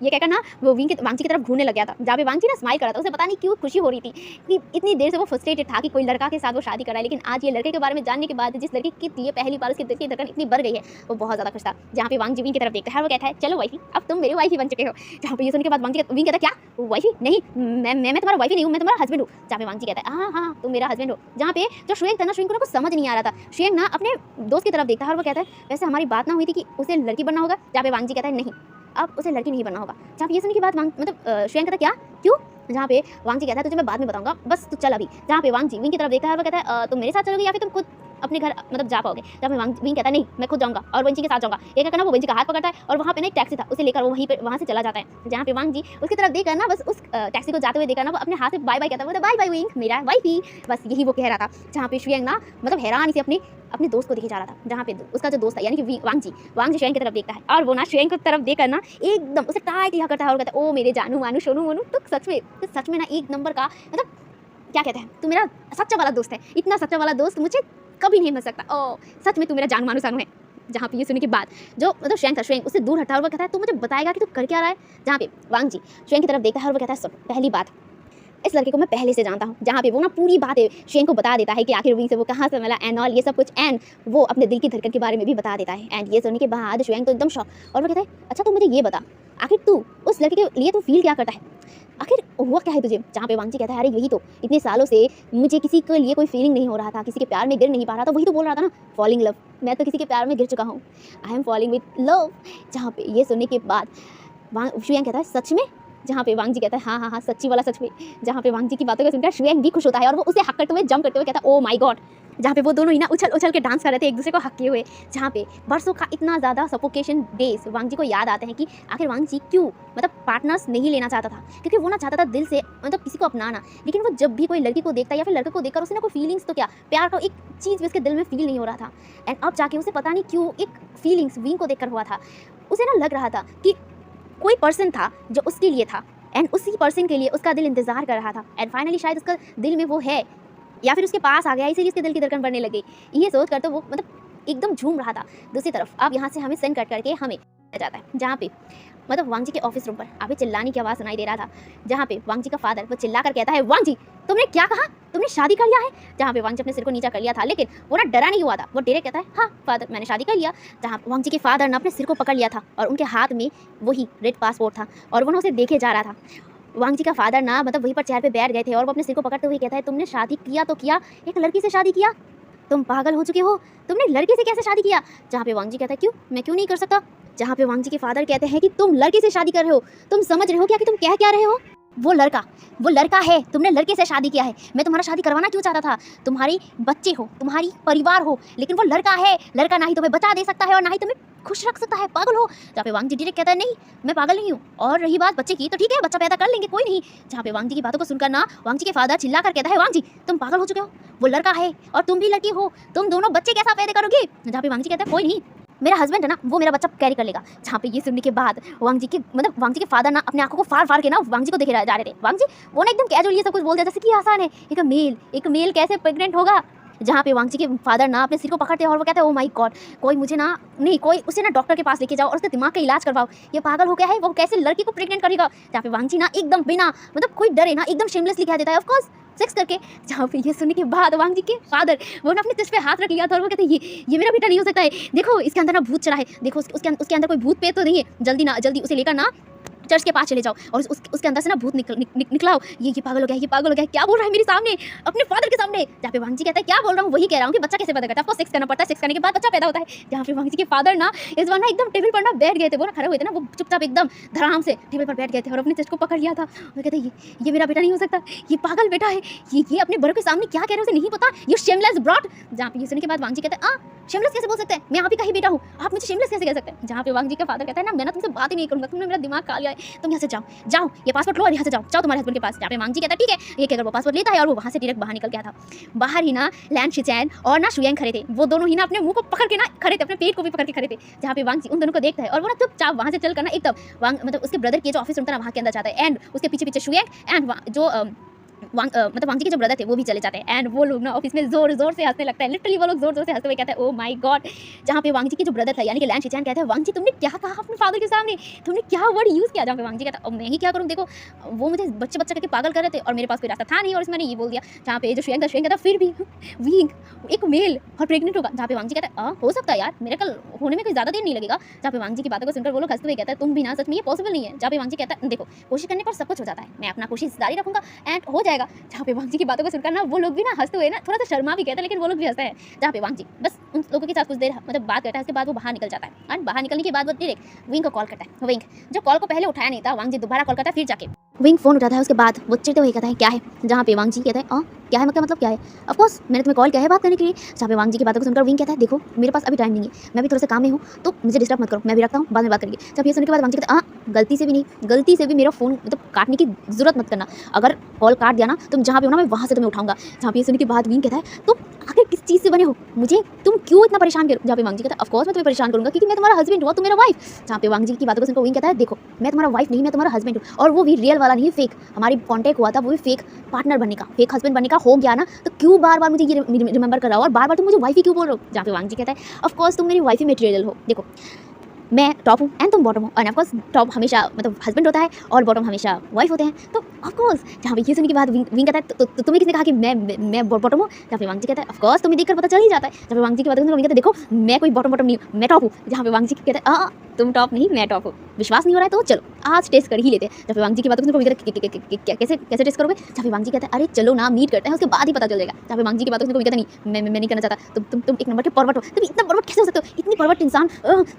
ये कहकर ना वो वांग जी की तरफ घूरने लग गया था। जहाँ पे वांग जी ना स्माइल कर रहा था, उसे पता नहीं क्यों खुशी हो रही थी कि इतनी देर से वो फ्रस्ट्रेटेड था कि कोई लड़का के साथ वो शादी कर रहा है, लेकिन आज ये लड़के के बारे में जानने के बाद जिस लड़के के लिए पहली बार उसकी दिल की धड़कन इतनी बढ़ गई है वो बहुत ज़्यादा खुश था। जहाँ पे वांग जी विंग की तरफ देखता है वो कहता है चलो वाइफी अब तुम मेरी वाइफी बन चुके हो। जहाँ पे ये सुनने के बाद विंग कहता क्या वाइफी नहीं, मैं तुम्हारा वाइफी नहीं हूँ, मैं तुम्हारा हस्बैंड हूँ। जहाँ पे वांग जी कहता है हाँ तुम मेरा हस्बैंड हो। जहाँ पे जो शुएंग था ना शुएंग को कुछ समझ नहीं आ रहा था, शुएंग ना अपने दोस्त की तरफ देखता है और वो कहता है वैसे हमारी बात ना हुई थी कि उसे लड़की बनना होगा। जहाँ पे वांग जी कहता है नहीं अब उसे लड़की नहीं बनना होगा। जहाँ पे ये सुनने के बाद मतलब शुएंग कहता क्या क्यों। जहाँ पे वांग जी कहता है तुझे मैं बाद में बताऊंगा बस तू चल अभी। जहाँ पे वांग जी विंग की तरफ देखता है और वो कहता है तुम मेरे साथ चलोगे या फिर तुम खुद अपने घर मतलब जा पाओगे। जब मैं विंग कहता है नहीं मैं खुद जाऊंगा और वेंची के साथ जाऊंगा। ये क्या करना वो वेंची का हाथ पकड़ता है और वहाँ पे ना एक टैक्सी था उसे लेकर वो वहाँ से चला जाता है। जहाँ पे वांग जी उसकी तरफ देखकर ना बस उस टैक्सी को जाते हुए देखा ना वो अपने हाथ से बाय बाय कहता है, बाय बाय विंग मेरा वाइफी, बस यही वो कह रहा था। जहाँ पे शुएंग ना मतलब हैरान से अपने दोस्त को देखे जा रहा था। जहाँ पे उसका जो दोस्त था यानी कि वांग जी शुएंग की तरफ देखता है और वो ना शुएंग की तरफ देखकर ना एकदम उसे टाइट लिया करता है और कहता है ओ मेरे जानू मानू सोनू मोनू तो सच में ना एक नंबर का मतलब क्या कहते हैं तू मेरा सच्चा वाला दोस्त है, इतना सच्चा वाला दोस्त मुझे कभी नहीं मिल सकता, ओ सच में तू मेरा जानू मानू सानू है। जहाँ पे ये सुनने के बाद जो मतलब शुएंग था शुएंग उससे दूर हटा और वो कहता है तू मुझे बताएगा कि तू कर क्या रहा है। जहाँ पे वांग जी शुएंग की तरफ देखता है और वो कहता है सुन पहली बात इस लड़के को मैं पहले से जानता हूँ। जहाँ पे वो ना पूरी बातें शुएंग को बता देता है कि आखिर विंग से वो कहाँ से मिला एंड ऑल ये सब कुछ एंड वो अपने दिल की धड़कन के बारे में भी बता देता है। एंड ये सुनने के बाद शुएंग तो एकदम शॉक और वो कहता है अच्छा तो मुझे ये बता आखिर तू उस लड़के के लिए तू फील क्या करता है, आखिर हुआ क्या है तुझे। जहाँ पे वांग जी कहता है अरे यही तो इतने सालों से मुझे किसी के लिए कोई फीलिंग नहीं हो रहा था, किसी के प्यार में गिर नहीं पा रहा था, वही तो बोल रहा था ना फॉलिंग लव, मैं तो किसी के प्यार में गिर चुका हूँ, आई एम फॉलिंग विथ लव। जहाँ पे ये सुनने के बाद शुएंग कहता है सच में। जहाँ पे वांग जी कहता है हाँ सच्ची वाला सच में। जहाँ पे वांग जी की बातों को सुनकर शुएंग भी खुश होता है और वो उसे हक करते हुए जंप करते हुए कहता है ओ माय गॉड जहाँ पे वो दोनों ही ना उछल उछल के डांस कर रहे थे एक दूसरे को हक किए हुए, जहाँ पे बरसों का इतना ज़्यादा सफोकेशन डेज वांग जी को याद आते हैं कि आखिर वांग जी क्यों मतलब पार्टनर्स नहीं लेना चाहता था, क्योंकि वो ना चाहता था दिल से मतलब किसी को अपनाना, लेकिन वो जब भी कोई लड़की को देखता या फिर लड़के को देखकर उसे ना कोई फीलिंग्स तो क्या प्यार का एक चीज़ भी उसके दिल में फील नहीं हो रहा था। एंड अब जाके उसे पता नहीं क्यों एक फीलिंग्स विंग को देखकर हुआ था। उसे ना लग रहा था कि कोई पर्सन था जो उसके लिए था एंड उसी पर्सन के लिए उसका दिल इंतजार कर रहा था एंड फाइनली शायद उसका दिल में वो है या फिर उसके पास आ गया, इसीलिए उसके दिल की धड़कन बढ़ने लगी। ये सोच कर तो वो मतलब एकदम झूम रहा था। दूसरी तरफ अब यहाँ से हमें सेंड कट करके हमें जाता है जहाँ पे मतलब वांग जी के ऑफिस रूम पर अभी चिल्लाने की आवाज़ सुनाई दे रहा था, जहाँ पे वांग जी का फादर वो चिल्ला कर कहता है, वांग जी तुमने क्या कहा, तुमने शादी कर लिया है। जहाँ पे वांग जी अपने सिर को नीचा कर लिया था, लेकिन वो ना डरा नहीं हुआ था, वो डायरेक्ट कहता है हाँ फादर मैंने शादी कर लिया। जहाँ वांग जी के फादर ने अपने सिर को पकड़ लिया था और उनके हाथ में वही रेड पासपोर्ट था और वो ना उसे देखे जा रहा था। वांग जी का फादर ना मतलब वहीं पर चेयर पे बैठ गए थे और वो अपने सिर को पकड़ते हुए कहता है, तुमने शादी किया तो किया, एक लड़की से शादी किया, तुम पागल हो चुके हो, तुमने लड़की से कैसे शादी किया। जहाँ पे वांग जी कहता है क्यों, मैं क्यों नहीं कर सकता। जहाँ पे वांग जी के फादर कहते हैं कि तुम लड़की से शादी कर रहे हो, तुम समझ रहे हो क्या कि तुम कह क्या रहे हो। वो लड़का है, तुमने लड़के से शादी किया है। मैं तुम्हारा शादी करवाना क्यों चाहता था, तुम्हारी बच्चे हो, तुम्हारी परिवार हो, लेकिन वो लड़का है, लड़का ना ही तुम्हें बचा दे सकता है और ना ही तुम्हें खुश रख सकता है, पागल हो। जहाँ पे वांग जी डायरेक्ट कहता है नहीं मैं पागल नहीं हूँ, और रही बात बच्चे की तो ठीक है बच्चा पैदा कर लेंगे कोई नहीं। जहाँ पे वांग जी की बातों को सुनकर ना वांग जी के फादर चिल्ला कर कहता है, वांग जी तुम पागल हो चुके हो, वो लड़का है और तुम भी लड़की हो, तुम दोनों बच्चे कैसा पैदा करोगे। जहाँ पे वांग जी कहता है कोई नहीं, मेरा हस्बैंड है ना वो मेरा बच्चा कैरी कर लेगा। जहाँ पे ये सुनने के बाद वांग जी के फादर ना अपने आंखों को फाड़ के ना वांग जी को देखे जा रहे थे। वांग जी वो ना एकदम कैजुअली ये सब कुछ बोल दिया जैसे कि आसान है, एक मेल कैसे प्रेग्नेंट होगा। जहाँ पे वांग जी के फादर ना अपने सिर को पकड़ते हैं और वो कहते हैं ओ माय गॉड, कोई उसे ना डॉक्टर के पास लेके जाओ और उसके दिमाग का इलाज करवाओ, ये पागल हो गया है, वो कैसे लड़की को प्रेग्नेंट करेगा। जहाँ पे वांग जी ना एकदम बिना मतलब कोई डरे ना एकदम शेमलेसली कह देता है ऑफ कोर्स सेक्स करके। जहाँ पे ये सुनने के बाद वांग जी के फादर वो ना अपने तुझ पे हाथ रख लिया था और वो कहते हैं ये मेरा बेटा नहीं हो सकता है, देखो इसके अंदर ना भूत चढ़ा है, देखो उसके अंदर कोई भूत पेत तो नहीं है, जल्दी उसे लेकर ना चर्च के पास चले जाओ और उसके अंदर से ना भूत निकला हो। ये पागल हो गया, क्या बोल रहा है मेरे सामने, अपने फादर के सामने। जहाँ पे वांग जी कहता है क्या बोल रहा हूँ, वही कह रहा हूँ कि बच्चा कैसे पैदा करता है, आपको सेक्स करना पड़ता है, सेक्स करने के बाद बच्चा पैदा होता है। जहाँ पे वांग जी के फादर ना इस बार ना एकदम टेबल पर ना बैठ गए थे, वो ना खड़े हुए थे ना, वो चुपचाप एकदम धड़ाम से टेबल पर बैठ गए थे और अपने चेस्ट को पकड़ लिया था और कहते ये मेरा बेटा नहीं हो सकता, ये पागल बेटा है, ये अपने बड़ों के सामने क्या कह रहे हैं उसे नहीं पता, ये शेमलेस ब्रॉड। जहाँ पे ये सुनने के बाद वांग जी कहते हैं शेमलेस कैसे बोल सकते हैं, मैं आप ही का ही बेटा हूँ, आप मुझे शेमलेस कैसे कह सकते हैं। जहाँ पे वांग जी का फादर कहता है ना मैं ना तुमसे बात ही नहीं करूँगा, तुमने मेरा दिमाग खा लिया है, तुम यहाँ से जाओ ये पासपोर्ट लो और यहाँ से जाओ तुम्हारे हस्बैंड के पास। जहाँ पे वांग जी कहता है ठीक है, ये कहकर वो पासपोर्ट लेता है और वो वहाँ से डायरेक्ट बाहर निकल गया था। बाहर ही ना लैन शिचैन और ना शुयांग खड़े थे, वो दोनों ही ना अपने मुंह को पकड़ के ना खड़े थे, अपने पेट को भी पकड़ के खड़े थे। जहाँ पे वांग जी उन दोनों को देखता है और वो ना चुपचाप वहाँ से चलकर ना एकदम वांग मतलब उसके ब्रदर के जो ऑफिस रूम था ना वहाँ के अंदर जाता है एंड उसके पीछे शुयांग एंड जो वांग जी के जो ब्रदर थे वो भी चले जाते हैं एंड वो लोग ना ऑफिस में जोर से हंसने लगता है, लिटरली वो लोग जोर से हंसते हुए कहते हैं ओ माय गॉड। जहाँ पे वांग जी के जो ब्रदर था यानी कि लैन शिचैन कहते हैं वांग जी तुमने क्या कहा अपने फादर के सामने, तुमने क्या वर्ड यूज़ किया। जहाँ पे वांग जी कहता है मैं ही क्या करूँ, देखो वो मुझे बच्चे करके पागल कर रहे थे और मेरे पास कोई रास्ता था नहीं और इसमें मैंने ये बोल दिया। जहाँ पे जो शुयांग कहता फिर भी विंग एक मेल और प्रेग्नेंट होगा। जहाँ पे वांग जी कहता है हो सकता है यार, मेरे कल होने में कोई ज़्यादा देर नहीं लगेगा। जहाँ पे वांग जी की बातों को सुनकर वो लोग हंसते हुए कहता है तुम भी ना सच में ये पॉसिबल नहीं है। जहाँ पे वांग जी कहता है देखो कोशिश करने पर सब कुछ हो जाता है, मैं अपना कोशिश जारी रखूंगा एंड हो जाएगा। जहाँ पे वांग जी की बातों को सुनकर ना वो लोग भी ना हंसते हुए ना थोड़ा सा शर्मा भी कहते हैं, लेकिन वो लोग भी हंसते हैं। जहाँ पे वांग जी बस उन लोगों के साथ कुछ देर मतलब बात करता है, उसके बाद वो बाहर निकल जाता है एंड बाहर निकलने के बाद वो डायरेक्ट विंग को कॉल करता है। विंग जो कॉल को पहले उठाया नहीं था, वांग जी दोबारा कॉल करता है, फिर जाके विंग फोन उठाता है, उसके बाद वो चिढ़ते हुए कहता है क्या है। जहाँ पे वांग जी कहता है क्या है मतलब क्या है, ऑफ कोर्स मैंने तुम्हें कॉल किया है बात करने के लिए। जहाँ पे वांग जी की बातों को सुनकर विंग कहता है देखो मेरे पास अभी टाइम नहीं है, मैं भी थोड़ा सा काम में हूँ तो मुझे डिस्टर्ब मत करो, मैं भी रखता हूँ, बाद में बात करेंगे। जब ये सुनने के बाद वांग जी कहता है गलती से भी मेरा फोन मतलब काटने की जरूरत मत करना, अगर कॉल काट दिया ना तुम जहाँ पे हो ना मैं वहाँ से तुम्हें उठाऊंगा। जहाँ पे ये सुनने के बाद विंग कहता है तुम आखिर किस चीज़ से बने हो, मुझे तुम क्यों इतना परेशान करो। जहाँ पे वांग जी कहता है ऑफ कोर्स मैं तुम्हें परेशान करूंगा क्योंकि मैं तुम्हारा हस्बैंड हूँ, तुम मेरा वाइफ। जहाँ पे वांग जी की बातों को सुनकर विंग कहता है देखो मैं तुम्हारा वाइफ नहीं, मैं तुम्हारा हस्बैंड हूँ और वो भी रियल वाला नहीं, फेक। हमारी कॉन्टैक्ट हुआ था वो भी फेक पार्टनर बनने का, फेक हस्बैंड बनने का हो गया ना, तो क्यों बार बार मुझे ये रिमेंबर कर रहा हो और बार बार तुम मुझे वाइफ ही क्यों बोल रहे हो। जहाँ पे वांग जी कहता है ऑफ कोर्स तुम मेरी वाइफ ही मटेरियल हो, देखो मैं टॉप हूँ एंड तुम बॉटम हो, और ऑफकोर्स टॉप हमेशा मतलब हस्बैंड होता है और बॉटम हमेशा वाइफ होते हैं, तो ऑफकोर्स। जहाँ पे ये सुनने के बाद विंग कहता है तो तुम्हें किसने कहा कि मैं बॉटम हूँ। जहाँ पे वांग जी कहता है ऑफकोर्स तुम्हें देखकर पता चल ही जाता है। जहाँ पे वांग जी की बात सुनकर विंग कहता है देखो मैं कोई बॉटम नहीं हूँ, मैं टॉप हूँ। जहाँ पे वांग जी कहता है तुम टॉप नहीं मैं टॉप हूँ, विश्वास नहीं हो रहा है तो चलो आज टेस्ट कर ही लेते हैं। जहाँ पे वांगजी की बातों को कहता है कैसे कैसे टेस्ट करोगे? जहाँ पे वांगजी कहता है अरे चलो ना मीट करते हैं, उसके बाद ही पता चल जाएगा। जहाँ पे वांगजी की बातों को कहता नहीं मैं नहीं करना चाहता, तुम एक नंबर के परवट हो, तुम इतना परवट कैसे हो सकते हो, इतनी परवट इंसान,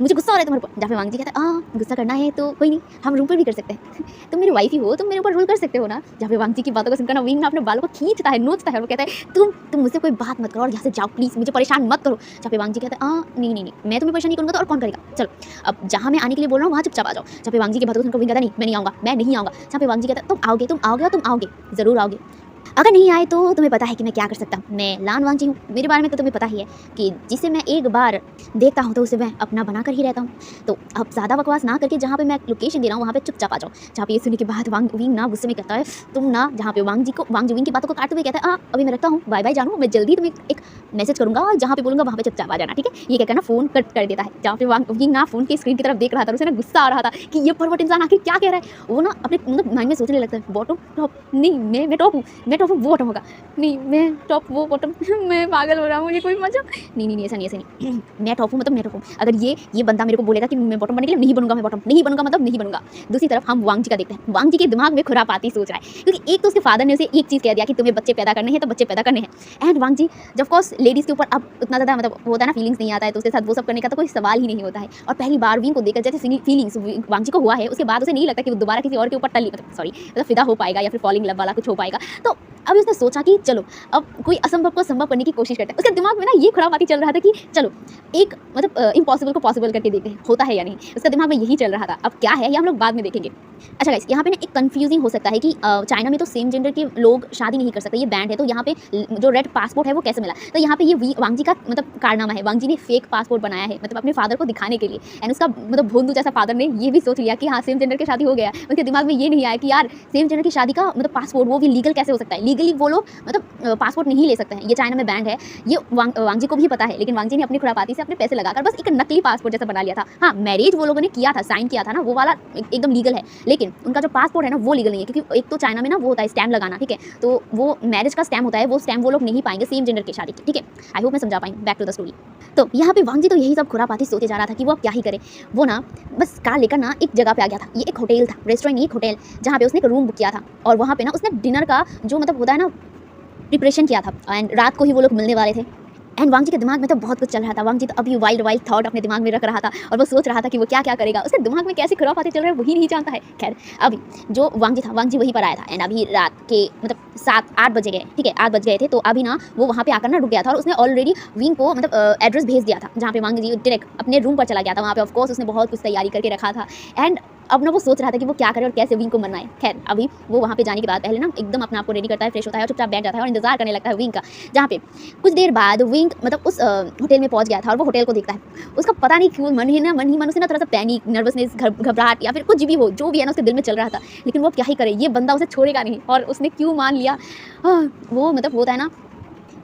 मुझे गुस्सा आ रहा है तुम्हारे ऊपर। जहाँ पे वांगजी कहता है गुस्सा करना है तो कोई नहीं, हम रूम पर भी कर सकते हैं, तुम मेरी वाइफ ही हो, तुम मेरे ऊपर रूल कर सकते हो ना। जहाँ पे वांगजी की बातों को सुनकर ना विंग ना अपने बालों को खींचता है, नोचता है और कहता है तुम मुझसे कोई बात मत करो और यहाँ से जाओ प्लीज़, मुझे परेशान मत करो। जहाँ पे वांगजी कहता है नहीं नहीं नहीं, मैं तुम्हें परेशान नहीं करूँगा तो और कौन करेगा, चलो अब जहाँ मैं आने के लिए बोल रहा हूँ वहाँ चुपचाप आ जाओ। जहाँ पे वांगजी की बातों को सुनकर विंग कहता नहीं मैं नहीं आऊँगा, मैं नहीं आऊँगा। जहाँ पे वांगजी कहता है तुम आओगे और तुम आओगे, ज़रूर आओगे, अगर नहीं आए तो तुम्हें पता है कि मैं क्या कर सकता हूँ, मैं लान वांगजी हूँ, मेरे बारे में तो तुम्हें पता ही है कि जिसे मैं एक बार देखता हूँ तो उसे मैं अपना बना कर ही रहता हूँ। तो अब ज़्यादा बकवास ना करके जहाँ पे मैं लोकेशन दे रहा हूँ वहाँ पे चुपचाप आ जाओ। जहाँ पे ये सुनने के बाद विंग ना गुस्से में कहता है तुम ना, जहाँ पे वांगजी विंग की बातों को काटते हुए कहता है अभी मैं रखता हूँ, बाय बाय जानू, मैं जल्दी तुम्हें एक मैसेज करूँगा और जहाँ पे बोलूँगा वहाँ पे चुपचाप आ जाना, ठीक है। ये कहकर ना फ़ोन कट कर देता है। जहाँ पे विंग ना फ़ोन की स्क्रीन की तरफ देख रहा था, उसे ना गुस्सा आ रहा था कि ये परवट इंसान आखिर क्या कह रहा है। वो ना अपने मतलब माइंड में सोचने लगता है बॉटम टॉप नहीं, मैं टॉप हूँ, मैं टॉप हूँ वो बॉटम होगा, नहीं मैं टॉप वो बॉटम, मैं पागल हो रहा हूँ, मुझे कोई मजा नहीं ऐसा नहीं मैं टॉप हूँ मतलब मैं टॉप हूँ। अगर ये बंदा मेरे को बोलेगा कि मैं बॉटम बनने के लिए नहीं बनूंगा, मैं बॉटम नहीं बनूंगा मतलब नहीं बनूंगा। दूसरी तरफ हम वांगजी का देखते हैं, वांगजी के दिमाग में खुरापाती सोच रहा है, क्योंकि एक तो उसके फादर ने उसे एक चीज़ कह दिया कि तुम्हें बच्चे पैदा करने हैं तो बच्चे पैदा करने हैं, एंड वांगजी जब कोर्स लेडीज़ के ऊपर अब उतना ज़्यादा मतलब होता है ना फीलिंग्स नहीं आता है, तो उसके साथ वो सब करने का तो कोई सवाल ही नहीं होता है। और पहली बार विंग को देखकर जैसे फीलिंग्स वांगजी को हुआ है, उसके बाद उसे नहीं लगता कि वो दोबारा किसी और के ऊपर मतलब फिदा हो पाएगा या फिर फॉलिंग लव वाला कुछ हो पाएगा। तो अभी उसने सोचा कि चलो अब कोई असंभव को संभव करने की कोशिश करता है। उसके दिमाग में ना ये खुरापाती चल रहा था कि चलो एक मतलब इम्पॉसिबल को पॉसिबल करके देखते हैं होता है या नहीं, उसका दिमाग में यही चल रहा था। अब क्या है ये हम लोग बाद में देखेंगे। अच्छा गाइस, यहाँ पे ना एक कंफ्यूजिंग हो सकता है कि चाइना में तो सेम जेंडर के लोग शादी नहीं कर सकते, ये बैंड है, तो यहाँ पे जो रेड पासपोर्ट है वो कैसे मिला। तो यहाँ पे ये वांगजी का मतलब कारनामा है, वांगजी ने फेक पासपोर्ट बनाया है मतलब अपने फादर को दिखाने के लिए, एंड उसका मतलब भोंदू जैसा फादर ने ये भी सोच लिया कि हाँ सेम जेंडर की शादी हो गया। उसके दिमाग में ये नहीं आया कि यार सेम जेंडर की शादी का मतलब पासपोर्ट वो भी लीगल कैसे हो सकता है, लीगली वो लोग मतलब पासपोर्ट नहीं ले सकते हैं, ये चाइना में बैंड है। ये वांगजी को भी पता है, लेकिन वांगजी ने अपनी खुरापाती से अपने पैसे लगाकर बस एक नकली पासपोर्ट जैसा बना लिया था। हाँ मैरिज वो लोगों ने किया था, साइन किया था ना, वो वाला एकदम लीगल है, लेकिन उनका जो पासपोर्ट है ना वो लीगल नहीं है, क्योंकि एक तो चाइना में ना वो होता है स्टैम्प लगाना, ठीक है, तो वो मैरिज का स्टैम्प होता है, वो स्टैम्प वो लोग नहीं पाएंगे सेम जेंडर की शादी की, ठीक है। आई होप मैं समझा पाई। Back to the story. तो यहाँ पे वांगजी तो यही सब खुरापाती सोचे जा रहा था कि वो अब क्या ही करे। वो ना बस कार लेकर ना एक जगह पे आ गया था, ये एक होटल था, रेस्टोरेंट, एक होटल, जहाँ पे उसने एक रूम बुक किया था, और वहाँ पे ना उसने डिनर का जो मतलब होता है ना प्रिपरेशन किया था, एंड रात को ही वो लोग मिलने वाले थे। एंड वांगजी के दिमाग में तो बहुत कुछ चल रहा था। वांगजी तो अभी वाइल्ड थॉट अपने दिमाग में रख रहा था और वो सोच रहा था कि वो क्या क्या करेगा। उसके दिमाग में कैसे खुरापाते चल रहे हैं वही नहीं जानता है। खैर अभी जो वांगजी था, वांगजी वहीं पर आया था, एंड अभी रात के मतलब 7-8 बजे गए, ठीक है 8 बज गए थे। तो अभी ना वो वहाँ पे आकर ना रुक गया था, और उसने ऑलरेडी विंग को मतलब एड्रेस भेज दिया था, जहाँ पे वांगजी डायरेक्ट अपने रूम पर चला गया था। वहाँ पे ऑफकोर्स उसने बहुत कुछ तैयारी करके रखा था, एंड अब ना वो सोच रहा था कि वो क्या करे और कैसे विंग को मनाए। खैर अभी वो वहाँ पे जाने के बाद पहले ना एकदम अपने आप को रेडी करता है, फ्रेश होता है और चुपचाप बैठ जाता है और इंतजार करने लगता है विंग का। जहाँ पे कुछ देर बाद विंग मतलब उस होटल में पहुँच गया था, और वो होटल को देखता है। उसका पता नहीं क्यों मन ही मन उसे ना थोड़ा सा पैनिक, नर्वसनेस, घबराहट या फिर कुछ भी हो, जो भी है ना उसके दिल में चल रहा था। लेकिन वो क्या ही करे, ये बंदा उसे छोड़ेगा नहीं, और उसने क्यों मान लिया। वो मतलब होता है ना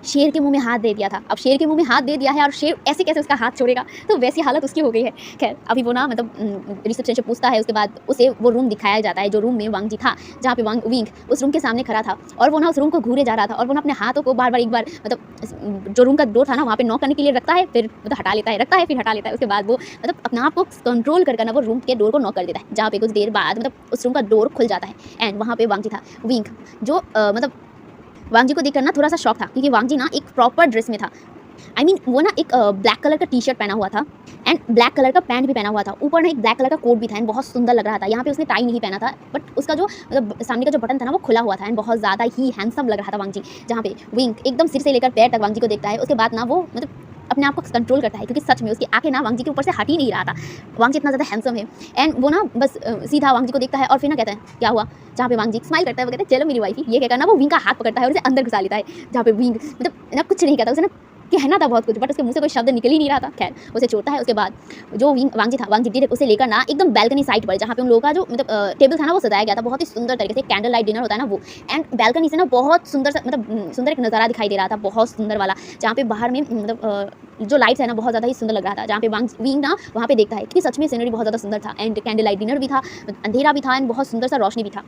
शेर के मुंह में हाथ दे दिया था। अब शेर के मुंह में हाथ दे दिया है और शेर ऐसे कैसे उसका हाथ छोड़ेगा, तो वैसी हालत उसकी हो गई है। खैर अभी वो ना मतलब रिसेप्शन से पूछता है, उसके बाद उसे वो रूम दिखाया जाता है जो रूम में वांगजी था, जहाँ पे विंग उस रूम के सामने खड़ा था, और वो ना उस रूम को घूरे जा रहा था, और वो ना अपने हाथों को बार बार एक बार मतलब जो रूम का डोर था ना वहाँ पे नॉक करने के लिए रखता है, फिर मतलब हटा लेता है, रखता है फिर हटा लेता है। उसके बाद वो मतलब अपने आप को कंट्रोल करके ना वो रूम के डोर को नॉक कर देता है, जहाँ पे कुछ देर बाद मतलब उस रूम का डोर खुल जाता है, एंड वहाँ पे वांगजी था। विंग जो मतलब वांगजी को देखकर ना थोड़ा सा शॉक था, क्योंकि वांगजी ना एक प्रॉपर ड्रेस में था। आई मीन वो ना एक ब्लैक कलर का टी शर्ट पहना हुआ था, एंड ब्लैक कलर का पैंट भी पहना हुआ था, ऊपर ना एक ब्लैक कलर का कोट भी था, एंड बहुत सुंदर लग रहा था। यहाँ पे उसने टाई नहीं पहना था, बट उसका जो मतलब सामने का जो बटन था ना वो खुला हुआ था, एंड बहुत ज़्यादा ही हैंडसम लग रहा था वांगजी। जहाँ पे विंग एकदम सिर से लेकर पैर तक वांगजी को देखता है, उसके बाद ना वो मतलब अपने आप को कंट्रोल करता है, क्योंकि सच में उसकी आंखें ना वांगजी के ऊपर से हट ही नहीं रहा था। वांगजी इतना ज़्यादा हैंडसम है, एंड वो ना बस सीधा वांगजी को देखता है और फिर ना कहता है क्या हुआ। जहाँ पे वांगजी स्माइल करता है, वो कहता है चलो मेरी वाइफ, ये कहकर ना वो विंग का हाथ पकड़ता है और उसे अंदर घुसा लेता है। जहाँ पे विंग मतलब ना कुछ नहीं कहता, उसे ना कहना था बहुत कुछ, बट उसके मुंह से कोई शब्द निकल ही नहीं रहा था। खैर उसे छोड़ता है। उसके बाद जो वांगजी था, वांगजी डायरेक्ट उसे लेकर ना एकदम बैल्कनी साइड पर, जहाँ पे उन लोगों का जो मतलब टेबल था ना वो सजाया गया था बहुत ही सुंदर तरीके से, कैंडल लाइट डिनर होता है ना वो, एंड बैल्कनी से ना बहुत सुंदर सा मतलब सुंदर एक नज़ारा दिखाई दे रहा था, बहुत सुंदर वाला, जहाँ पे बाहर में मतलब जो लाइट्स है ना बहुत ज़्यादा ही सुंदर लग रहा था। जहाँ पे विंग ना वहाँ पे देखता है कि सच में सीनरी बहुत ज़्यादा सुंदर था, एंड कैंडल लाइट डिनर भी था, अंधेरा भी था, एंड बहुत सुंदर सा रोशनी भी था।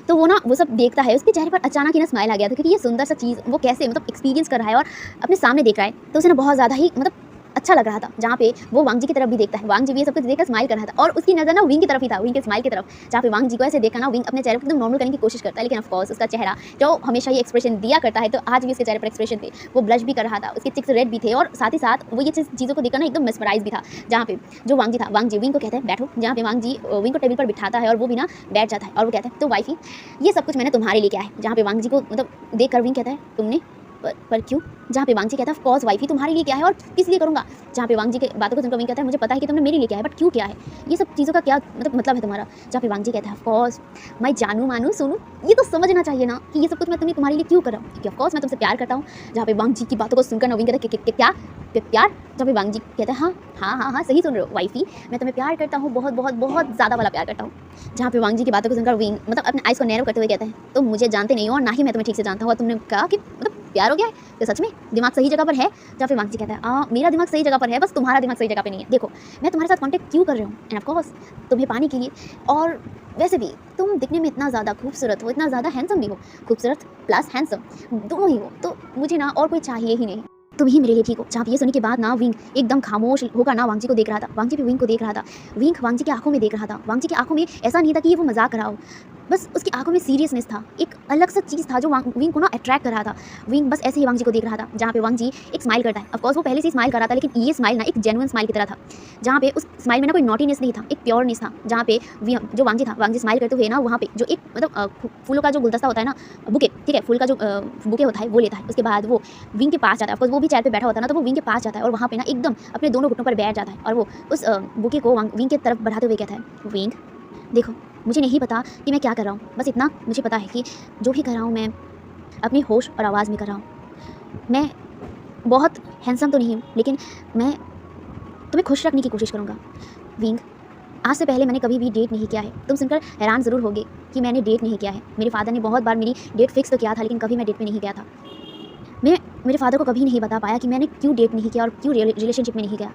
तो वो ना वो सब देखता है, उसके चेहरे पर अचानक ही ना स्माइल आ गया था, क्योंकि ये सुंदर सा चीज़ वो कैसे मतलब एक्सपीरियंस कर रहा है और अपने सामने देख रहा है। तो उसे ना बहुत ज़्यादा ही मतलब अच्छा लग रहा था, जहाँ पे वो वांग जी की तरफ भी देखता है, वांग जी भी ये सब कुछ देखकर स्माइल कर रहा था और उसकी नज़र ना विंग की तरफ ही था, विंग के स्माइल की तरफ, जहाँ पे वांग जी को ऐसे देखा ना विंग अपने चेहरे को एकदम नॉर्मल करने की कोशिश करता है, लेकिन ऑफ कोर्स उसका चेहरा जो हमेशा ये एक्सप्रेशन दिया करता है, तो आज भी उसके चेहरे पर एक्सप्रेशन थे, वो ब्लश भी कर रहा था, उसके चिक्स रेड भी थे और साथ ही साथ वो ये चीज़ों को देखकर ना एकदम मेस्मराइज भी था, जहाँ पे जो वांग जी था, वांग जी विंग को कहता है बैठो, जहाँ पे वांग जी विंग को टेबल पर बिठाता है और वो भी ना बैठ जाता है और वो कहता है तो वाइफी ये सब कुछ मैंने तुम्हारे लिए किया है, जहाँ पे वांग जी को मतलब देख कर विंग कहता है तुमने पर क्यों, जहाँ पे वांग जी कहता है ऑफ कोर्स वाइफी तुम्हारे लिए क्या है और किस लिए करूँगा, जहाँ पे वांग जी की बातों को सुनकर विंग कहता है मुझे पता है कि तुमने मेरे लिए क्या है बट क्यों क्या है, ये सब चीज़ों का क्या मतलब है तुम्हारा, जहाँ पे वांग जी कहता है ऑफ कोर्स मैं जानू मानू सुनूँ, ये तो समझना चाहिए ना कि ये सब कुछ मैं तुम्हारे लिए क्यों कर रहा हूँ, क्योंकि ऑफ कोर्स मैं तुमसे प्यार करता हूँ, जहाँ पे वांग जी की बातों को सुनकर नवीन कहता है क्या प्यार, जहाँ पे वांग जी कहता है हाँ सही सुन रहे हो वाइफी, मैं तुम्हें प्यार करता हूँ, बहुत बहुत बहुत ज़्यादा वाला प्यार करता हूँ, जहाँ पे वांग जी की बातों को सुनकर विंग मतलब अपने आइज़ को नैरो करते हुए कहता है तुम मुझे जानते नहीं हो और ना ही मैं तुम्हें ठीक से जानता हूँ, तुमने कहा कि मतलब प्यार हो गया है, तो सच में दिमाग सही जगह पर है, जहाँ पे वांग जी कहता है मेरा दिमाग सही जगह पर है, बस तुम्हारा दिमाग सही जगह पे नहीं है, देखो मैं तुम्हारे साथ कॉन्टेक्ट क्यों कर रही हूँ एंड ऑफ कोर्स तुम्हें पाने के लिए, और वैसे भी तुम दिखने में इतना ज़्यादा खूबसूरत हो, इतना ज़्यादा हैंडसम भी हो, खूबसूरत प्लस हैंडसम दोनों ही हो, तो मुझे ना और कोई चाहिए ही नहीं, तुम ही मेरे लिए ठीक हो। जहाँ पे ये सुनने के बाद ना विंग एकदम खामोश होकर ना वांग जी को देख रहा था, वांग जी भी विंग को देख रहा था, विंग वांग जी की आंखों में देख रहा था, वांग जी की आंखों में ऐसा नहीं था कि ये वो मजाक कर रहा हो, बस उसकी आंखों में सीरियसनेस था, एक अलग सा चीज़ था जो विंग को ना अट्रैक्ट कर रहा था, विंग बस ऐसे ही वांग जी को देख रहा था, जहाँ पे वांग जी एक स्माइल करता है, ऑफकोर्स वो पहले से स्माइल कर रहा था, लेकिन ये स्माइल ना एक जेन्युइन स्माइल की तरह था, जहाँ पे उस स्माइल में ना कोई नॉटीनेस नहीं था, एक प्योरनेस था, जहाँ पे जो वांग जी था, वांग जी स्माइल करते हुए ना वहाँ पे जो एक मतलब फूलों का जो गुलदस्ता होता है ना, बुके, ठीक है, फूल का जो बुके होता है वो लेता है, उसके बाद वो विंग के पास जाता है, ऑफकोर्स वो भी चेयर पे बैठा होता है ना, तो वो विंग के पास जाता है और वहाँ पे ना एकदम अपने दोनों घुटनों पर बैठ जाता है और वो उस बुके को विंग की तरफ बढ़ाते हुए कहता है विंग देखो मुझे नहीं पता कि मैं क्या कर रहा हूँ, बस इतना मुझे पता है कि जो भी कर रहा हूँ मैं अपनी होश और आवाज़ में कर रहा हूँ, मैं बहुत हैंडसम तो नहीं हूँ लेकिन मैं तुम्हें खुश रखने की कोशिश करूँगा विंग, आज से पहले मैंने कभी भी डेट नहीं किया है, तुम सुनकर हैरान ज़रूर होगे कि मैंने डेट नहीं किया है, मेरे फादर ने बहुत बार मेरी डेट फिक्स तो किया था लेकिन कभी मैं डेट पे नहीं गया था, मैं मेरे फादर को कभी नहीं बता पाया कि मैंने क्यों डेट नहीं किया और क्यों रिलेशनशिप में नहीं गया,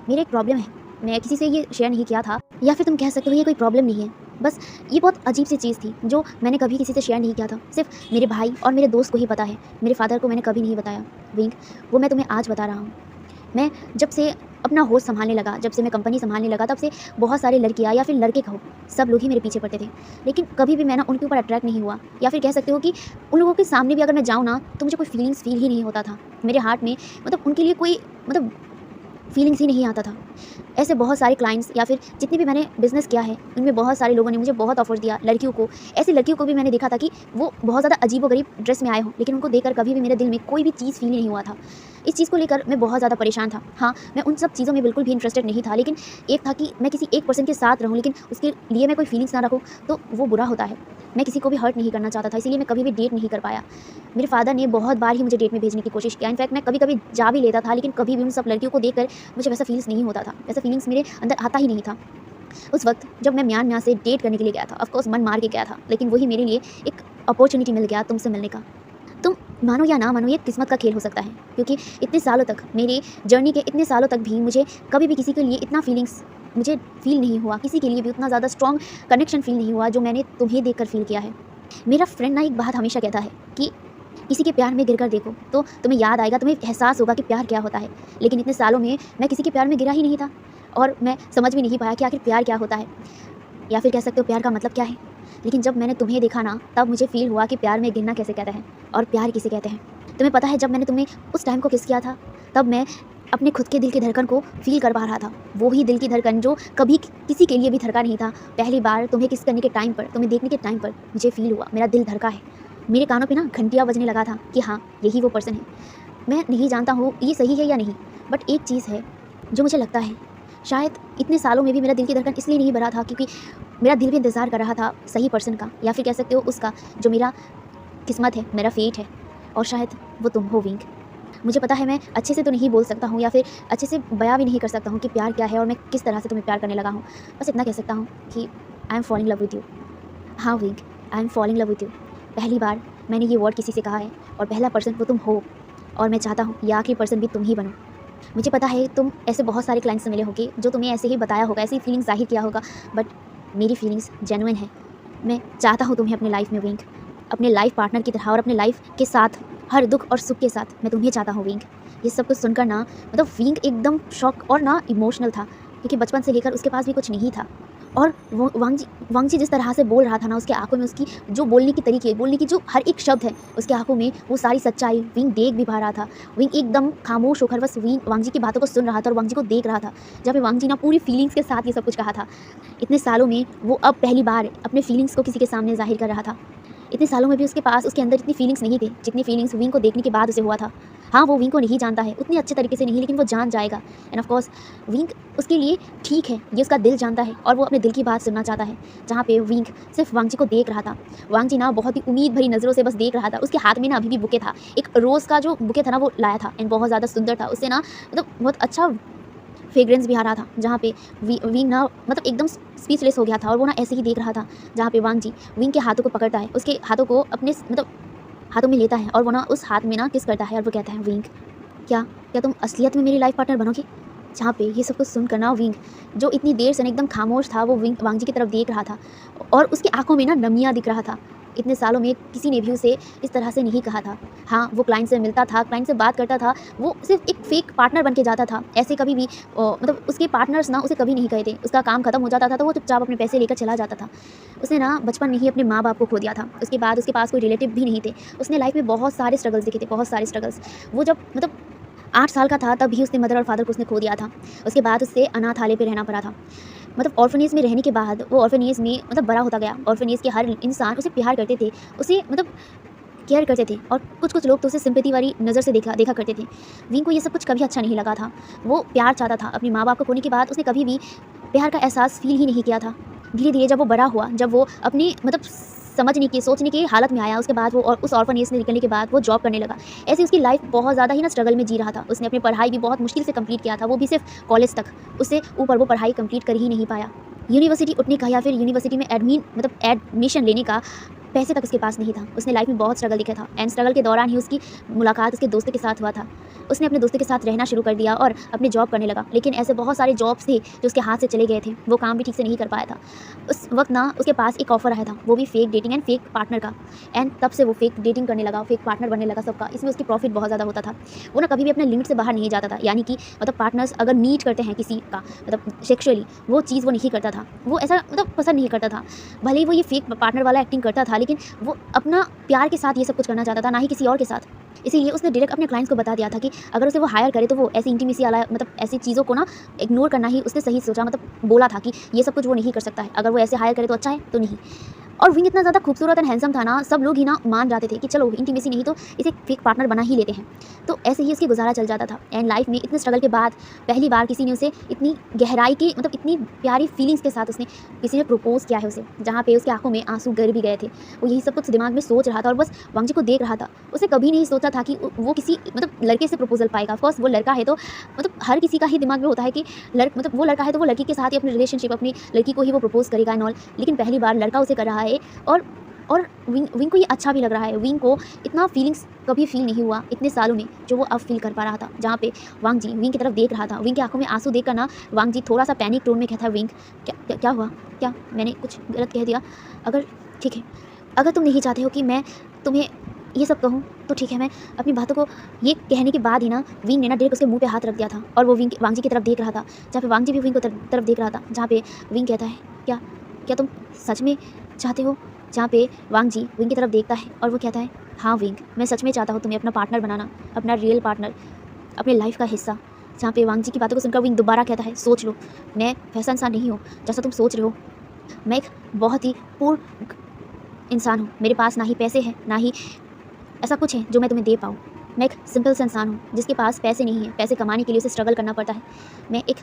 मेरी एक प्रॉब्लम है, मैं किसी से ये शेयर नहीं किया था, या फिर तुम कह सकते हो ये कोई प्रॉब्लम नहीं है, बस ये बहुत अजीब सी चीज़ थी जो मैंने कभी किसी से शेयर नहीं किया था, सिर्फ मेरे भाई और मेरे दोस्त को ही पता है, मेरे फादर को मैंने कभी नहीं बताया विंग, वो मैं तुम्हें आज बता रहा हूँ, मैं जब से अपना होश संभालने लगा, जब से मैं कंपनी संभालने लगा, तब से बहुत सारे लड़कियाँ या फिर लड़के कहो सब लोग ही मेरे पीछे पड़ते थे, लेकिन कभी भी मैं ना उनके ऊपर अट्रैक्ट नहीं हुआ, या फिर कह सकते हो कि उन लोगों के सामने भी अगर मैं जाऊँ ना तो मुझे कोई फीलिंग्स फील ही नहीं होता था, मेरे हार्ट में मतलब उनके लिए कोई मतलब फीलिंग्स ही नहीं आता था। ऐसे बहुत सारे क्लाइंट्स या फिर जितने भी मैंने बिज़नेस किया है उनमें बहुत सारे लोगों ने मुझे बहुत ऑफर दिया, लड़कियों को, ऐसी लड़कियों को भी मैंने देखा था कि वो बहुत ज़्यादा अजीबोगरीब ड्रेस में आए हों, लेकिन उनको देखकर कभी भी मेरे दिल में कोई भी चीज़ फील नहीं हुआ था, इस चीज़ को लेकर मैं बहुत ज़्यादा परेशान था, हाँ मैं उन सब चीज़ों में बिल्कुल भी इंटरेस्टेड नहीं था, लेकिन एक था कि मैं किसी एक पर्सन के साथ रहूँ लेकिन उसके लिए मैं कोई फीलिंग्स ना रखूँ तो वो बुरा होता है, मैं किसी को भी हर्ट नहीं करना चाहता था, इसीलिए मैं कभी भी डेट नहीं कर पाया, मेरे फादर ने बहुत बार ही मुझे डेट में भेजने की कोशिश किया, इनफैक्ट मैं कभी कभी जा भी लेता था, लेकिन कभी भी उन सब लड़कियों को देखकर मुझे वैसा फील्स नहीं होता था, वैसा फीलिंग्स मेरे अंदर आता ही नहीं था। उस वक्त जब मैं म्यांमार से डेट करने के लिए गया था, ऑफकोर्स मन मार के गया था, लेकिन वही मेरे लिए एक अपॉर्चुनिटी मिल गया तुमसे मिलने का, तुम मानो या ना मानो ये किस्मत का खेल हो सकता है, क्योंकि इतने सालों तक मेरे जर्नी के इतने सालों तक भी मुझे कभी भी किसी के लिए इतना फीलिंग्स मुझे फील नहीं हुआ, किसी के लिए भी उतना ज़्यादा स्ट्रॉन्ग कनेक्शन फील नहीं हुआ जो मैंने तुम्हें देखकर फील किया है। मेरा फ्रेंड ना एक बात हमेशा कहता है कि किसी के प्यार में गिरकर देखो तो तुम्हें याद आएगा, तुम्हें एहसास होगा कि प्यार क्या होता है, लेकिन इतने सालों में मैं किसी के प्यार में गिरा ही नहीं था और मैं समझ भी नहीं पाया कि आखिर प्यार क्या होता है, या फिर कह सकते हो प्यार का मतलब क्या है, लेकिन जब मैंने तुम्हें देखा ना तब मुझे फील हुआ कि प्यार में गिरना कैसे कहते हैं और प्यार किसे कहते हैं। तुम्हें पता है जब मैंने तुम्हें उस टाइम को किस किया था तब मैं अपने खुद के दिल की धड़कन को फील कर पा रहा था, वो ही दिल की धड़कन जो कभी किसी के लिए भी धड़का नहीं था, पहली बार तुम्हें किस करने के टाइम पर, तुम्हें देखने के टाइम पर मुझे फील हुआ मेरा दिल धड़का है, मेरे कानों पे ना घंटियाँ बजने लगा था कि हाँ यही वो पर्सन है। मैं नहीं जानता हूँ ये सही है या नहीं, बट एक चीज़ है जो मुझे लगता है शायद इतने सालों में भी मेरा दिल की धड़कन इसलिए नहीं भरा था क्योंकि मेरा दिल भी इंतज़ार कर रहा था सही पर्सन का, या फिर कह सकते हो उसका जो मेरा किस्मत है, मेरा फेट है, और शायद वो तुम हो विंग। मुझे पता है मैं अच्छे से तो नहीं बोल सकता हूँ या फिर अच्छे से बयां भी नहीं कर सकता हूँ कि प्यार क्या है और मैं किस तरह से तुम्हें प्यार करने लगा हूँ, बस इतना कह सकता हूँ कि I am falling love with you. हाँ wing, I am falling love with you. पहली बार मैंने ये वर्ड किसी से कहा है और पहला पर्सन वो तुम हो, और मैं चाहता हूँ ये आखिरी पर्सन भी तुम ही बनो। मुझे पता है तुम ऐसे बहुत सारे क्लाइंट्स से मिले होगे जो तुम्हें ऐसे ही बताया होगा, ऐसी फीलिंग्स जाहिर किया होगा, बट मेरी फीलिंग्स जेन्युइन है। मैं चाहता हूँ तुम्हें अपने लाइफ में विंग, अपने लाइफ पार्टनर की तरह और अपने लाइफ के साथ हर दुख और सुख के साथ मैं तुम्हें चाहता हूँ विंग। ये सब कुछ सुनकर ना मतलब विंग एकदम शॉक और ना इमोशनल था, क्योंकि बचपन से लेकर उसके पास भी कुछ नहीं था। और वो वांगजी जिस तरह से बोल रहा था ना, उसके आँखों में उसकी जो बोलने की तरीके, बोलने की जो हर एक शब्द है, उसके आँखों में वो सारी सच्चाई विंग देख भी पा रहा था। विंग एकदम खामोश होकर बस वांगजी की बातों को सुन रहा था और वांगजी को देख रहा था। जहाँ पे वांगजी ना पूरी फीलिंग्स के साथ ये सब कुछ कहा था। इतने सालों में वो अब पहली बार अपने फीलिंग्स को किसी के सामने ज़ाहिर कर रहा था। इतने सालों में भी उसके अंदर इतनी फीलिंग्स नहीं थे, जितनी फीलिंग्स विंग को देखने के बाद उसे हुआ था। हाँ, वो विंग को नहीं जानता है, उतने अच्छे तरीके से नहीं, लेकिन वो जान जाएगा। एंड ऑफ कोर्स विंग उसके लिए ठीक है, ये उसका दिल जानता है और वो अपने दिल की बात सुनना चाहता है। जहाँ पे विंग सिर्फ वांगजी को देख रहा था। वांगजी ना बहुत ही उम्मीद भरी नज़रों से बस देख रहा था। उसके हाथ में ना अभी भी बुके था, एक रोज़ का जो बुके था ना वो लाया था, एंड बहुत ज़्यादा सुंदर था। उससे ना मतलब बहुत अच्छा फ्रेग्रेंस भी आ रहा था। जहाँ पे विंग ना मतलब एकदम स्पीचलेस हो गया था और वो ना ऐसे ही देख रहा था। जहाँ पे वांगजी विंग के हाथों को पकड़ता है, उसके हाथों को अपने मतलब हाथों में लेता है और वो ना उस हाथ में ना किस करता है और वो कहता है, विंग क्या क्या तुम असलियत में मेरी लाइफ पार्टनर बनोगे? जहाँ पे ये सब कुछ सुनकर ना विंग जो इतनी देर से ना एकदम खामोश था, वो वांगजी की तरफ देख रहा था और उसकी आंखों में ना नमियाँ दिख रहा था। इतने सालों में किसी ने भी उसे इस तरह से नहीं कहा था। हाँ, वो क्लाइंट से मिलता था, क्लाइंट से बात करता था, वो सिर्फ एक फेक पार्टनर बन के जाता था। ऐसे कभी भी मतलब उसके पार्टनर्स ना उसे कभी नहीं कहे थे। उसका काम खत्म हो जाता था तो वो चुपचाप अपने पैसे लेकर चला जाता था। उसने ना बचपन में ही अपने माँ बाप को खो दिया था। उसके बाद उसके पास कोई रिलेटिव भी नहीं थे। उसने लाइफ में बहुत सारे स्ट्रगल्स देखे थे, बहुत सारे स्ट्रगल्स। वो जब मतलब 8 साल का था तब भी उसने मदर और फादर को उसने खो दिया था। उसके बाद उसे अनाथालय पे रहना पड़ा था। मतलब ऑर्फनेज में रहने के बाद वो ऑर्फनेज में मतलब बड़ा होता गया। ऑर्फनेज के हर इंसान उसे प्यार करते थे, उसे मतलब केयर करते थे और कुछ लोग तो उसे सिंपैथी वाली नज़र से देखा करते थे। विंग को ये सब कुछ कभी अच्छा नहीं लगा था। वो प्यार चाहता था। अपने माँ बाप को खोने के बाद उसने कभी भी प्यार का एहसास फ़ील ही नहीं किया था। धीरे-धीरे जब वो बड़ा हुआ, जब वो अपनी मतलब समझने की, सोचने की हालत में आया, उसके बाद वो और उस ऑर्फनेज से निकलने के बाद वो जॉब करने लगा। ऐसे उसकी लाइफ बहुत ज़्यादा ही ना स्ट्रगल में जी रहा था। उसने अपनी पढ़ाई भी बहुत मुश्किल से कंप्लीट किया था, वो भी सिर्फ कॉलेज तक। उससे ऊपर वो पढ़ाई कंप्लीट कर ही नहीं पाया। यूनिवर्सिटी उठने का या फिर यूनिवर्सिटी में एडमिशन लेने का पैसे तक उसके पास नहीं था। उसने लाइफ में बहुत स्ट्रगल दिखा था एंड स्ट्रगल के दौरान ही उसकी मुलाकात उसके दोस्तों के साथ हुआ था। उसने अपने दोस्तों के साथ रहना शुरू कर दिया और अपनी जॉब करने लगा। लेकिन ऐसे बहुत सारे जॉब्स थे जो उसके हाथ से चले गए थे। वो काम भी ठीक से नहीं कर पाया था। उस वक्त ना उसके पास एक ऑफर आया था, वो भी fake dating and fake partner का। एंड तब से वो फेक डेटिंग करने लगा, फेक पार्टनर बनने लगा सबका। इसमें उसकी प्रॉफिट बहुत ज़्यादा होता था। वो ना कभी भी अपने लिमिट से बाहर नहीं जाता था। यानी कि मतलब पार्टनर्स अगर मीट करते हैं किसी का मतलब सेक्सुअली, वो चीज़ वो नहीं करता था। वो ऐसा मतलब पसंद नहीं करता था। भले ही वो ये फेक पार्टनर वाला एक्टिंग करता था, लेकिन वो अपना प्यार के साथ ये सब कुछ करना चाहता था, ना ही किसी और के साथ। इसीलिए उसने डायरेक्ट अपने क्लाइंट्स को बता दिया था कि अगर उसे वो हायर करे तो वो ऐसी इंटीमेसी वाला मतलब ऐसी चीज़ों को ना इग्नोर करना ही उसने सही सोचा। मतलब बोला था कि ये सब कुछ वो नहीं कर सकता है। अगर वो ऐसे हायर करे तो अच्छा है, तो नहीं। और विंग इतना ज़्यादा खूबसूरत एंड हैंडसम था ना, सब लोग ही ना मान जाते थे कि चलो इंटीमेसी नहीं तो इसे फेक पार्टनर बना ही लेते हैं। तो ऐसे ही उसकी गुजारा चल जाता था। एंड लाइफ में इतने स्ट्रगल के बाद पहली बार किसी ने उसे इतनी गहराई की मतलब इतनी प्यारी फीलिंग्स के साथ किसी ने प्रपोज किया है उसे, जहाँ पे उसकी आंखों में आंसू गिर भी गए थे। वो यही सब कुछ दिमाग में सोच रहा था और बस वांगजी को देख रहा था। उसे कभी नहीं सोचा था कि वो किसी मतलब लड़के से प्रपोजल पाएगा। ऑफकोर्स वो लड़का है तो मतलब हर किसी का ही दिमाग में होता है कि मतलब वो लड़का है तो वो लड़की के साथ ही अपनी रिलेशनशिप, अपनी लड़की को ही वो प्रपोज करेगा एंड ऑल। लेकिन पहली बार लड़का उसे कर रहा है और विंग को ये अच्छा भी लग रहा है। विंग को इतना फीलिंग्स कभी फील नहीं हुआ इतने सालों में जो वो अब फील कर पा रहा था। जहाँ पे वांगजी विंग की तरफ देख रहा था, विंग की आंखों में आंसू देखकर ना वांगजी थोड़ा सा पैनिक टोन में कहता है, विंग क्या हुआ? क्या मैंने कुछ गलत कह दिया? अगर ठीक है, अगर तुम नहीं चाहते हो कि मैं तुम्हें ये सब कहूँ तो ठीक है। मैं अपनी बातों को ये कहने के बाद ही ना विंग ने ना डायरेक्ट उसके मुंह पे हाथ रख दिया था और वो वांगजी की तरफ देख रहा था, जहाँ पे वांगजी भी विंग को तरफ देख रहा था। जहाँ पे विंग कहता है, क्या क्या तुम सच में चाहते हो? जहाँ पे वांगजी विंग की तरफ देखता है और वो कहता है, हाँ विंग, मैं सच में चाहता हूँ तुम्हें अपना पार्टनर बनाना, अपना रियल पार्टनर, अपने लाइफ का हिस्सा। जहाँ पे वांगजी की बातों को सुनकर विंग दोबारा कहता है, सोच लो, मैं वैसा इंसान नहीं हूँ जैसा तुम सोच रहे हो। मैं एक बहुत ही पूर्ण इंसान हूँ। मेरे पास ना ही पैसे हैं, ना ही ऐसा कुछ है जो मैं तुम्हें दे पाऊँ। मैं एक सिंपल सा इंसान हूँ जिसके पास पैसे नहीं है। पैसे कमाने के लिए उसे स्ट्रगल करना पड़ता है। मैं एक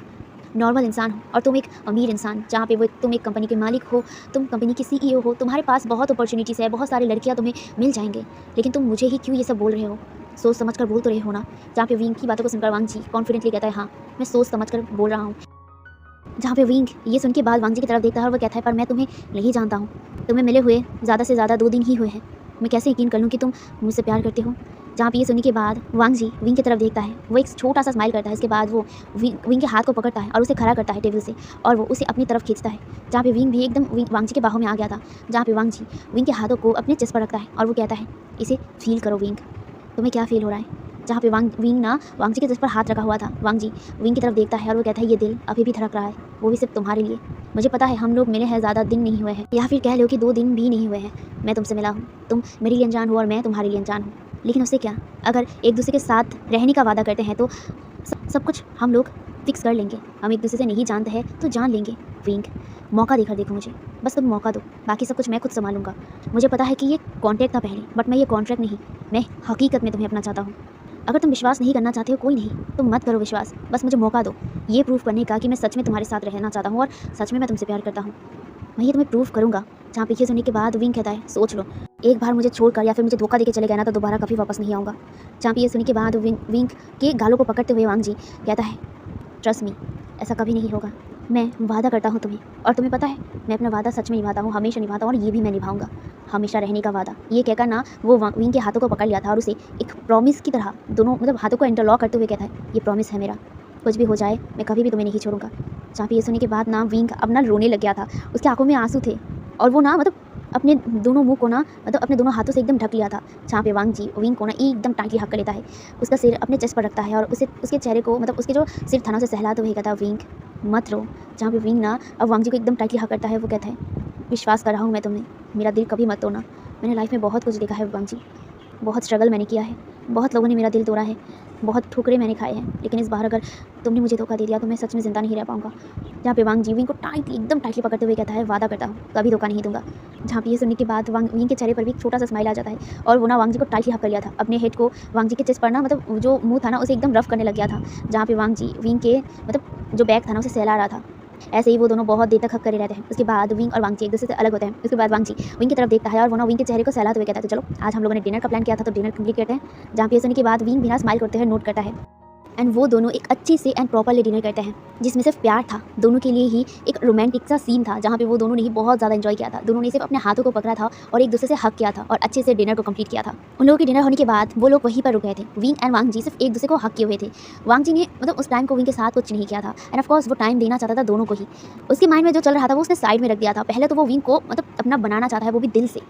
नॉर्मल इंसान हूँ और तुम एक अमीर इंसान, जहाँ पे तुम एक कंपनी के मालिक हो, तुम कंपनी की सीईओ हो, तुम्हारे पास बहुत अपॉर्चुनिटीज़ है, बहुत सारी लड़कियाँ तुम्हें मिल जाएंगे, लेकिन तुम मुझे ही क्यों ये सब बोल रहे हो? सोच समझ कर बोल तो रहे हो ना? जहाँ पे विंग की बातों को सुनकर वांगजी कॉन्फिडेंटली कहता है, हाँ मैं सोच समझ कर बोल रहा हूँ। जहाँ पे विंग ये सुन के बाद वांगजी की तरफ देखता है और वो कहता है, पर मैं तुम्हें नहीं जानता हूँ। तुम्हें मिले हुए ज़्यादा से ज़्यादा 2 दिन ही हुए हैं। मैं कैसे यकीन कर लूँ कि तुम मुझसे प्यार करते हो? जहाँ पे ये सुनने के बाद वांगजी विंग की तरफ देखता है। वो एक छोटा सा स्माइल करता है। इसके बाद वो विंग के हाथ को पकड़ता है और उसे खड़ा करता है टेबल से और वो उसे अपनी तरफ खींचता है। जहाँ पे विंग भी एकदम वांगजी के बाहों में आ गया था। जहाँ पे वांगजी विंग के हाथों को अपने चेस्ट पर रखता है और वो कहता है, इसे फील करो विंग, तुम्हें क्या फील हो रहा है? जहाँ पे विंग ना वांग जी के जिस पर हाथ रखा हुआ था। वांग जी विंग की तरफ देखता है और वो कहता है ये दिल अभी भी धड़क रहा है, वो भी सिर्फ तुम्हारे लिए। मुझे पता है हम लोग मिले हैं ज़्यादा दिन नहीं हुए हैं, या फिर कह लो कि 2 दिन भी नहीं हुए हैं मैं तुमसे मिला हूँ। तुम मेरे लिए अनजान हो और मैं तुम्हारे लिए अनजान हूँ, लेकिन उससे क्या, अगर एक दूसरे के साथ रहने का वादा करते हैं तो सब कुछ हम लोग फिक्स कर लेंगे। हम एक दूसरे से नहीं जानते हैं तो जान लेंगे। विंग मौका देकर देखो मुझे, बस तुम मौका दो, बाकी सब कुछ मैं खुद संभालूंगा। मुझे पता है कि ये कॉन्ट्रैक्ट था पहले, बट मैं ये कॉन्ट्रैक्ट नहीं, मैं हकीकत में तुम्हें अपना चाहता हूँ। अगर तुम विश्वास नहीं करना चाहते हो कोई नहीं, तुम मत करो विश्वास, बस मुझे मौका दो ये प्रूव करने का कि मैं सच में तुम्हारे साथ रहना चाहता हूँ और सच में मैं तुमसे प्यार करता हूँ। मैं ये तुम्हें प्रूव करूँगा। जहाँ पे ये सुनने के बाद विंग कहता है सोच लो, एक बार मुझे छोड़कर या फिर मुझे धोखा देके चले गए ना तो दोबारा कभी वापस नहीं आऊँगा। जहाँ पे ये सुनने के बाद विंग के गालों को पकड़ते हुए वांग जी कहता है ट्रस्ट मी, ऐसा कभी नहीं होगा। मैं वादा करता हूँ तुम्हें, और तुम्हें पता है मैं अपना वादा सच में निभाता हूँ, हमेशा निभाता हूँ, और ये भी मैं निभाऊंगा, हमेशा रहने का वादा। ये कहकर ना वो विंग के हाथों को पकड़ लिया था और उसे एक प्रॉमिस की तरह दोनों मतलब हाथों को इंटरलॉक करते हुए कहता है ये प्रॉमिस है मेरा, कुछ भी हो जाए मैं कभी भी तुम्हें नहीं छोड़ूंगा। जहाँ पे ये सुनने के बाद ना विंग अब ना रोने लग गया था, उसकी आंखों में आंसू थे और वो ना मतलब अपने दोनों मुंह को ना मतलब अपने दोनों हाथों से एकदम ढक लिया था। जहाँ पे वांग जी विंग को ना एकदम टाइटली हक कर लेता है, उसका सिर अपने चेस्ट पर रखता है और उसे उसके चेहरे को मतलब उसके जो सिर थानों से सहलाते हुए कहता है विंग मत रो। जहाँ पे विंग ना अब वांग जी को एकदम टाइटली हक करता है, वो कहता है विश्वास कर रहा हूँ मैं तुम्हें, मेरा दिल कभी मत तोड़ना। मैंने लाइफ में बहुत कुछ देखा है वांग जी, बहुत स्ट्रगल मैंने किया है, बहुत लोगों ने मेरा दिल तोड़ा है, बहुत ठोकरें मैंने खाए हैं, लेकिन इस बार अगर तुमने मुझे धोखा दे दिया तो मैं सच में ज़िंदा नहीं रह पाऊंगा। जहाँ पे वांग जी विंग को एकदम टाइटली पकड़ते हुए कहता है वादा करता हूँ कभी धोखा नहीं दूंगा। जहाँ पे ये सुनने के बाद विंग के चेहरे पर भी एक छोटा सा स्माइल आ जाता है और वो ना वांग जी को टाइटली हक कर लिया था, अपने हेड को वांग जी के चेस्ट पर ना मतलब जो मुंह था ना उसे एकदम रफ करने लग गया था। जहाँ पे वांग जी विंग के मतलब जो बैग था ना उसे सहला रहा था। ऐसे ही वो दोनों बहुत देर तक हक करे रहते हैं। उसके बाद विंग और वांग जी एक दूसरे से अलग होते हैं। उसके बाद वांग जी विंग की तरफ देखता है और वो ना विंग के चेहरे को सहलाते हुए कहता है तो चलो आज हम लोगों ने डिनर का प्लान किया था तो डिनर कंप्लीट करते हैं। जहाँ पे सुनने के बाद विंग बिना स्माइल करते हुए नोट करता है एंड वो दोनों एक अच्छी से एंड प्रॉपरली डिनर करते हैं जिसमें सिर्फ प्यार था, दोनों के लिए ही एक रोमांटिक सा सीन था। जहाँ पे वो दोनों ने ही बहुत ज़्यादा एंजॉय किया था, दोनों ने सिर्फ अपने हाथों को पकड़ा था और एक दूसरे से हक किया था और अच्छे से डिनर को कंप्लीट किया था। उन लोगों के डिनर होने के बाद वो लोग वहीं पर रुक गए थे। विंग एंड वांग जी सिर्फ एक दूसरे को हक किए हुए थे। वांग जी ने मतलब उस टाइम को विंग के साथ कुछ नहीं किया था एंड ऑफकोर्स वो टाइम देना चाहता था दोनों को ही। उसके माइंड में जो चल रहा था वो उसने साइड में रख दिया था। पहले तो वो विंग को मतलब अपना बनाना चाहता है, वो भी दिल से।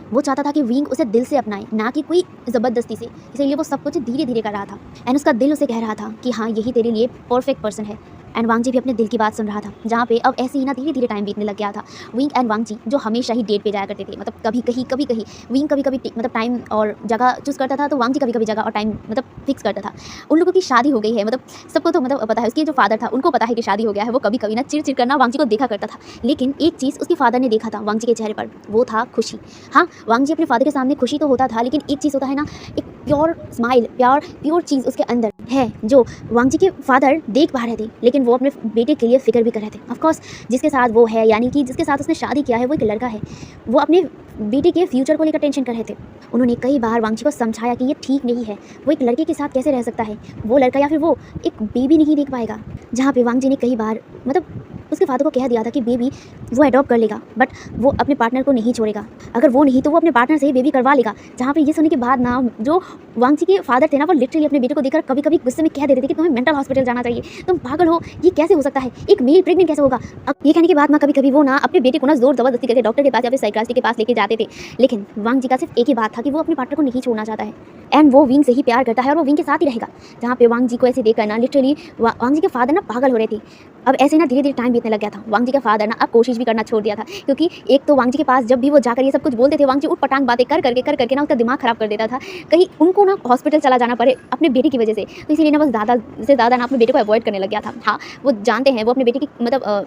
वो चाहता था कि विंग उसे दिल से अपनाए, ना कि कोई ज़बरदस्ती से, इसीलिए वो सब कुछ धीरे धीरे कर रहा था एंड उसका दिल उसे कह रहा था कि हाँ यही तेरे लिए परफेक्ट पर्सन है। एंड वांग जी भी अपने दिल की बात सुन रहा था। जहाँ पे अब ऐसे ही ना धीरे धीरे टाइम बीतने लग गया था। विंग एंड वांग जी जो हमेशा ही डेट पे जाया करते थे, मतलब कभी कहीं विंग कभी मतलब टाइम और जगह चूज़ करता था तो वांग जी कभी कभी जगह और टाइम मतलब फिक्स करता था। उन लोगों की शादी हो गई है, मतलब सबको तो मतलब पता है, उसके जो फादर था उनको पता है कि शादी हो गया है। वो कभी कभी ना चिड़ करना वांग जी को देखा करता था, लेकिन एक चीज़ उसके फादर ने देखा था वांग जी के चेहरे पर, वो था खुशी। हाँ, वांग जी अपने फादर के सामने खुशी तो होता था, लेकिन एक चीज़ होता है ना, एक प्योर स्माइल, प्योर चीज़ उसके अंदर है जो वांग जी के फादर देख पा रहे थे, लेकिन वो अपने बेटे के लिए फिक्र भी कर रहे थे। ऑफकोर्स जिसके साथ वो है, यानी कि जिसके साथ उसने शादी किया है, वो एक लड़का है, वो अपने बेटे के फ्यूचर को लेकर टेंशन कर रहे थे। उन्होंने कई बार वांग जी को समझाया कि ये ठीक नहीं है, वो एक लड़के के साथ कैसे रह सकता है, वो लड़का या फिर वो एक बेबी नहीं देख पाएगा। जहाँ पे वांग जी ने कई बार मतलब उसके फादर को कह दिया था कि बेबी वो अडॉप्ट कर लेगा, बट वो अपने पार्टनर को नहीं छोड़ेगा, अगर वो नहीं तो वो अपने पार्टनर से बेबी करवा लेगा। जहाँ पे ये सुनने के बाद ना जो वांग जी के फादर थे ना, वो लिटरली अपने बेटे को देखकर कभी कभी गुस्से में कह देते थे कि तुम्हें मेंटल हॉस्पिटल जाना चाहिए, तुम पागल हो, ये कैसे हो सकता है, एक मेल प्रेग्नेंट कैसे होगा। अब ये कहने के बाद ना कभी कभी वो ना अपने बेटे को ना जोर जबरदस्ती करके डॉक्टर के पास या फिर साइकियाट्रिस्ट के पास लेके जाते थे। लेकिन वांग जी का सिर्फ एक ही बात था कि वो अपने पार्टनर को नहीं छोड़ना चाहता है एंड वो विंग से ही प्यार करता है और वो विंग के साथ ही रहेगा। जहाँ पे वांग जी को ऐसे देखकर ना लिटरली वांग जी के फादर ना पागल हो रहे थे। अब ऐसे ना धीरे धीरे टाइम बीतने लग गया था। वांग जी का फादर ना अब कोशिश भी करना छोड़ दिया था, क्योंकि एक तो वांग जी के पास जब भी वो जाकर ये सब कुछ बोलते थे, वांग जी उठ पटांग बातें कर करके ना उसका दिमाग खराब कर देता था, कहीं उनको ना हॉस्पिटल चला जाना पड़े अपने बेटे की वजह से। तो इसीलिए ना बस ज़्यादा से ज़्यादा ना अपने बेटे को अवॉइड करने लग गया था। हाँ, वो जानते हैं, वो अपने बेटे की मतलब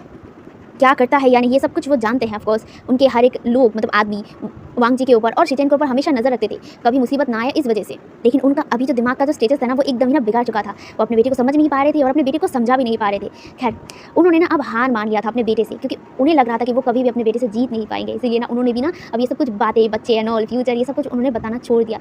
क्या करता है, यानी ये सब कुछ वो जानते हैं। ऑफकोर्स उनके हर एक लोग मतलब आदमी वांग जी के ऊपर और शिटेन के ऊपर हमेशा नजर रखते थे, कभी मुसीबत ना आए इस वजह से। लेकिन उनका अभी जो दिमाग का जो स्टेटस था ना, वो एकदम ही ना बिगड़ चुका था। वो अपने बेटे को समझ नहीं पा रहे थे और अपने बेटे को समझा भी नहीं पा रहे थे। खैर, उन्होंने ना अब हार मान लिया था अपने बेटे से, क्योंकि उन्हें लग रहा था कि वो कभी भी अपने बेटे से जीत नहीं पाएंगे। इसीलिए ना उन्होंने भी ना अब ये सब कुछ बातें, बच्चे एंड ऑल, फ्यूचर, ये सब कुछ उन्होंने बताना छोड़ दिया।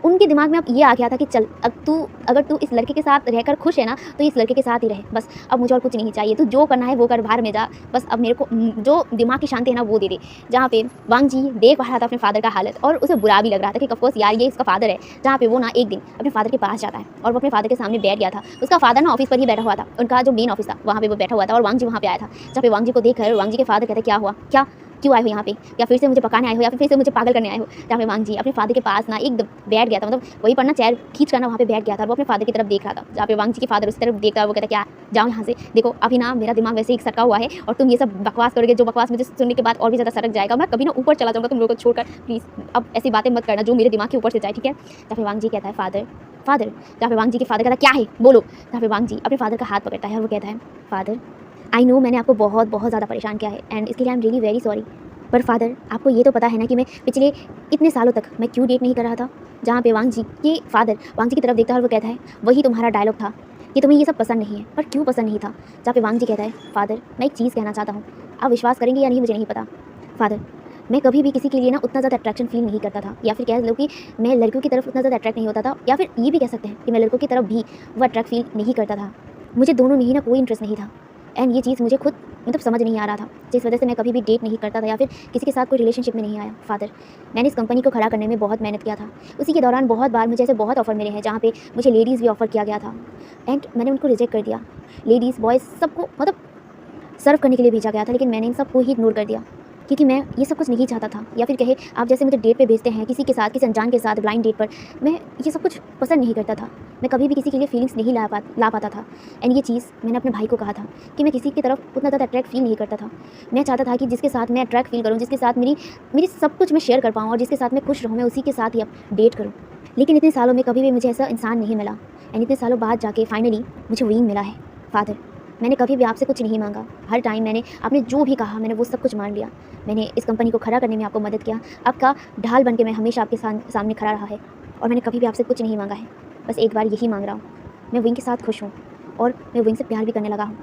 उनके दिमाग में अब ये आ गया था कि चल अब अगर तू इस लड़के के साथ रहकर खुश है ना, तो इस लड़के के साथ ही रहे, बस अब मुझे और कुछ नहीं चाहिए, तू जो करना है वो कर, बाहर में जा, बस अब मेरे को जो दिमाग की शांति है ना वो दे दे। जहाँ पे वांग जी देख पा रहा था अपने फादर का हालत और उसे बुरा भी लग रहा था कि ऑफकोर्स यार ये इसका फादर है। जहाँ पे वो ना एक दिन अपने फादर के पास जाता है और वो अपने फादर के सामने बैठ गया था। उसका फादर ना ऑफिस पर ही बैठा हुआ था, उनका जो मेन ऑफिस था वहाँ पे वो बैठा हुआ था और वांग जी वहाँ पे आया था। जहाँ पे वांग जी को देखकर वांग जी के फादर कहते क्या हुआ, क्या क्यों आए हो यहाँ पे? या फिर से मुझे पकाने आए हो या फिर से मुझे पागल करने आए हो? जहाँ पे वांग जी अपने फ़ादर के पास ना एकदम बैठ गया था, मतलब वहीं पर ना चेयर खींच कर ना वहाँ पे बैठ गया था और वो अपने फ़ादर की तरफ देख रहा था। जहाँ पे वांग जी के फ़ादर उसकी तरफ देख रहा है, वो कहता क्या जाओ यहाँ से, देखो अभी ना मेरा दिमाग वैसे ही सटका हुआ है और तुम ये सब बकवास करोगे, जो बकवास मुझे सुनने के बाद और भी ज़्यादा सटक जाएगा। मैं कभी ना ऊपर चला जाऊँगा तुम लोगों को छोड़कर, प्लीज़ अब ऐसी बातें मत करना जो मेरे दिमाग के ऊपर से जाए, ठीक है? जहाँ पे वांग जी कहता है फ़ादर, फ़ादर, जहाँ पे वांग जी के फ़ादर कहता है क्या है बोलो? जहाँ पे वांग जी अपने फ़ादर का हाथ पकड़ता है और वो कहता है फ़ादर, आई नो मैंने आपको बहुत बहुत ज़्यादा परेशान किया है एंड इसके लिए I am really very sorry, पर फ़ादर आपको ये तो पता है ना कि मैं पिछले इतने सालों तक मैं क्यों डेट नहीं कर रहा था? जहाँ पे वांग जी के फ़ादर वांग जी की तरफ देखता है और वो कहता है वही तुम्हारा डायलॉग था कि तुम्हें ये सब पसंद नहीं है, पर क्यों पसंद नहीं था? जहाँ पे वांग जी कहता है फ़ादर मैं एक चीज़ कहना चाहता हूँ, आप विश्वास करेंगे या नहीं मुझे नहीं पता। फ़ादर मैं कभी भी किसी के लिए ना उतना ज़्यादा अट्रैक्शन फ़ील नहीं करता था, या फिर कह लो कि मैं लड़कियों की तरफ उतना ज़्यादा अट्रैक्ट नहीं होता था, या फिर ये भी कह सकते हैं कि मैं लड़कों की तरफ भी वो अट्रैक्ट फ़ील नहीं करता था। मुझे दोनों में ही ना कोई इंटरेस्ट नहीं था एंड ये चीज़ मुझे खुद मतलब समझ नहीं आ रहा था, जिस वजह से मैं कभी भी डेट नहीं करता था या फिर किसी के साथ कोई रिलेशनशिप में नहीं आया। फ़ादर मैंने इस कंपनी को खड़ा करने में बहुत मेहनत किया था, उसी के दौरान बहुत बार मुझे ऐसे बहुत ऑफ़र मिले हैं जहाँ पे मुझे लेडीज़ भी ऑफ़र किया गया था एंड मैंने उनको रिजेक्ट कर दिया। लेडीज़ बॉयज़ सबको मतलब सर्व करने के लिए भेजा गया था, लेकिन मैंने इन सबको ही इग्नोर कर दिया क्योंकि मैं ये सब कुछ नहीं चाहता था। या फिर कहे आप जैसे मुझे डेट पे भेजते हैं किसी के साथ, किसी अनजान के साथ ब्लाइंड डेट पर, मैं ये सब कुछ पसंद नहीं करता था। मैं कभी भी किसी के लिए फीलिंग्स नहीं ला पाता था एंड ये चीज़ मैंने अपने भाई को कहा था कि मैं किसी की तरफ उतना ज़्यादा अट्रैक्ट फील नहीं करता था। मैं चाहता था कि जिसके साथ मैं अट्रैक्ट फील करूँ, जिसके साथ मेरी सब कुछ मैं शेयर कर पाऊँ और जिसके साथ मैं खुश रहूँ, मैं उसी के साथ ही अब डेट करूँ। लेकिन इतने सालों में कभी भी मुझे ऐसा इंसान नहीं मिला एंड इतने सालों बाद जाके फाइनली मुझे विंग मिला है। फ़ादर मैंने कभी भी आपसे कुछ नहीं मांगा, हर टाइम मैंने आपने जो भी कहा मैंने वो सब कुछ मान लिया। मैंने इस कंपनी को खड़ा करने में आपको मदद किया, आपका ढाल बन के मैं हमेशा आपके सामने खड़ा रहा है और मैंने कभी भी आपसे कुछ नहीं मांगा है। बस एक बार यही मांग रहा हूँ, मैं विंग के साथ खुश हूँ और मैं विंग से प्यार भी करने लगा हूँ।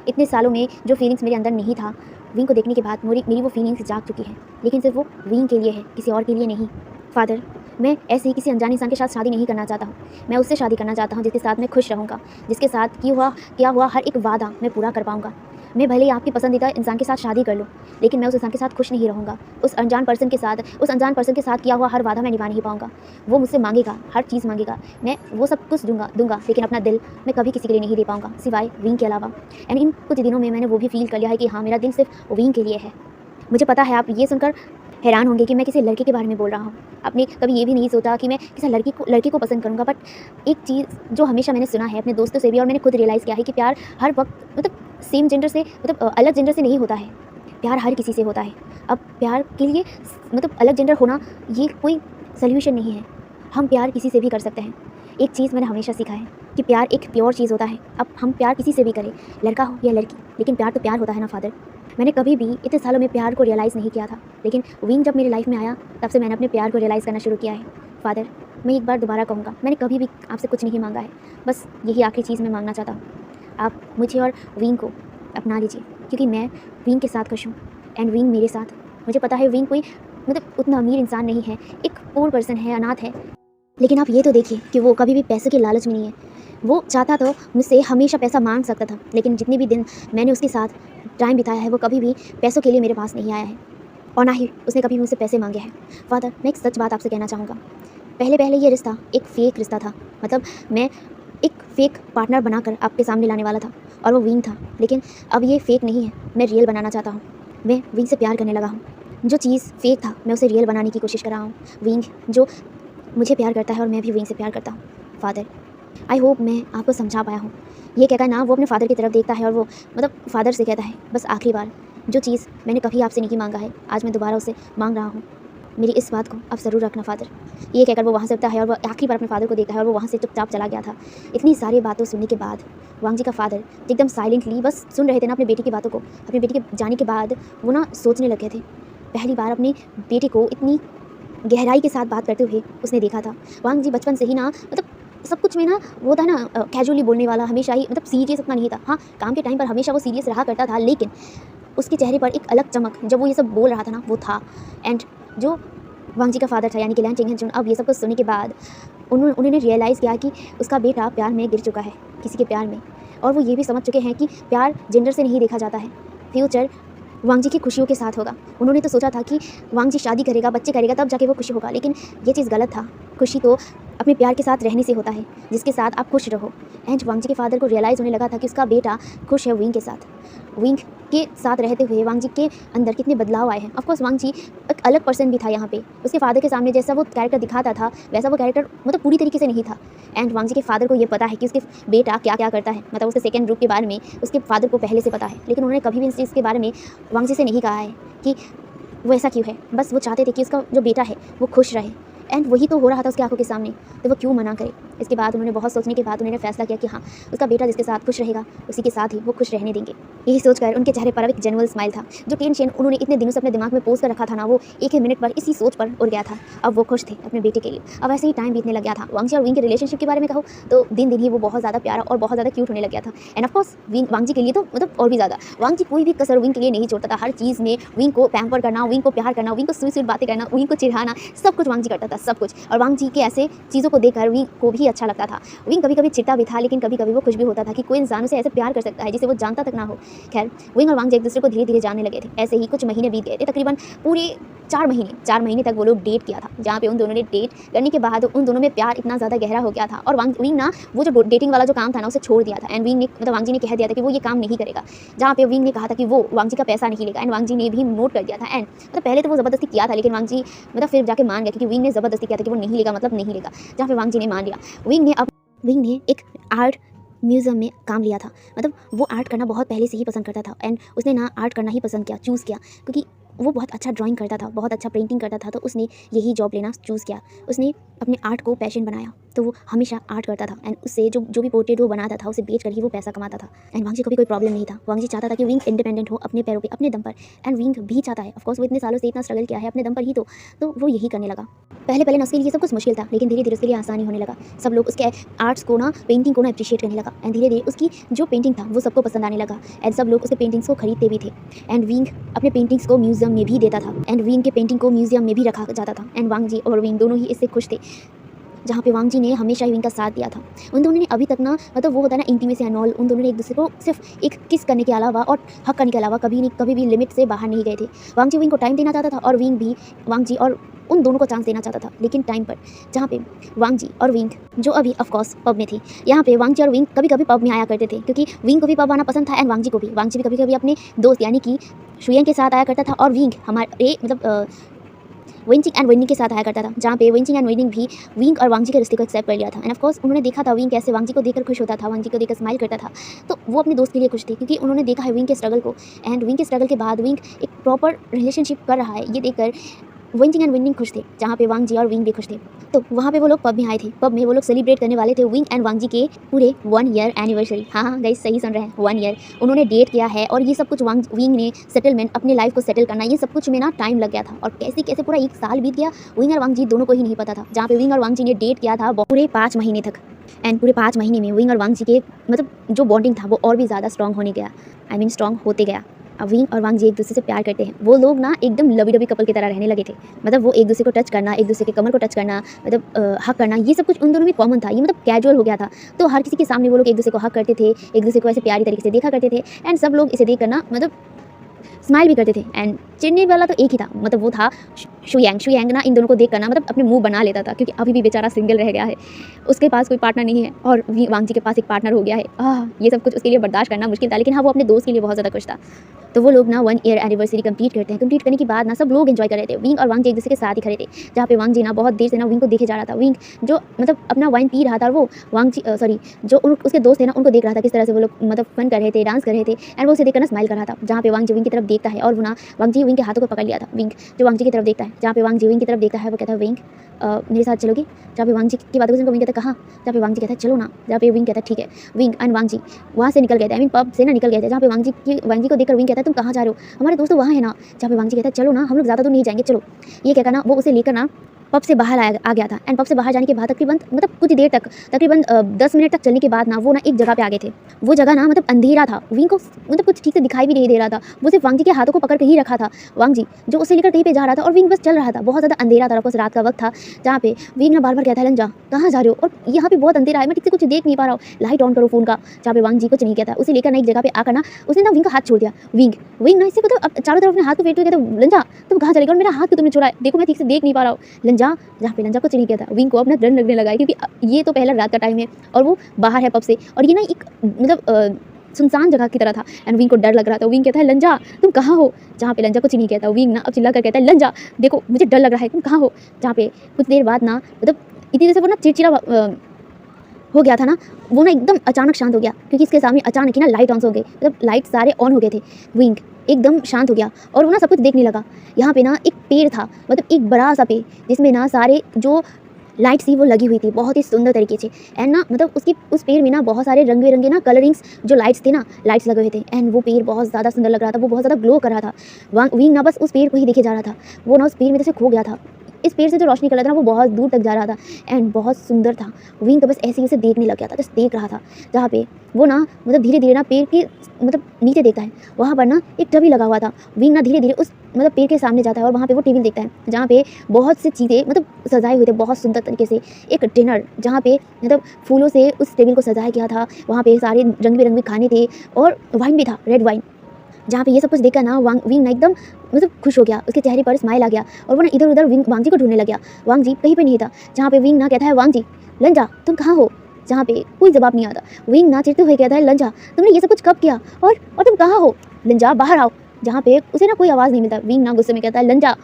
इतने सालों में जो फीलिंग्स मेरे अंदर नहीं था, विंग को देखने के बाद मेरी वो फीलिंग्स जाग चुकी है, लेकिन सिर्फ वो विंग के लिए है, किसी और के लिए नहीं। फ़ादर मैं ऐसे ही किसी अनजान इंसान के साथ शादी नहीं करना चाहता हूँ, मैं उससे शादी करना चाहता हूँ जिसके साथ मैं खुश रहूँगा, जिसके साथ किया हुआ हर एक वादा मैं पूरा कर पाऊँगा। मैं भले ही आपकी पसंदीदा इंसान के साथ शादी कर लूँ, लेकिन मैं उस इंसान के साथ खुश नहीं रहूँगा। उस अनजान पर्सन के साथ किया हुआ हर वादा मैं निभा नहीं पाऊँगा। वो मुझसे मांगेगा, हर चीज़ मांगेगा, मैं वो सब कुछ दूँगा, लेकिन अपना दिल मैं कभी किसी के लिए नहीं दे पाऊँगा सिवाय विंग के अलावा। एंड इन कुछ दिनों में मैंने वो भी फील कर लिया है कि हाँ, मेरा दिल सिर्फ विंग के लिए है। मुझे पता है आप ये सुनकर हैरान होंगे कि मैं किसी लड़के के बारे में बोल रहा हूँ। आपने कभी ये भी नहीं सोचा कि मैं किसी लड़की को पसंद करूँगा, बट एक चीज़ जो हमेशा मैंने सुना है अपने दोस्तों से भी और मैंने खुद रियलाइज़ किया है कि प्यार हर वक्त मतलब सेम जेंडर से मतलब अलग जेंडर से नहीं होता है, प्यार हर किसी से होता है। अब प्यार के लिए मतलब अलग जेंडर होना ये कोई सॉल्यूशन नहीं है, हम प्यार किसी से भी कर सकते हैं। एक चीज़ मैंने हमेशा सीखा है कि प्यार एक प्योर चीज़ होता है। अब हम प्यार किसी से भी करें, लड़का हो या लड़की, लेकिन प्यार तो प्यार होता है ना फ़ादर। मैंने कभी भी इतने सालों में प्यार को रियलाइज़ नहीं किया था, लेकिन विंग जब मेरी लाइफ में आया तब से मैंने अपने प्यार को रियलाइज़ करना शुरू किया है। फ़ादर मैं एक बार दोबारा कहूँगा, मैंने कभी भी आपसे कुछ नहीं मांगा है, बस यही आखिरी चीज़ मैं मांगना चाहता हूँ, आप मुझे और विंग को अपना लीजिए क्योंकि मैं विंग के साथ खुश हूँ एंड विंग मेरे साथ। मुझे पता है विंग कोई मतलब उतना अमीर इंसान नहीं है, एक पुअर पर्सन है, अनाथ है, लेकिन आप ये तो देखिए कि वो कभी भी पैसे के लालच में नहीं है। वो चाहता तो मुझसे हमेशा पैसा मांग सकता था, लेकिन जितने भी दिन मैंने उसके साथ टाइम बिताया है वो कभी भी पैसों के लिए मेरे पास नहीं आया है और ना ही उसने कभी मुझसे पैसे मांगे हैं। फ़ादर मैं एक सच बात आपसे कहना चाहूँगा, पहले ये रिश्ता एक फ़ेक रिश्ता था, मतलब मैं एक फ़ेक पार्टनर बनाकर आपके सामने लाने वाला था और वो विंग था, लेकिन अब ये फ़ेक नहीं है, मैं रियल बनाना चाहता हूँ। मैं विंग से प्यार करने लगा हूँ, जो चीज़ फ़ेक था मैं उसे रियल बनाने की कोशिश कर रहा हूँ। विंग जो मुझे प्यार करता है और मैं भी विंग से प्यार करता हूँ। फ़ादर आई होप मैं आपको समझा पाया हूँ। ये कहकर ना वो अपने फ़ादर की तरफ देखता है और वो मतलब फ़ादर से कहता है बस आखिरी बार, जो चीज़ मैंने कभी आपसे नहीं मांगा है आज मैं दोबारा उसे मांग रहा हूँ, मेरी इस बात को आप ज़रूर रखना फ़ादर। ये कहकर वो वहाँ से उठता है और वो आखिरी बार अपने फ़ादर को देखता है और वो वहाँ से चुपचाप चला गया था। इतनी सारी बातों सुनने के बाद वांग जी का फ़ादर एकदम साइलेंटली बस सुन रहे थे ना अपनी बेटी की बातों को। अपनी बेटी के जाने के बाद वो ना सोचने लगे थे, पहली बार अपनी बेटी को इतनी गहराई के साथ बात करते हुए उसने देखा था। वांग जी बचपन से ही ना मतलब सब कुछ में ना वो था ना कैजुअली बोलने वाला, हमेशा ही मतलब सीरियस उतना नहीं था। हाँ, काम के टाइम पर हमेशा वो सीरियस रहा करता था, लेकिन उसके चेहरे पर एक अलग चमक जब वो ये सब बोल रहा था ना वो था। एंड जो वांग जी का फ़ादर था यानी कि लैन चिंगहेंचुन, अब ये सब कुछ सुनने के बाद उन्होंने रियलाइज़ किया कि उसका बेटा प्यार में गिर चुका है, किसी के प्यार में, और वो ये भी समझ चुके हैं कि प्यार जेंडर से नहीं देखा जाता है। फ्यूचर वांग जी की खुशियों के साथ होगा। उन्होंने तो सोचा था कि वांग जी शादी करेगा, बच्चे करेगा, तब जाके वो खुशी होगा, लेकिन ये चीज़ गलत था। खुशी तो अपने प्यार के साथ रहने से होता है, जिसके साथ आप खुश रहो। एंड वांग जी के फादर को रियलाइज़ होने लगा था कि उसका बेटा खुश है विंग के साथ। विंग के साथ रहते हुए वांग जी के अंदर कितने बदलाव आए हैं। ऑफकोर्स वांग जी एक अलग पर्सन भी था यहाँ पे। उसके फादर के सामने जैसा वो कैरेक्टर दिखाता था वैसा वो कैरेक्टर मतलब पूरी तरीके से नहीं था। एंड वांग जी के फादर को ये पता है कि उसके बेटा क्या क्या करता है, मतलब उसके सेकंड ग्रुप के बारे में उसके फादर को पहले से पता है, लेकिन उन्होंने कभी भी इस चीज़ के बारे में वांग जी से नहीं कहा है कि वो ऐसा क्यों है। बस वो चाहते थे कि उसका जो बेटा है वो खुश रहे। एंड वही तो हो रहा था उसकी आंखों के सामने, तो वो क्यों मना करे। इसके बाद उन्होंने बहुत सोचने के बाद उन्होंने फैसला किया कि हाँ, उसका बेटा जिसके साथ खुश रहेगा उसी के साथ ही वो खुश रहने देंगे। यही सोचकर उनके चेहरे पर अब एक जेन्युइन स्माइल था। जो टेंशन उन्होंने इतने दिनों से अपने दिमाग में पोस कर रखा था ना, वो एक ही मिनट पर इसी सोच पर उड़ गया था। अब वो खुश थे अपने बेटे के लिए। अब ऐसे ही टाइम बीतने लग गया था। वांग जी और विंग के रिलेशनशिप के बारे में कहो तो दिन दिन ही वो बहुत ज़्यादा प्यारा और बहुत ज़्यादा क्यूट होने लग गया था। एंड ऑफकोर्स वांग जी के लिए तो मतलब और भी ज़्यादा वांग जी कोई भी कसर विंग के लिए नहीं छोड़ता था। हर चीज़ में विंग को पैम्पर करना, विंग को प्यार करना, विंग को स्वीट स्वीट बातें करना, विंग को चिढ़ाना, सब कुछ वांग जी करता था, सब कुछ। और वांग जी के ऐसे चीज़ों को देखकर विंग को भी अच्छा लगता था। विंग कभी कभी चिढ़ता भी था, लेकिन कभी कभी वो खुश भी होता था कि कोई इंसान उसे ऐसे प्यार कर सकता है जिसे वो जानता तक ना हो। खैर, विंग और वांग जी एक दूसरे को धीरे धीरे जानने लगे थे। ऐसे ही कुछ महीने बीत गए थे, तकरीबन पूरे 4 महीने तक वो लोग डेट किया था, जहाँ पे उन दोनों ने डेट करने के बाद उन दोनों में प्यार इतना ज़्यादा गहरा हो गया था। और विंग ना वो जो डेटिंग वाला जो काम था ना उसे छोड़ दिया था। एंड विंग ने मतलब वांग जी ने कह दिया था कि वो ये काम नहीं करेगा, जहाँ पे विंग ने कहा था कि वो वांग जी का पैसा नहीं लेगा। एंड वांग जी ने भी नोट कर दिया था। एंड मतलब पहले तो वो ज़बरदस्ती किया था, लेकिन वांग जी मतलब फिर जाके मान गया, क्योंकि विंग ने ज़बरदस्ती किया था कि वो नहीं लेगा मतलब नहीं लेगा, जहाँ पे वांग जी ने मान लिया। विंग ने एक आर्ट म्यूज़ियम में काम लिया था। मतलब वो आर्ट करना बहुत पहले से ही पसंद करता था। एंड उसने ना आर्ट करना ही पसंद किया, चूज़ किया, क्योंकि वो बहुत अच्छा ड्राइंग करता था, बहुत अच्छा पेंटिंग करता था, तो उसने यही जॉब लेना चूज़ किया। उसने अपने आर्ट को पैशन बनाया, तो वो हमेशा आर्ट करता था। एंड उससे जो भी पोर्ट्रेट वो बनाता था उसे बेच कर ही वो पैसा कमाता था। एंड वांग जी को भी कोई प्रॉब्लम नहीं था। वांग जी चाहता था कि विंग इंडिपेंडेंट हो अपने पैरों पे, अपने दम पर। एंड विंग भी चाहता है, ऑफकोर्स वो इतने सालों से इतना स्ट्रगल किया है अपने दम पर ही, तो वो यही करने लगा। पहले ना उसके लिए सब कुछ मुश्किल था, लेकिन धीरे धीरे उसके लिए आसानी होने लगा। सब लोग उसके आर्ट्स को ना, पेंटिंग को ना अप्रिशिएट करने लगा। एंड धीरे धीरे उसकी जो पेंटिंग था वो सबको पसंद आने लगा। एंड सब लोग उसके पेंटिंग्स को खरीदते भी थे। एंड विंग अपने पेंटिंग्स को म्यूजियम में भी देता था। एंड विंग के पेंटिंग को म्यूजियम में भी रखा जाता था। एंड वांग जी और विंग दोनों ही इससे खुश थे, जहाँ पे वांग जी ने हमेशा ही विंग का साथ दिया था। उन दोनों ने अभी तक ना, मतलब वो होता है ना इंटीमेसी एंड ऑल, उन दोनों ने एक दूसरे को सिर्फ एक किस करने के अलावा और हक करने के अलावा कभी भी लिमिट से बाहर नहीं गए थे। वांग जी विंग को टाइम देना चाहता था और विंग भी वांग जी और उन दोनों को चांस देना चाहता था, लेकिन टाइम पर। जहाँ पे वांग जी और विंग जो अभी ऑफकोर्स पब में थी, यहाँ पे वांग जी और विंग कभी कभी पब में आया करते थे, क्योंकि विंग को भी पब आना पसंद था एंड वांग जी को भी। वांग जी भी कभी कभी अपने दोस्त यानी कि शुयंग के साथ आया करता था, और विंग हमारे मतलब विंचिंग एंड विनिंग के साथ आया करता था, जहाँ पे विंचिंग एंड विनिंग भी विंग और वांग जी के रिश्ते को एक्सेप्ट कर लिया था। एंड ऑफ कोर्स उन्होंने देखा था विंग कैसे वांग जी को देखकर खुश होता था, वांग जी को देखकर स्माइल करता था, तो वो अपने दोस्त के लिए खुश थे, क्योंकि उन्होंने देखा है विंग के स्ट्रगल को। एंड विंग के स्ट्रगल के बाद विंग एक प्रॉपर रिलेशनशिप कर रहा है, ये देखकर विंचिंग एंड विनिंग खुश थे, जहाँ पे वांग जी और विंग भी खुश थे। तो वहाँ पे वो लोग पब में आए थे। पब में वो लोग सेलिब्रेट करने वाले थे विंग एंड वांग जी के पूरे 1 ईयर एनिवर्सरी। हाँ गाइस, सही सुन रहे हैं, 1 ईयर उन्होंने डेट किया है। और ये सब कुछ विंग ने सेटलमेंट, अपने लाइफ को सेटल करना, ये सब कुछ में ना टाइम लग गया था। और कैसे कैसे पूरा 1 साल बीत गया, विंग और वांग जी दोनों को ही नहीं पता था। जहाँ पे विंग और वांग जी ने डेट किया था पूरे 5 महीने तक। एंड पूरे 5 महीने में विंग और वांग जी के मतलब जो बॉन्डिंग था वो और भी ज़्यादा स्ट्रॉन्ग होने गया, आई मीन स्ट्रॉन्ग होते गया। अब विंग और वांग जी एक दूसरे से प्यार करते हैं। वो लोग ना एकदम लवी डबी कपल की तरह रहने लगे थे। मतलब वो एक दूसरे को टच करना, एक दूसरे के कमर को टच करना, मतलब हक करना, ये सब कुछ उन दोनों में कॉमन था। ये मतलब कैजुअल हो गया था। तो हर किसी के सामने वो लोग एक दूसरे को हक करते थे, एक दूसरे को ऐसे प्यारी तरीके से देखा करते थे। एंड सब लोग इसे देख करना मतलब स्माइल भी करते थे। एंड चिढ़ने वाला तो एक ही था, मतलब वो था शुयांग ना, इन दोनों को देख करना मतलब अपने मुंह बना लेता था, क्योंकि अभी भी बेचारा सिंगल रह गया है, उसके पास कोई पार्टनर नहीं है, और वांग जी के पास एक पार्टनर हो गया है। ये सब कुछ उसके लिए बर्दाश्त करना मुश्किल था, लेकिन हाँ वो अपने दोस्त के लिए बहुत ज़्यादा खुश था। तो वो लोग ना 1 ईयर एनिवर्सरी कंप्लीट करते हैं। कंप्लीट करने के बाद ना सब लोग एंजॉय कर रहे थे। विंग और वांग जी एक दूसरे के साथ ही खड़े थे, जहाँ पे वांग जी ना बहुत देर से ना विंग को देखे जा रहा था। विंग जो मतलब अपना वाइन पी रहा था, और वो वांग जी जो उसके दोस्त थे ना उनको देख रहा था, किस तरह से वो लोग मतलब फन कर रहे थे, डांस कर रहे थे। एंड वो उसे देखकर ना स्माइल कर रहा था, जहाँ पे वांग जी विंग की तरफ देखता है, और वो ना वांग जी विंग के हाथों को पकड़ लिया था। विंग जो वांग जी की तरफ देखता है, जहाँ पे वांग जी विंग की तरफ देखता है, वो कहता है विंग मेरे साथ चलोगी। जहाँ पे वांग जी की बातों को विंग कहता है कहाँ, जहाँ पे वांग जी कहता है चलो ना, जहाँ पे विंग कहता है ठीक है। विंग एंड वांग जी वहाँ से निकल गए थे, आई मीन पब से ना निकल गए थे, जहाँ पे वांग जी को देखकर विंग कहता है तुम कहाँ जा रहे हो, हमारे दोस्त तो वहाँ है ना। जहाँ पे वांग जी कहता है चलो ना, हम लोग ज़्यादा दूर नहीं जाएंगे चलो। ये कहकर ना वो उसे लेकर ना पब से बाहर आ गया था। एंड पब से बाहर जाने के बाद तकरीबन मतलब कुछ देर तक, तकरीबन 10 मिनट तक चलने के बाद ना वो ना एक जगह पे आ गए थे। वो जगह ना मतलब अंधेरा था, विंग को मतलब कुछ ठीक से दिखाई भी नहीं दे रहा था। वो सिर्फ वांग जी के हाथों को पकड़ के ही रखा था, वांग जी जो उसे लेकर कहीं पे जा रहा था, और विंग बस चल रहा था। बहुत ज़्यादा अंधेरा था, रात का वक्त था, जहाँ पे विंग ना बार बार कहता है लंजा कहाँ जा रहे हो, और यहाँ पे बहुत अंधेरा है, मैं ठीक से कुछ देख नहीं पा रहा हूँ, लाइट ऑन करो फोन का। जहाँ पे वांग जी कुछ नहीं कहता, उसे लेकर ना एक जगह पे आकर ना उसने ना विंग का हाथ छोड़ दिया। विंग ना इससे मतलब चारों तरफ अपने हाथ को फेंटते कहते लंजा तुम कहाँ चले गए, और मेरा हाथ को तुमने छोड़ा है, देखो मैं ठीक से देख नहीं पा रहा हूँ। लंजा, जहाँ पे लंजा कुछ नहीं किया था। विंग को अपना डर लगने लगा है क्योंकि ये तो पहला रात का टाइम है और वो बाहर है पब से, और ये ना एक मतलब सुनसान जगह की तरह था एंड विंग को डर लग रहा था। विंग कहता है लंजा तुम कहाँ हो, जहाँ पे लंजा कुछ नहीं कहता। विंग ना अब चिल्ला कर कहता है लंजा देखो मुझे डर लग रहा है, तुम कहाँ हो। जहाँ पे कुछ देर बाद ना मतलब इतनी देर से वो ना चिड़चिड़ा हो गया था ना, वो ना एकदम अचानक शांत हो गया क्योंकि इसके सामने अचानक ही ना लाइट ऑन हो गए, मतलब लाइट सारे ऑन हो गए थे। विंग एकदम शांत हो गया और वो ना सब कुछ देखने लगा। यहाँ पे ना एक पेड़ था, मतलब एक बड़ा सा पेड़ जिसमें ना सारे जो लाइट थी वो लगी हुई थी बहुत ही सुंदर तरीके से। एंड ना मतलब उसकी उस पेड़ में ना बहुत सारे रंग बिरंगे ना कलरिंग्स जो लाइट्स थे ना, लाइट्स लगे हुए थे एंड वो पेड़ बहुत ज़्यादा सुंदर लग रहा था, वो बहुत ज़्यादा ग्लो कर रहा था। विंग ना बस उस पेड़ को ही देखे जा रहा था, वो ना उस पेड़ में जैसे खो गया था। इस पेड़ से जो रोशनी कर रहा था ना वो बहुत दूर तक जा रहा था एंड बहुत सुंदर था। विंग तो बस ऐसे ही उसे देखने लग गया था, बस देख रहा था। जहाँ पे वो ना मतलब धीरे धीरे ना पेड़ के मतलब नीचे देखता है, वहाँ पर ना एक टेबल लगा हुआ था। विंग ना धीरे धीरे उस मतलब पेड़ के सामने जाता है और वहाँ पे वो टेबल देखता है जहाँ पे बहुत सी चीज़ें मतलब सजाए हुए थे बहुत सुंदर तरीके से। एक डिनर जहाँ पे मतलब फूलों से उस टेबल को सजाया गया था, वहाँ पे सारे रंग बिरंगे खाने थे और वाइन भी था, रेड वाइन। जहाँ पे ये सब कुछ देखकर ना विंग ना एकदम मतलब खुश हो गया, उसके चेहरे पर स्माइल आ गया और वो ना इधर उधर वांग जी को ढूंढने लग गया। वांग जी कहीं पे नहीं था। जहाँ पे विंग ना कहता है वांग जी लंजा तुम कहाँ हो, जहाँ पे कोई जवाब नहीं आता। विंग ना चिढ़ते हुए कहता है लंजा तुमने ये सब कुछ कब किया और तुम कहाँ हो, लंजा बाहर आओ। जहाँ पे उसे ना कोई आवाज़ नहीं मिलता। विंग ना गुस्से में कहता है लंजा,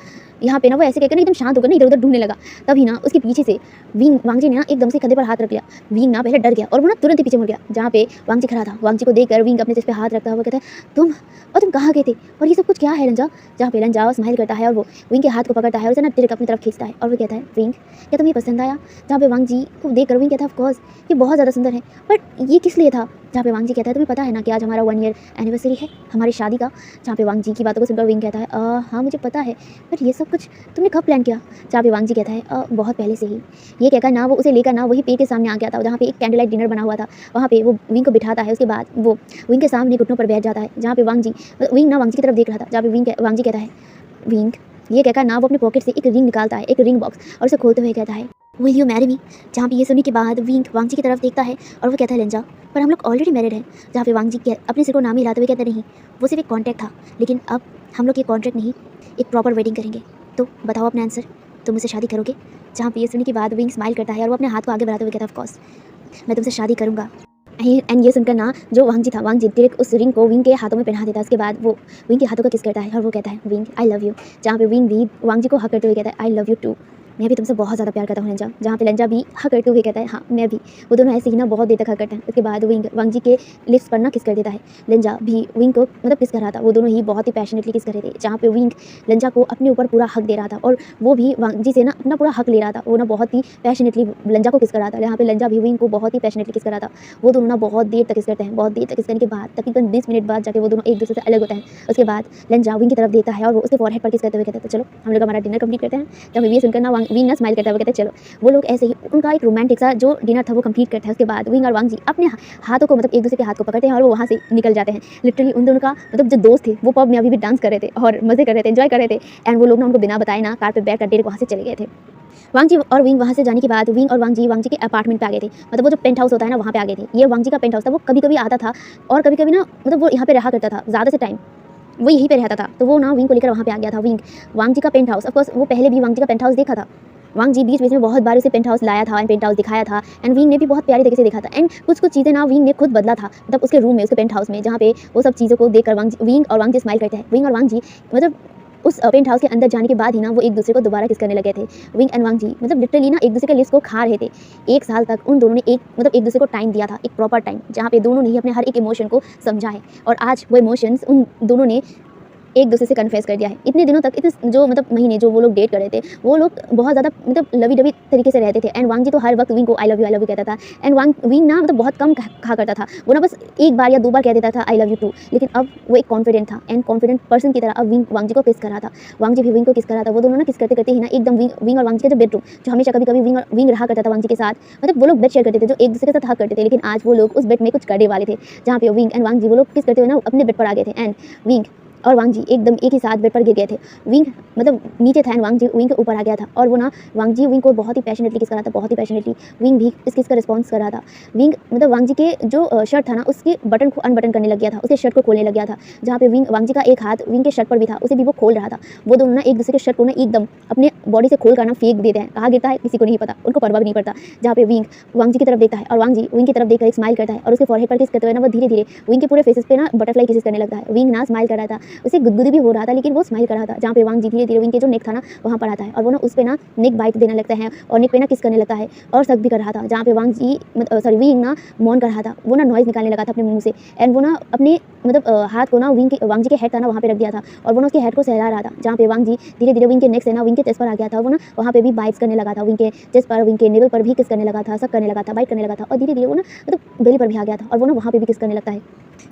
यहाँ पे ना वो ऐसे कहकर ना एकदम शांत होकर ना इधर उधर ढूंढने लगा। तभी ना उसके पीछे से वांग जी ने ना एकदम से कंधे पर हाथ रख लिया। विंग ना पहले डर गया और वो ना तुरंत ही पीछे मुड़ गया। जहाँ पे वांग जी खड़ा था, वांग जी को देखकर विंग अपने चेस्ट पे हाथ रखता हुआ कहता है तुम कहाँ गए थे और ये सब कुछ क्या है लंजा। जहाँ पे लंजा स्माइल करता है और वो विंग के हाथ को पकड़ता है और उसे ना डायरेक्ट अपनी तरफ खींचता है और वो कहता है विंग क्या तुम्हें पसंद आया। जहाँ पे वांग जी को देखकर विंग कहता है ऑफकोर्स ये बहुत ज़्यादा सुंदर है, बट ये किस लिए था। जहाँ पे वांग जी कहता है तुम्हें पता है ना कि आज हमारा 1 ईयर एनिवर्सरी है हमारी शादी का। जहाँ पे वांग जी की बातों को सुनकर विंग कहता है हाँ मुझे पता है, बट ये सब कुछ तुमने कब प्लान किया। जहाँ पे वांग जी कहता है बहुत पहले से ही। ये कहकर ना वो उसे लेकर ना वही पेड़ के सामने आ गया था जहाँ पे एक कैंडल लाइट डिनर बना हुआ था। वहाँ पे वो विंग को बिठाता है, उसके बाद वो विंग के सामने घुटनों पर बैठ जाता है। जहाँ पे विंग ना वांग जी की तरफ देख रहा था। जहाँ पे वांग जी कहता है विंग, ये कहकर ना वो अपने पॉकेट से एक रिंग निकालता है, एक रिंग बॉक्स, और उसे खोलते हुए कहता है विल यू मैरी मी। जहाँ पे ये सुनने के बाद विंग वांग जी की तरफ देखता है और वो कहता है लंजा पर हम लोग ऑलरेडी मैरिड हैं। जहाँ पे वांग जी अपने सिर को नाम हिलाते हुए कहते नहीं वो सिर्फ एक कॉन्ट्रैक्ट था, लेकिन अब हम लोग ये कॉन्ट्रैक्ट नहीं एक प्रॉपर वेडिंग करेंगे। तो बताओ अपना आंसर, तुम मुझसे शादी करोगे। जहाँ पे ये सुनने के बाद विंग स्माइल करता है और वो अपने हाथ को आगे बढ़ाते हुए कहता है ऑफ कोर्स मैं तुमसे शादी करूँगा। एंड ये सुनकर ना जो वांग जी था, वांग जी डायरेक्ट उस रिंग को विंग के हाथों में पहना देता है। उसके बाद वो विंग के हाथों का किस करता है और वो कहता है विंग आई लव यू। जहाँ पे विंग भी वांग जी को हक करते हुए कहता है आई लव यू टू, मैं भी तुमसे बहुत ज़्यादा प्यार करता हूँ लंजा। जहाँ पे लंजा भी हक करते हुए कहता है हाँ मैं भी। वो दोनों ऐसे ही ना बहुत देर तक हक करते हैं। उसके बाद विंग वांग जी के लिप्स पर ना किस कर देता है। लंजा भी विंग को मतलब किस कर रहा था, वो दोनों ही बहुत ही पैशनेटली किस कर रहे थे। जहाँ पे विंग लंजा को अपने ऊपर पूरा हक दे रहा था और वो भी वांग जी से ना अपना पूरा हक ले रहा था। वो ना बहुत ही पैशनेटली लंजा को किस कर रहा था। यहाँ पे लंजा भी विंग को बहुत ही पैशनेटली किस कर रहा था। वो दोनों ना बहुत देर तक किस करते हैं। बहुत देर तक किस करने के बाद तकरीबन 20 मिनट बाद जाके वो दोनों एक दूसरे से अलग होते हैं। उसके बाद लंजा विंग की तरफ देखता है और वो उसके फॉरहेड पर किस करते हुए कहता है तो चलो हम लोग हमारा डिनर कंप्लीट करते हैं। जब ये सुनकर ना विंग ना स्माइल करता है, कहते चलो। वो लोग ऐसे ही उनका एक रोमांटिक सा जो डिनर था वो कंप्लीट करते हैं। उसके बाद विंग और वांग जी अपने हाथों को मतलब एक दूसरे के हाथ को पकड़ते हैं और वो वहाँ से निकल जाते हैं। लिटरली उन दोनों का मतलब जो दोस्त थे वो पब में अभी भी डांस कर रहे थे और मजे कर रहे थे, एंजॉय कर रहे थे। एंड वो लोग ना उनको बिना बताए ना कार पे बैठ कर डायरेक्ट वहाँ से चले गए थे। वांग जी और विंग वहाँ से जाने के बाद विंग और वांग जी के अपार्टमेंट पे आ गए थे, मतलब वो जो पेंट हाउस होता है ना वहाँ पे आ गए थे। ये वांग जी का पेंट हाउस था, वो कभी कभी आता था और कभी कभी ना मतलब वो यहाँ पे रहा करता था, ज़्यादा से टाइम वो यहीं पे रहता था। तो वो ना विंग को लेकर वहाँ पे आ गया था। विंग वांग जी का पेंट हाउस, ऑफकोर्स वो पहले भी वांग जी का पेंट हाउस देखा था। वांग जी बीच बीच में बहुत बार उसे पेंट हाउस लाया था एंड पेंट हाउस दिखाया था एंड विंग ने भी बहुत प्यारी तरीके से देखा था। एंड कुछ चीज़ें ना विंग ने खुद बदला था, मतलब उसके रूम में, उसके पेंट हाउस में, जहाँ पे वो सब चीज़ों को देखकर विंग और वांग जी स्माइल करते हैं। विंग और वांग जी मतलब उस पेंट हाउस के अंदर जाने के बाद ही ना वो एक दूसरे को दोबारा किस करने लगे थे। विंग एंड वांग जी मतलब लिटरली ना एक दूसरे के लिप्स को खा रहे थे। 1 साल तक उन दोनों ने एक दूसरे को टाइम दिया था, एक प्रॉपर टाइम, जहाँ पे दोनों ने ही अपने हर एक इमोशन को समझा है और आज वो इमोशंस उन दोनों ने एक दूसरे से कन्फेस कर दिया है। इतने दिनों तक, इतने जो मतलब महीने जो वो लोग डेट कर रहे थे, वो लोग बहुत ज़्यादा मतलब लवी डवी तरीके से रहते थे। एंड वांग जी तो हर वक्त विंग को आई लव यू कहता था। एंड विंग ना मतलब बहुत कम कहा करता था, वो ना बस 1 बार या 2 बार कह देता था आई लव यू टू। लेकिन अब वो एक कॉन्फिडेंट था एंड कॉन्फिडेंट पर्सन की तरह अब वांग जी को किस कर रहा था। वांग जी भी विंग को किस कर रहा था। वो दोनों ना किस करते करते ही ना एकदम विंग और वांग जी का जो बेडरूम, जो हमेशा कभी कभी विंग रहा करता था वांग जी के साथ, मतलब वो लोग बेड शेयर करते थे, जो एक दूसरे के साथ हक करते थे। लेकिन आज वो लोग उस बेड में कुछ करने वाले थे, जहाँ पे विंग एंड वांग जी वो लोग किस करते हुए ना अपने बेड पर आ गए थे। एंड विंग और वांग जी एकदम एक ही साथ बेड पर गिर गए थे। विंग मतलब नीचे था एंड वांग जी विंग के ऊपर आ गया था और वो ना वांग जी विंग को बहुत ही पैशनेटली किस कर रहा था, बहुत ही पैशनेटली। विंग भी इस किस का रिस्पॉन्स कर रहा था। विंग मतलब वांग जी के जो शर्ट था ना उसके बटन को अनबटन करने लग गया था, उसके शर्ट को खोलने लग गया था, जहाँ पे वांग जी का एक हाथ विंग के शर्ट पर भी था, उसे भी वो खोल रहा था। वो दोनों ना एक दूसरे के शर्ट को ना एकदम अपने बॉडी से खोल कर ना फेंक देते हैं, कहाँ गिरता है किसी को नहीं पता, उनको परवाह भी नहीं पड़ता। जहाँ पे विंग वांग जी की तरफ देखता है और वांग जी विंग की तरफ देखकर एक स्माइल करता है और उसके फॉरहेड पर किस करते हुए ना वो धीरे धीरे विंग के पूरे फेसेस पे ना बटरफ्लाई किसेस करने लगता है। विंग ना स्माइल कर रहा था, उसे गुदगुदी भी हो रहा था लेकिन वो स्माइल कर रहा था। जहाँ पे वांग जी धीरे धीरे विंग के जो नेक था ना वहाँ पर आता है और वो ना उस पे ना नेक बाइट देने लगता है और नेक पे ना किस करने लगता है और सक भी कर रहा था। जहाँ पे वांग जी सॉरी विंग ना मौन कर रहा था, वो ना नॉइज निकालने लगा था अपने मुंह से एंड वो ना अपने मतलब हाथ को ना वांग जी के हेड था ना वहाँ पे रख दिया था और वो ना उसके हेड को सहला रहा था। जहाँ पे वांग जी धीरे धीरे विंग के नेक से ना विंग के चेस्ट पर आ गया था और वो ना वहाँ पे भी बाइट्स करने लगा था, विंग के चेस्ट पर विंग के नेवल पर भी किस करने लगा था, सब करने लगा था, बाइट करने लगा था और धीरे धीरे वो ना मतलब बेली पर भी आ गया था और वो ना वहाँ पे भी किस करने लगता है।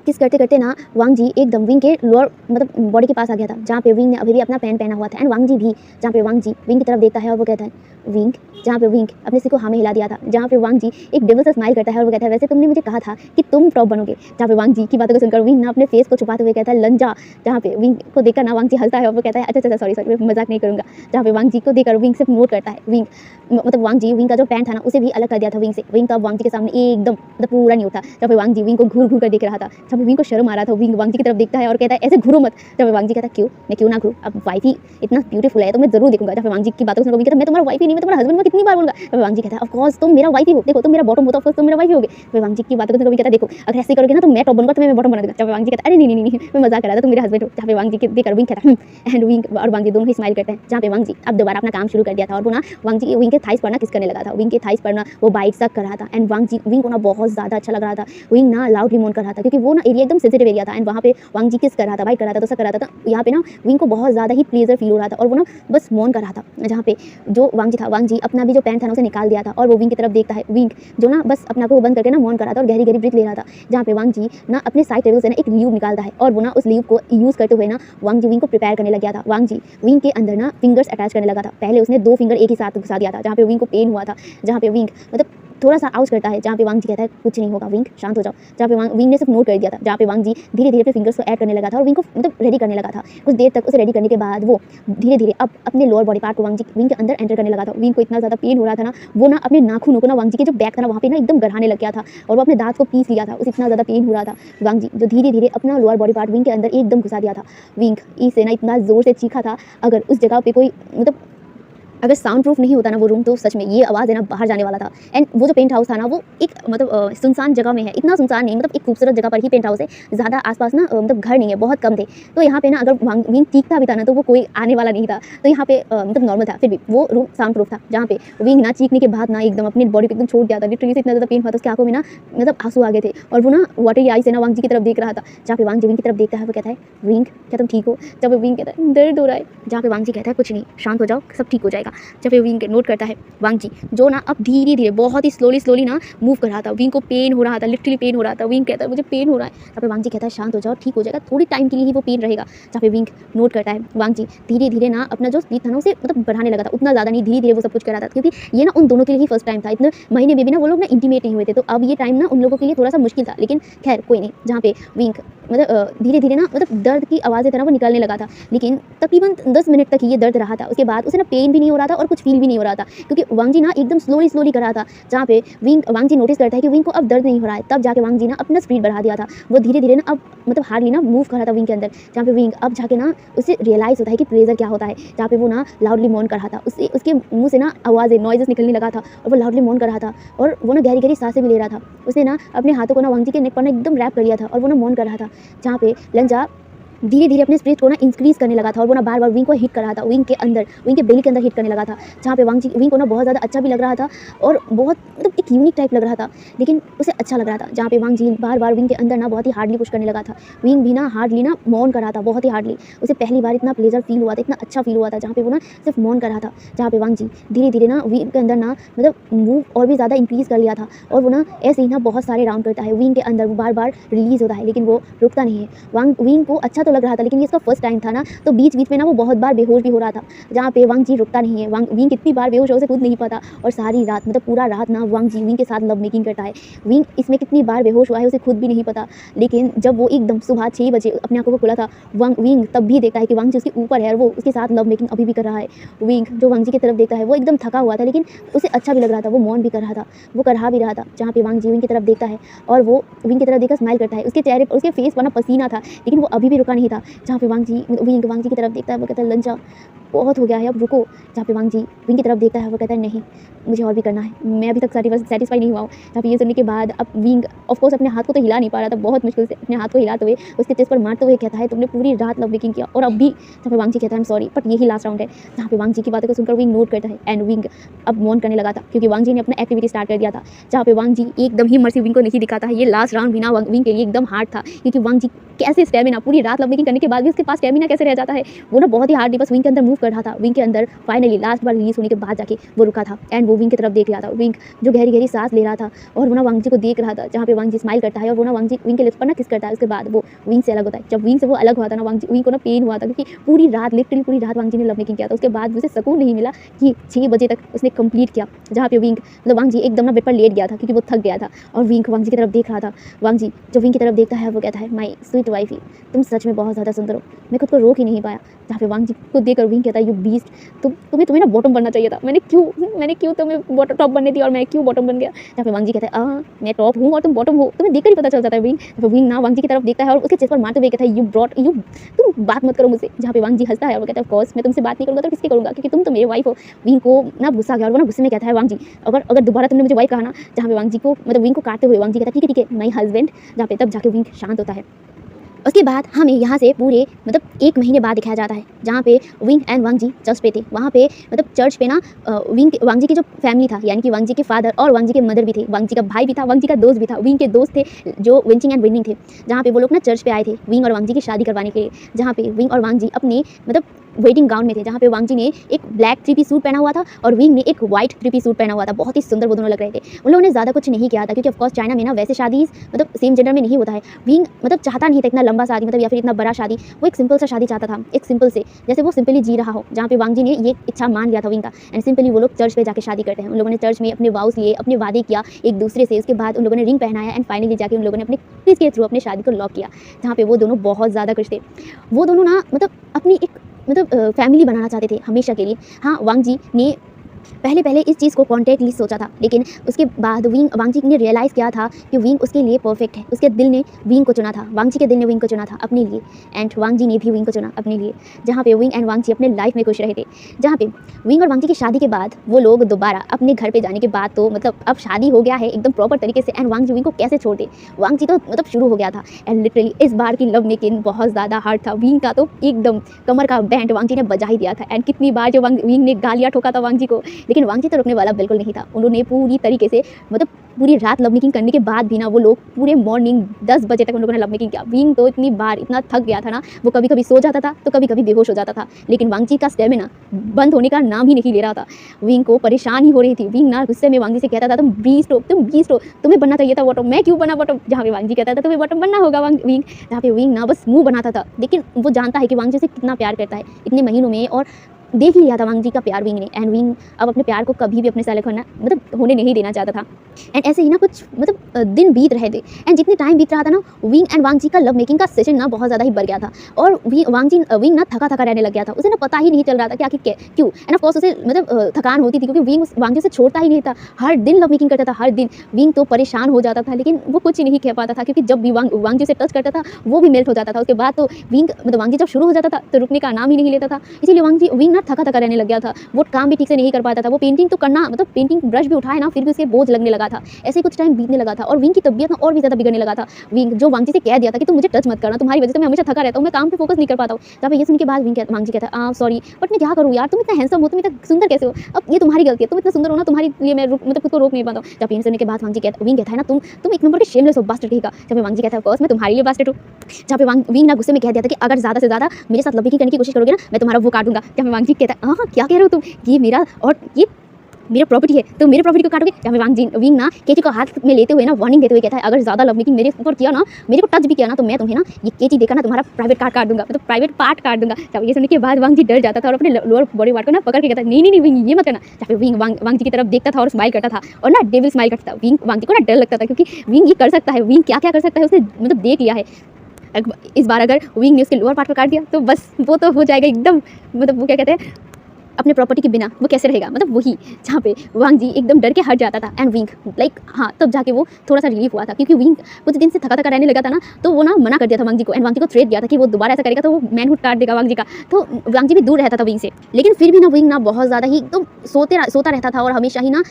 किस करते करते ना वांग जी एकदम विंग के लोअर मतलब बॉडी के पास आ गया था, जहाँ पे विंग ने अभी भी अपना पैंट पहना हुआ था एंड वांग जी भी। जहाँ पे वांग जी विंग की तरफ देखता है और वो कहता है विंग, जहाँ पे विंग अपने सिर को हाँ में हिला दिया था। जहाँ पे वांग जी एक डेविल से स्माइल करता है और वो कहता है वैसे तुमने मुझे कहा था कि तुम टॉप बनोगे। जहाँ पे वांग जी की बातों को सुनकर विंग ना अपने फेस को छुपाते हुए कहता है लंजा। जहाँ पे विंग को देखकर ना वांग जी हंसता है और वो कहता है अच्छा अच्छा सॉरी सॉरी मैं मजाक नहीं करूँगा। जहाँ पे वांग जी को देखकर विंग सिर्फ नोट करता है। विंग मतलब वांग जी विंग का जो पैंट था ना उसे भी अलग कर दिया था विंग से। विंग तो अब वांग जी के सामने एकदम मतलब पूरा नहीं होता। जहाँ पे वांग जी विंग को घूर घूर कर देख रहा था, जहाँ पे विंग को शर्म आ रहा था, विंग वांग जी की तरफ देखता है और कहता है ऐसे घूरो मत। जहाँ पे वांग जी कहता है क्यों, मैं क्यों ना घूरूं, अब वाइफ ही इतना ब्यूटीफुल है तो मैं जरूर देखूंगा। जहाँ पे वांग जी की बातों को सुनकर विंग कहता है मैं तुम्हारा वाइफ ही नहीं, मैं तुम्हारा हस्बैंड, मैं कितनी बार बोलूंगा। जहाँ पे वांग जी कहता है ऑफ कोर्स तुम मेरा वाइफ ही हो, देखो तुम मेरा बॉटम हो तो ऑफ कोर्स तुम मेरा वाइफ ही होगे। जहाँ पे वांग जी की बातों को सुनकर विंग कहता है देखो अगर ऐसे करोगे ना तो मैं टॉप बनूंगा, तुम्हें मैं बॉटम बना दूंगा। जहाँ पे वांग जी कहता है अरे नहीं मैं मजाक कर रहा था, तुम मेरे हस्बैंड हो। जहाँ पे वांग जी के देखकर विंग कहता है एंड विंग और वांग जी दोनों ही स्माइल करते हैं। जहाँ पे वांग जी अब दोबारा अपना काम शुरू कर दिया था और वो ना वांग जी विंग के थाइस पर ना किस करने लगा था, विंग के थाइस पर ना वो बाइट सक कर रहा था एंड वांग जी विंग को ना बहुत ज़्यादा अच्छा लग रहा था। विंग ना लाउडली मोन कर रहा था क्योंकि वो ना एरिया एकदम सेंसिटिव एरिया था एंड वहाँ पे वांग जी किस कर रहा था, बाइट कर रहा था, तो सब कर रहा था। तो यहाँ पे ना विंग को बहुत ज़्यादा ही प्लेजर फील हो रहा था और वो ना बस मौन कर रहा था। जहाँ पे जो वांग जी था, वांग जी अपना भी जो पैंट था ना उसे निकाल दिया था और वो विंग की तरफ देखता है। विंग जो ना बस अपना को बंद करके ना मौन कर रहा था और गहरी गहरी ब्रीथ ले रहा था। जहाँ पे वांग जी ना अपने साइड टेबल से ना एक ल्यूब निकालता है और वो ना उस ल्यूब को यूज़ करते हुए ना वांग जी विंग को प्रिपेयर करने लग गया था। वांग जी विंग के अंदर ना फिंगर्स अटैच करने लगा था। पहले उसने 2 फिंगर एक ही साथ घुसा दिया था, जहाँ पे विंग को पेन हुआ था। जहाँ पे विंग मतलब थोड़ा सा आउच करता है, जहाँ पे वांग जी कहता है कुछ नहीं होगा विंग, शांत हो जाओ। जहाँ पे विंग ने सिर्फ नोट कर दिया था। जहाँ पे वांग जी धीरे धीरे अपने फिंगर्स को ऐड करने लगा था और विंग को मतलब रेडी करने लगा था। कुछ देर तक उसे रेडी करने के बाद वो धीरे धीरे अब अपने लोअर बॉडी पार्ट को वांग जी विंग के अंदर एंटर करने लगा था। विंग को इतना ज़्यादा पेन हो रहा था ना, वो ना अपने नाखूनों को ना वांग जी के जो बैक था ना वहाँ पे ना एकदम गढ़ाने लग गया था और वो अपने दांत को पीस लिया था, उसे इतना ज़्यादा पेन हो रहा था। वांग जी जो धीरे धीरे अपना लोअर बॉडी पार्ट विंग के अंदर एकदम घुसा दिया था। विंग इसे ना इतना ज़ोर से चीखा था, अगर उस जगह पे कोई मतलब अगर साउंड प्रूफ नहीं होता ना वो रूम तो सच में ये आवाज़ है ना बाहर जाने वाला था। एंड वो जो पेंट हाउस था ना वो एक मतलब सुनसान जगह में है, इतना सुनसान नहीं, मतलब एक खूबसूरत जगह पर ही पेंट हाउस है, ज़्यादा आसपास ना मतलब घर नहीं है, बहुत कम थे। तो यहाँ पे ना अगर विंग चीखता भी था ना तो वो कोई आने वाला नहीं था, तो यहाँ पे मतलब नॉर्मल था, फिर भी वो रूम साउंड प्रूफ था। जहाँ पे विंग ना चीखने के बाद ना एकदम अपनी बॉडी को एकदम छोड़ दिया था, लिटरली से इतना ज़्यादा पेन हुआ था, उसकी आंखों में ना मतलब आंसू आ गए थे और वो ना वाटरी आई से ना वांग जी की तरफ देख रहा था। जहाँ पे वांग जी विंग की तरफ देखता है वो कहता है विंग क्या तुम ठीक हो। जब पे विंग कहता है दर्द हो रहा है। जहाँ पे वांग जी कहता है कुछ नहीं, शांत हो जाओ, सब ठीक हो जाएगा। जब पे विंग नोट करता है वांग जी जो ना अब धीरे धीरे बहुत ही स्लोली ना मूव कर रहा था। विंग को पेन हो रहा था, लिटरली पेन हो रहा था। विंग कहता है मुझे पेन हो रहा है। जहाँ पे वांग जी कहता है शांत हो जाओ, ठीक हो जाएगा, थोड़ी टाइम के लिए ही वो पेन रहेगा। जहाँ पे विंग नोट करता है वांग जी धीरे धीरे ना अपना जो स्पीड था ना उसे मतलब बढ़ाने लगा था, उतना ज़्यादा नहीं, धीरे धीरे वो सब कुछ कर रहा था क्योंकि ये ना उन दोनों के लिए ही फर्स्ट टाइम था। इतने महीने में भी ना वो लोग ना इंटीमेट नहीं हुए थे, तो अब ये टाइम ना उन लोगों के लिए थोड़ा सा मुश्किल था, लेकिन खैर कोई नहीं। जहाँ पे विंग मतलब धीरे धीरे ना मतलब दर्द की आवाज़ें था ना वो निकलने लगा था, लेकिन तकरीबन 10 मिनट तक ये दर्द रहा था। उसके बाद उसे ना पेन भी नहीं हो रहा था और कुछ फील भी नहीं हो रहा था क्योंकि वांग जी ना एकदम स्लोली कर रहा था। जहाँ पे वांग जी नोटिस करता है कि विंग को अब दर्द नहीं हो रहा है, तब जाके वांग जी ना अपना स्पीड बढ़ा दिया था। वो धीरे धीरे ना अब मतलब हार्डली ना मूव कर रहा था विंग के अंदर। जहाँ पे विंग अब जाके ना उसे रियलाइज़ होता है कि प्लेजर क्या होता है। जहाँ पे वो ना लाउडली मौन कर रहा था, उसके मुंह से ना आवाज़ें नॉइजेस निकलने लगा था और वो लाउडली मौन कर रहा था और वो ना गहरी गहरी सांसें भी ले रहा था। उसने ना अपने हाथों को ना वांग जी के नेक पर ना एकदम रैप कर लिया था और वो ना मौन कर रहा था। जहाँ पे लंजा धीरे धीरे अपने स्पीड को ना इंक्रीज करने लगा था और वो ना बार बार विंग को हिट कर रहा था, विंग के अंदर, विंग के बेली के अंदर हिट करने लगा था। जहाँ पे विंग को ना बहुत ज़्यादा अच्छा भी लग रहा था और बहुत मतलब एक यूनिक टाइप लग रहा था, लेकिन उसे अच्छा लग रहा था। जहाँ पे वांग जी बार बार विंग के अंदर ना बहुत ही हार्डली पुश करने लगा था। विंग भी ना हार्डली ना मौन कर रहा था, बहुत ही हार्डली। उसे पहली बार इतना प्लेजर फील हुआ था, इतना अच्छा फील हुआ था, जहाँ पे वो ना सिर्फ मौन कर रहा था। जहाँ पे वांग जी धीरे धीरे ना विंग के अंदर ना मतलब मूव और भी ज़्यादा इंक्रीज़ कर लिया था और वो ना ऐसे ही ना बहुत सारे राउंड करता है विंग के अंदर, वो बार बार रिलीज़ होता है लेकिन वो रुकता नहीं है। विंग को अच्छा तो तो लग रहा था, लेकिन ये इसका फर्स्ट टाइम था ना, तो बीच बीच में ना वो बहुत बार बेहोश भी हो रहा था, जहाँ पे वांग जी रुकता नहीं है। विंग कितनी बार बेहोश हो उसे खुद नहीं पता, और सारी रात मतलब पूरा रात ना वांग जी विंग के साथ लव मेकिंग करता है। विंग इसमें कितनी बार बेहोश हुआ है उसे खुद भी नहीं पता, लेकिन जब वो एकदम सुबह 6 बजे अपने आंखों को खुला था, विंग तब भी देखता है कि वांग जी उसके ऊपर है और वो उसके साथ लव मेकिंग अभी भी कर रहा है। विंग जो वांग जी की तरफ देखता है वो एकदम थका हुआ था, लेकिन उसे अच्छा भी लग रहा था, वो मौन भी कर रहा था, वो करहा भी रहा था। जहाँ पे वांग जी विंग की तरफ देखता है और वो विंग की तरफ देखकर स्माइल करता है। उसके चेहरे पर उसके फेस पर ना पसीना था, लेकिन वो अभी भी रुका नहीं था। जहाँ पे विंग वांग जी की तरफ देखता है, वो कहता है लंचा बहुत हो गया है, अब रुको। जहाँ पे वांग जी विंग की तरफ देखता है, वो कहता है नहीं, मुझे और भी करना है, मैं अभी तक सेटिस्फाई नहीं हुआ हूँ। जहाँ पे ये सुनने के बाद अब विंग ऑफकोर्स अपने हाथ को तो हिला नहीं पा रहा था, बहुत मुश्किल से अपने हाथ को हिलाते हुए उसके चेस्ट पर मारते हुए कहता है तुमने पूरी रात लव मेकिंग किया और अब भी। जहाँ पे वांग जी कहता है सॉरी, बट यही लास्ट राउंड है। जहाँ पे वांग जी की बातों को सुनकर विंग नोट करता है एंड विंग अब मौन करने लगा था, क्योंकि वांग जी ने अपना एक्टिविटी स्टार्ट कर दिया था। जहाँ पे वांग जी एकदम ही मर्सी विंग को नहीं दिखाता है। ये लास्ट राउंड भी ना विंग के लिए एकदम हार्ड था, क्योंकि वांग जी कैसे स्टेमिना, पूरी रात लव मेकिंग करने के बाद भी उसके पास स्टेमिना कैसे रह जाता है, वो ना बहुत ही हार्ड बस विंग के अंदर मूव कर रहा था। विंग के अंदर फाइनली लास्ट बार रिलीज होने के बाद जाके वो रुका था एंड वो विंग की तरफ देख रहा था। विंग जो गहरी गहरी सांस ले रहा था और वो ना वांग जी को देख रहा था। जहाँ पे वांग जी स्माइल करता है और वो ना वांग जी विंग के लिप्स पर ना किस करता है। उसके बाद वो विंग से अलग होता है। जब विंग से वो अलग हुआ था ना, विंग को ना पेन हुआ था, क्योंकि पूरी रात लिटरली पूरी रात वांग जी ने लव मेकिंग किया था। उसके बाद उसे सुकून नहीं मिला कि 6 बजे तक उसने कंप्लीट किया। जहाँ पे विंग मतलब वांग जी एकदम ना बेड पर लेट गया था, क्योंकि वो थक गया था और विंग वांग जी की तरफ देख रहा था। वांग जी जब विंग की तरफ देखता है, वो कहता है माई स्वीट वाइफी, तुम सच में बहुत ज़्यादा सुंदर हो, मैं खुद को रोक ही नहीं पाया। जहाँ पे वांग जी को देखकर विंग कहता है यू बीस्ट, तुम्हें ना बॉटम बनना चाहिए था, मैंने क्यों तुम्हें बॉटम टॉप बनने दी और मैं क्यों बॉटम बन गया। जहाँ पे वांग जी कहता है मैं टॉप हूँ और तुम बॉटम हो, तुम्हें देखकर ही पता चल जाता है। विंग ना वांग जी की तरफ देखता है और उसके चेस्ट पर मारते हुए कहता है तुम बात मत करो मुझसे। जहाँ पे वांग जी हंसता है और वो कहता है ऑफ कोर्स मैं तुमसे बात नहीं करूँगा तो किसके करूँगा, क्योंकि तुम तो मेरी वाइफ हो। विंग को ना गुस्सा गया और वो ना गुस्से में कहता है वांग जी अगर दोबारा तुमने मुझे वाइफ कहा ना। जहाँ पे वांग जी को मतलब विंग को काटते हुए वांग जी कहता है ठीक है माई हस्बैंड। जहाँ पे तब जाके विंग शांत होता है। उसके बाद हमें यहाँ से पूरे मतलब 1 महीने बाद दिखाया जाता है, जहाँ पे Wing and Wang ji church पे थे। वहाँ पे मतलब चर्च पे ना वांग जी की जो फैमिली था, यानी कि वांग जी के फादर और वांग जी के मदर भी थे, वांग जी का भाई भी था, वांग जी का दोस्त भी था। विंग के दोस्त थे जो विंचिंग एंड विनिंग थे। जहाँ पे वो लोग ना चर्च पे आए थे विंग और वांग जी की शादी करवाने के लिए। जहाँ पे विंग और वांग जी अपने मतलब वेडिंग गाउन में थे। जहाँ पे वांग जी ने एक ब्लैक 3 पीस सूट पहना हुआ था और विंग ने एक व्हाइट 3 पीस सूट पहना हुआ था। बहुत ही सुंदर वो दोनों लग रहे थे। उन लोगों ने ज़्यादा कुछ नहीं किया था, क्योंकि ऑफकोर्स चाइना में ना वैसे शादी मतलब सेम जेंडर में नहीं होता है। विंग मतलब चाहता नहीं था इतना लंबा शादी मतलब या फिर इतना बड़ा शादी, वो एक सिंपल सा शादी चाहता था, एक सिंपल से जैसे वो सिंपली जी रहा हो। जहाँ पे वांग जी ने ये इच्छा मान लिया था विंग का एंड सिंपली वो लोग चर्च पे जाकर शादी करते हैं। उन लोगों ने चर्च में अपने वाउस लिए, अपने वादे किया एक दूसरे से। उसके बाद उन लोगों ने रिंग पहनाया एंड फाइनली जाके उन लोगों ने अपने किस के थ्रू अपनी शादी को लॉक किया। जहाँ पे वो दोनों बहुत ज़्यादा खुश थे। वो दोनों ना मतलब अपनी एक मतलब फैमिली बनाना चाहते थे हमेशा के लिए। हाँ, वांग जी ने पहले इस चीज़ को कॉन्टेक्टली सोचा था, लेकिन उसके बाद वांग जी ने रियलाइज़ किया था कि विंग उसके लिए परफेक्ट है। उसके दिल ने विंग को चुना था, वांग जी के दिल ने विंग को चुना था अपने लिए एंड वांग जी ने भी विंग को चुना अपने लिए। जहाँ पे विंग एंड वांग जी अपने लाइफ में खुश रहे थे। जहाँ पे विंग और वांग जी की शादी के बाद वो लोग दोबारा अपने घर पे जाने के बाद तो मतलब अब शादी हो गया है एकदम प्रॉपर तरीके से एंड वांग जी विंग को कैसे छोड़ दे। वांग जी तो मतलब शुरू हो गया था एंड लिटरली इस बार की लव मेकिंग बहुत ज़्यादा हार्ड था। विंग का तो एकदम कमर का बैंड वांग जी ने बजा ही दिया था एंड कितनी बार जो विंग ने गालियाँ ठोका था वांग जी को, लेकिन वांग जी तो रुकने वाला बिल्कुल नहीं था। उन्होंने पूरी तरीके से मतलब पूरी रात लव मेकिंग करने के बाद भी ना वो लोग पूरे मॉर्निंग 10 बजे तक उन लोगों ने लव मेकिंग किया। विंग तो इतनी बार इतना थक गया था ना, वो कभी कभी सो जाता था तो कभी कभी बेहोश हो जाता था, लेकिन वांग जी का स्टेमिना बंद होने का नाम ही नहीं ले रहा था। विंग को परेशानी हो रही थी। विंग ना गुस्से में वांग जी से कहता था तुम बीस्ट हो, तुम्हें बनना चाहिए था बॉटम, मैं क्यों बना बॉटम। जहाँ पे वांग जी कहता था तुम्हें बॉटम बनना होगा विंग। जहाँ पे विंग ना बस मुंह बनाता था, लेकिन वो जानता है कि वांग जी से कितना प्यार करता है इतने महीनों में, और देख ही लिया था वांग जी का प्यार विंग ने एंड विंग अब अपने प्यार को कभी भी अपने से अलग होना मतलब होने नहीं देना चाहता था। एंड ऐसे ही ना कुछ मतलब दिन बीत रहे थे एंड जितने टाइम बीत रहा था ना, विंग एंड वांग जी का लव मेकिंग का सेशन ना बहुत ज़्यादा ही बढ़ गया था और विंग ना थका रहने लग गया था। उसे ना पता ही नहीं चल रहा था कि आखिर क्यों। एंड ऑफ कोर्स उसे मतलब थकान होती थी, क्योंकि विंग वांग जी से छोड़ता ही नहीं था, हर दिन लव मेकिंग करता था हर दिन। विंग तो परेशान हो जाता था, लेकिन वो कुछ नहीं कह पाता था, क्योंकि जब भी वांग जी से टच करता था वो भी मेल्ट हो जाता था। उसके बाद तो वांग जी जब शुरू हो जाता था तो रुकने का नाम ही नहीं लेता था। इसीलिए विंग ना थका रहने लग गया था। वो काम भी ठीक से नहीं कर पाता था। वो पेंटिंग तो करना मतलब पेंटिंग ब्रश भी उठाए ना फिर भी उसे बोझ लगने लगा था। ऐसे कुछ टाइम बीतने लगा था और विंग की तबीयत ना और भी ज़्यादा बिगड़ने लगा था। विंग जो वांग जी से कह दिया था कि तुम मुझे टच मत करना, तुम्हारी वजह से मैं हमेशा थका रहता हूँ, मैं काम पे फोकस नहीं कर पाता हूँ। तब ये सुन के बाद वांग जी कहता है सॉरी बट मैं क्या करूँ यार, तुम इतना हैंडसम हो, तुम इतना सुंदर कैसे हो, अब ये तुम्हारी गलती है, तुम इतना सुंदर हो ना, तुम्हारी लिए मैं मतलब खुद को रोक नहीं पाता हूँ। जब ये सुनने के बाद विंग कहता है ना तुम एक नंबर के शेमलेस हो, बास्टर्ड कहेगा। जब वांग जी कहता है ऑफ कोर्स मैं तुम्हारे लिए बास्टर्ड हूँ। जहाँ पे विंग ना गुस्से में कह दिया था कि अगर ज़्यादा से ज़्यादा मेरे साथ लव मेकिंग करने की कोशिश करोगे ना मैं तुम्हारा वो काटूंगा। जब वांग जी कहता है हाँ क्या कह रहे हो तुम, ये मेरा और ये मेरा प्रॉपर्टी है तो मेरे प्रॉपर्टी को काटोगे। जहाँ पे विंग ना केची को हाथ में लेते हुए ना वार्निंग देते हुए कहता है अगर ज़्यादा लव मेकिंग मेरे ऊपर किया ना, मेरे को टच भी किया ना, तो मैं तुम्हें ना ये केची देकर ना तुम्हारा प्राइवेट पार्ट काट दूंगा, मतलब प्राइवेट पार्ट काट दूंगा। जब ये सुनने के बाद वांग जी डर जाता था और अपने लोअर बॉडी पार्ट को ना पकड़ के कहता नहीं नहीं नहीं विंग ये मत करना। जहाँ पे विंग वांग जी की तरफ देखता था और स्माइल करता था और ना डेविल स्माइल करता था। विंग वांग जी को ना डर लगता था क्योंकि विंग ये कर सकता है, विंग क्या क्या कर सकता है उसने मतलब देख लिया है। इस बार अगर विंग ने उसके लोअर पार्ट को काट दिया तो बस वो तो हो जाएगा एकदम, मतलब वो क्या कहते हैं अपने प्रॉपर्टी के बिना वो कैसे रहेगा, मतलब वही जहाँ पे वांग जी एकदम डर के हट जाता था। एंड विंग लाइक हाँ तब जाके वो थोड़ा सा रिलीफ हुआ था क्योंकि विंग कुछ दिन से थका थका रहने लगा था ना, तो वो ना मना कर दिया था वांग जी को। एंड वांग जी को थ्रेट दिया था कि वो दोबारा ऐसा करेगा तो वो मैनहुड काट देगा वांग जी का। तो वांग जी भी दूर रहता था विंग से, लेकिन फिर भी ना विंग ना बहुत ज़्यादा ही एकदम सोता रहता था और हमेशा ही ना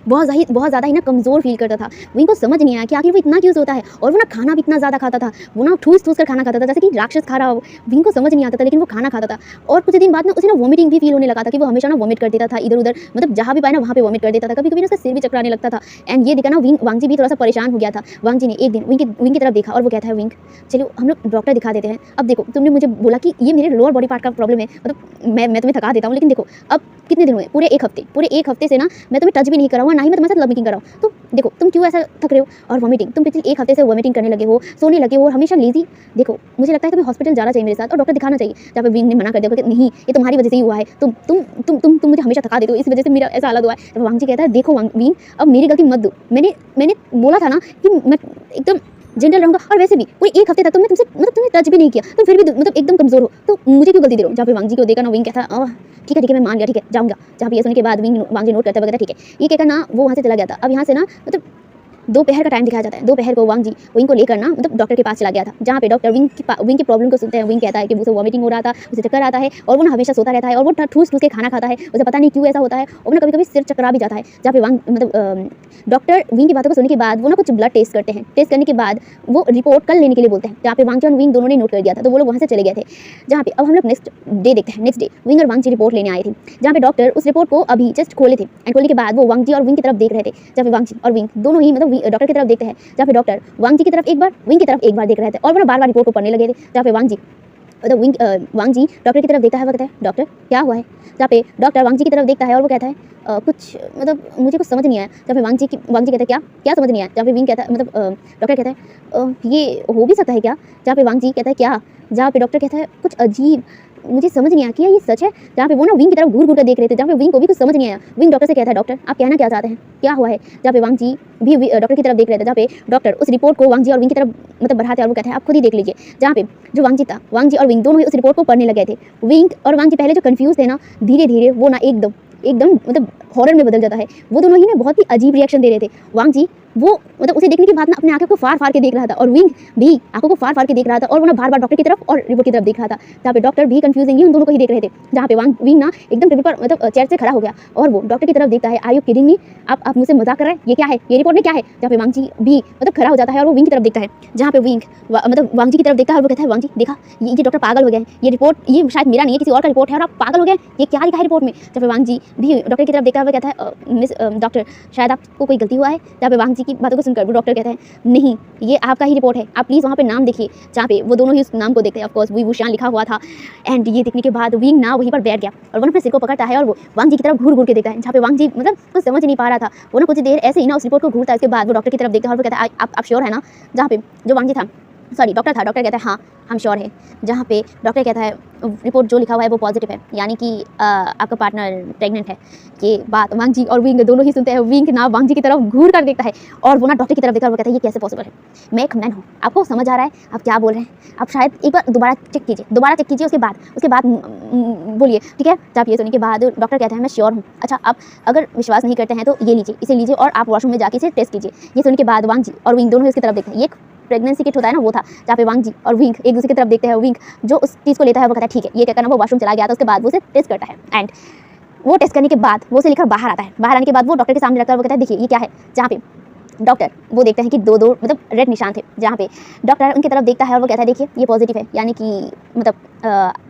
बहुत ज़्यादा ही ना कमज़ोर फील करता था। विंग को समझ नहीं आया कि आखिर वो इतना क्यों सोता है। और वो ना खाना भी इतना ज़्यादा खाता था, वो ना ठूस कर खाना खाता था जैसे कि राक्षस खा रहा हो। विंग को समझ नहीं आता था लेकिन वो खाना खाता था। और कुछ दिन बाद ना उसे ना वॉमिटिंग भी फील होने लगा था कि वो हमेशा ना वॉमिट कर देता था इधर उधर, मतलब जहाँ भी पाए ना वहाँ पे वॉमिट कर देता था। कभी कभी ना उसका सिर भी चकराने लगता था। एंड ये देखा ना वांग जी भी थोड़ा सा परेशान हो गया था। वांग जी ने एक दिन विंग की तरफ देखा और वो कहता है विंग चलो हम लोग डॉक्टर दिखा देते हैं। अब देखो तुमने मुझे बोला कि ये मेरे लोअर बॉडी पार्ट का प्रॉब्लम है, मतलब मैं तुम्हें थका देता हूँ, लेकिन देखो अब कितने दिन हुए, पूरे एक हफ्ते से ना मैं तुम्हें टच भी नहीं करा हुआ, ना ही मैं तुम्हारे साथ लव मेकिंग कर रहा हूँ। तो देखो तुम क्यों ऐसा थक रहे हो। और वॉमिटिंग, तुम पिछले एक हफ्ते से वॉमिटिंग करने लगे हो, सोने लगे हो और हमेशा लेजी। देखो मुझे लगता है तुम्हें हॉस्पिटल जाना चाहिए मेरे साथ और डॉक्टर दिखाना चाहिए। जहाँ पे विंग ने मना कर दिया कि नहीं ये तुम्हारी वजह से ही हुआ है, तुम मुझे हमेशा थका देते हो, इस वजह से मेरा ऐसा हालत हुआ है। जब वांग जी कहता है देखो विंग अब मेरी गलती मत दो, मैंने बोला था ना कि मैं एकदम जेंटल रहूंगा, और वैसे भी पूरे एक हफ्ते तक तो मैं तुमसे मतलब तुमने टच भी नहीं किया, तुम फिर भी मतलब एकदम कमजोर हो, तो मुझे क्यों गलती दे रहे हो। जहाँ पे वांग जी को देखा ना विंग कहता है ठीक है मैं मान लिया, ठीक है जाऊंगा। जहाँ पे ये सुनने के बाद वांग जी नोट करता है ठीक है, ये कहकर ना वो वहाँ से चला गया था। अब यहाँ से ना मतलब दोपहर का टाइम दिखाया जाता है। दोपहर को वांग जी विंग को लेकर ना मतलब डॉक्टर के पास चला गया था। जहाँ पे डॉक्टर विंग की प्रॉब्लम को सुनते हैं। विंग कहता है कि उसे वॉमिटिंग हो रहा था, उसे चक्कर आता है और वो ना हमेशा सोता रहता है और वो ठूस के खाना खाता है, उसे पता नहीं क्यों ऐसा होता है और ना कभी कभी सिर चकरा भी जाता है। जहाँ पे वांग मतलब डॉक्टर विंग की बातों को सुनने के बाद वो ना कुछ ब्लड टेस्ट करते हैं। टेस्ट करने के बाद वो रिपोर्ट कल लेने के लिए बोलते हैं। जहाँ पे वांग जी और विंग दोनों ने नोट कर दिया था, तो वो लोग वहाँ से चले गए थे। जहाँ पे अब हम लोग नेक्स्ट डे देखते हैं। नेक्स्ट डे विंग और वांग जी रिपोर्ट लेने आए थे। जहाँ पे डॉक्टर उस रिपोर्ट को अभी जस्ट खोले थे एंड खोलने के बाद वो वांग जी और विंग की तरफ देख रहे थे। जहाँ पे वांग जी और विंग दोनों ही मतलब डॉक्टर की तरफ देखते हैं। जहाँ पे डॉक्टर वांग जी की तरफ एक बार, विंग की तरफ एक बार देख रहे थे और वो बार बार रिपोर्ट को पढ़ने लगे थे। जहाँ पे वांग जी वांग जी डॉक्टर की तरफ देखता है, वो कहता है डॉक्टर क्या हुआ है। जहाँ पे डॉक्टर वांग जी की तरफ देखता है और वो कहता है कुछ मतलब मुझे कुछ समझ नहीं आया। जहाँ पे वांग जी कहता है क्या समझ नहीं आया। जहाँ पे विंग कहता है मतलब डॉक्टर कहता है ये हो भी सकता है क्या। जहाँ पे वांग जी कहता है क्या। जहाँ पे डॉक्टर कहता है कुछ अजीब, मुझे समझ नहीं आया कि ये सच है। जहाँ पे वो ना विंग की तरफ घूर कर देख रहे थे। जहाँ पे विंग को भी कुछ समझ नहीं आया। विंग डॉक्टर से कहता है डॉक्टर आप कहना क्या चाहते हैं, क्या हुआ है। जहाँ पे वांग जी भी डॉक्टर की तरफ देख रहे थे। जहाँ पे डॉक्टर उस रिपोर्ट को वांग जी और विंग की तरफ मतलब बढ़ाते और वो कहते हैं आप खुद ही देख लीजिए। जहाँ पे जो वांग जी था, वांग जी और विंग दोनों ही उस रिपोर्ट को पढ़ने लगे थे। विंग और वांग जी पहले जो कंफ्यूज थे ना, धीरे धीरे वो ना एकदम मतलब हॉरर में बदल जाता है। वो दोनों ही ना बहुत ही अजीब रिएक्शन दे रहे थे। वांग जी वो मतलब उसे देखने के बाद ना अपने आंखों को फाड़ के देख रहा था और विंग भी आंखों को फाड़ के देख रहा था और वो ना बार डॉक्टर की तरफ और रिपोर्ट की तरफ देख रहा था। जहाँ पे डॉक्टर भी कंफ्यूजिंग उन दोनों को ही देख रहे थे। जहाँ पे विंग ना एकदम टेबल पर मतलब चेयर से खड़ा हो गया और वो डॉक्टर की तरफ देखता है। आर यू किडिंग मी, आप मुझसे मजाक कर रहे हैं, ये क्या है, ये रिपोर्ट में क्या है। जहाँ पे वांग जी भी मतलब खड़ा हो जाता है और वो विंग की तरफ देखता है। जहाँ पे विंग मतलब वांग जी की तरफ देखता है और वो कहता है वांग जी देखा ये डॉक्टर पागल हो गए, ये रिपोर्ट ये शायद मेरा नहीं है किसी और का रिपोर्ट है और आप पागल हो गए, ये क्या लिखा है रिपोर्ट में। जहाँ पे वांग जी भी डॉक्टर की तरफ देखता है वो कहता है मिस डॉक्टर शायद आपको कोई गलती हुआ है। जहाँ पे वांग जी की बातों को सुनकर वो डॉक्टर कहता है नहीं ये आपका ही रिपोर्ट है, आप प्लीज़ वहाँ पे नाम देखिए। जहाँ पे वो दोनों ही उस नाम को देखते हैं, ऑफकोर्स वी वुशान लिखा हुआ था। एंड ये देखने के बाद विंग ना वहीं पर बैठ गया और वो अपने सिर को पकड़ता है और वो वांग जी की तरफ घूर के देखता है। जहाँ पे वांग जी मतलब कुछ समझ नहीं पा रहा था, वो ना कुछ देर ऐसे ही ना उस रिपोर्ट को घूरता है। उसके बाद वो डॉक्टर की तरफ देखता है और वो कहता है आप श्योर है ना। जहाँ पे जो वांग जी था डॉक्टर कहता है हाँ हम श्योर है। जहाँ पे डॉक्टर कहता है रिपोर्ट जो लिखा हुआ है वो पॉजिटिव है, यानी कि आपका पार्टनर प्रेग्नेंट है। ये बात वांग जी और विंग दोनों ही सुनते हैं। विंग ना वांग जी की तरफ घूर कर देखता है और वो ना डॉक्टर की तरफ देखता है और वो कहता है ये कैसे पॉसिबल है, मैं एक मैन हूँ, आपको समझ आ रहा है आप क्या बोल रहे हैं, आप शायद एक बार दोबारा चेक कीजिए उसके बाद बोलिए, ठीक है। जब ये सुनने के बाद डॉक्टर कहता है मैं श्योर हूँ। अच्छा आप अगर विश्वास नहीं करते हैं तो ये लीजिए, इसे लीजिए और आप वॉशरूम में जाके इसे टेस्ट कीजिए। ये सुनने के बाद वांग जी और विंग दोनों ही उसकी तरफ देखते हैं। ये प्रेगनेंसी किट होता है ना वो था। जहाँ पे वांग जी और विंग एक दूसरे की तरफ देखते हैं। विंग जो उस चीज़ को लेता है वो कहता है ठीक है, ये क्या करना, वो वॉशरूम चला गया था। उसके बाद वो उसे टेस्ट करता है एंड वो टेस्ट करने के बाद वो उसे लेकर बाहर आता है। बाहर आने के बाद वो डॉक्टर के सामने रखता है। वो कहता है देखिए ये क्या है। जहाँ पे डॉक्टर वो देखते हैं कि दो मतलब रेड निशान थे। जहाँ पे डॉक्टर उनकी तरफ देखता है और वो कहता है देखिए ये पॉजिटिव है, यानी कि मतलब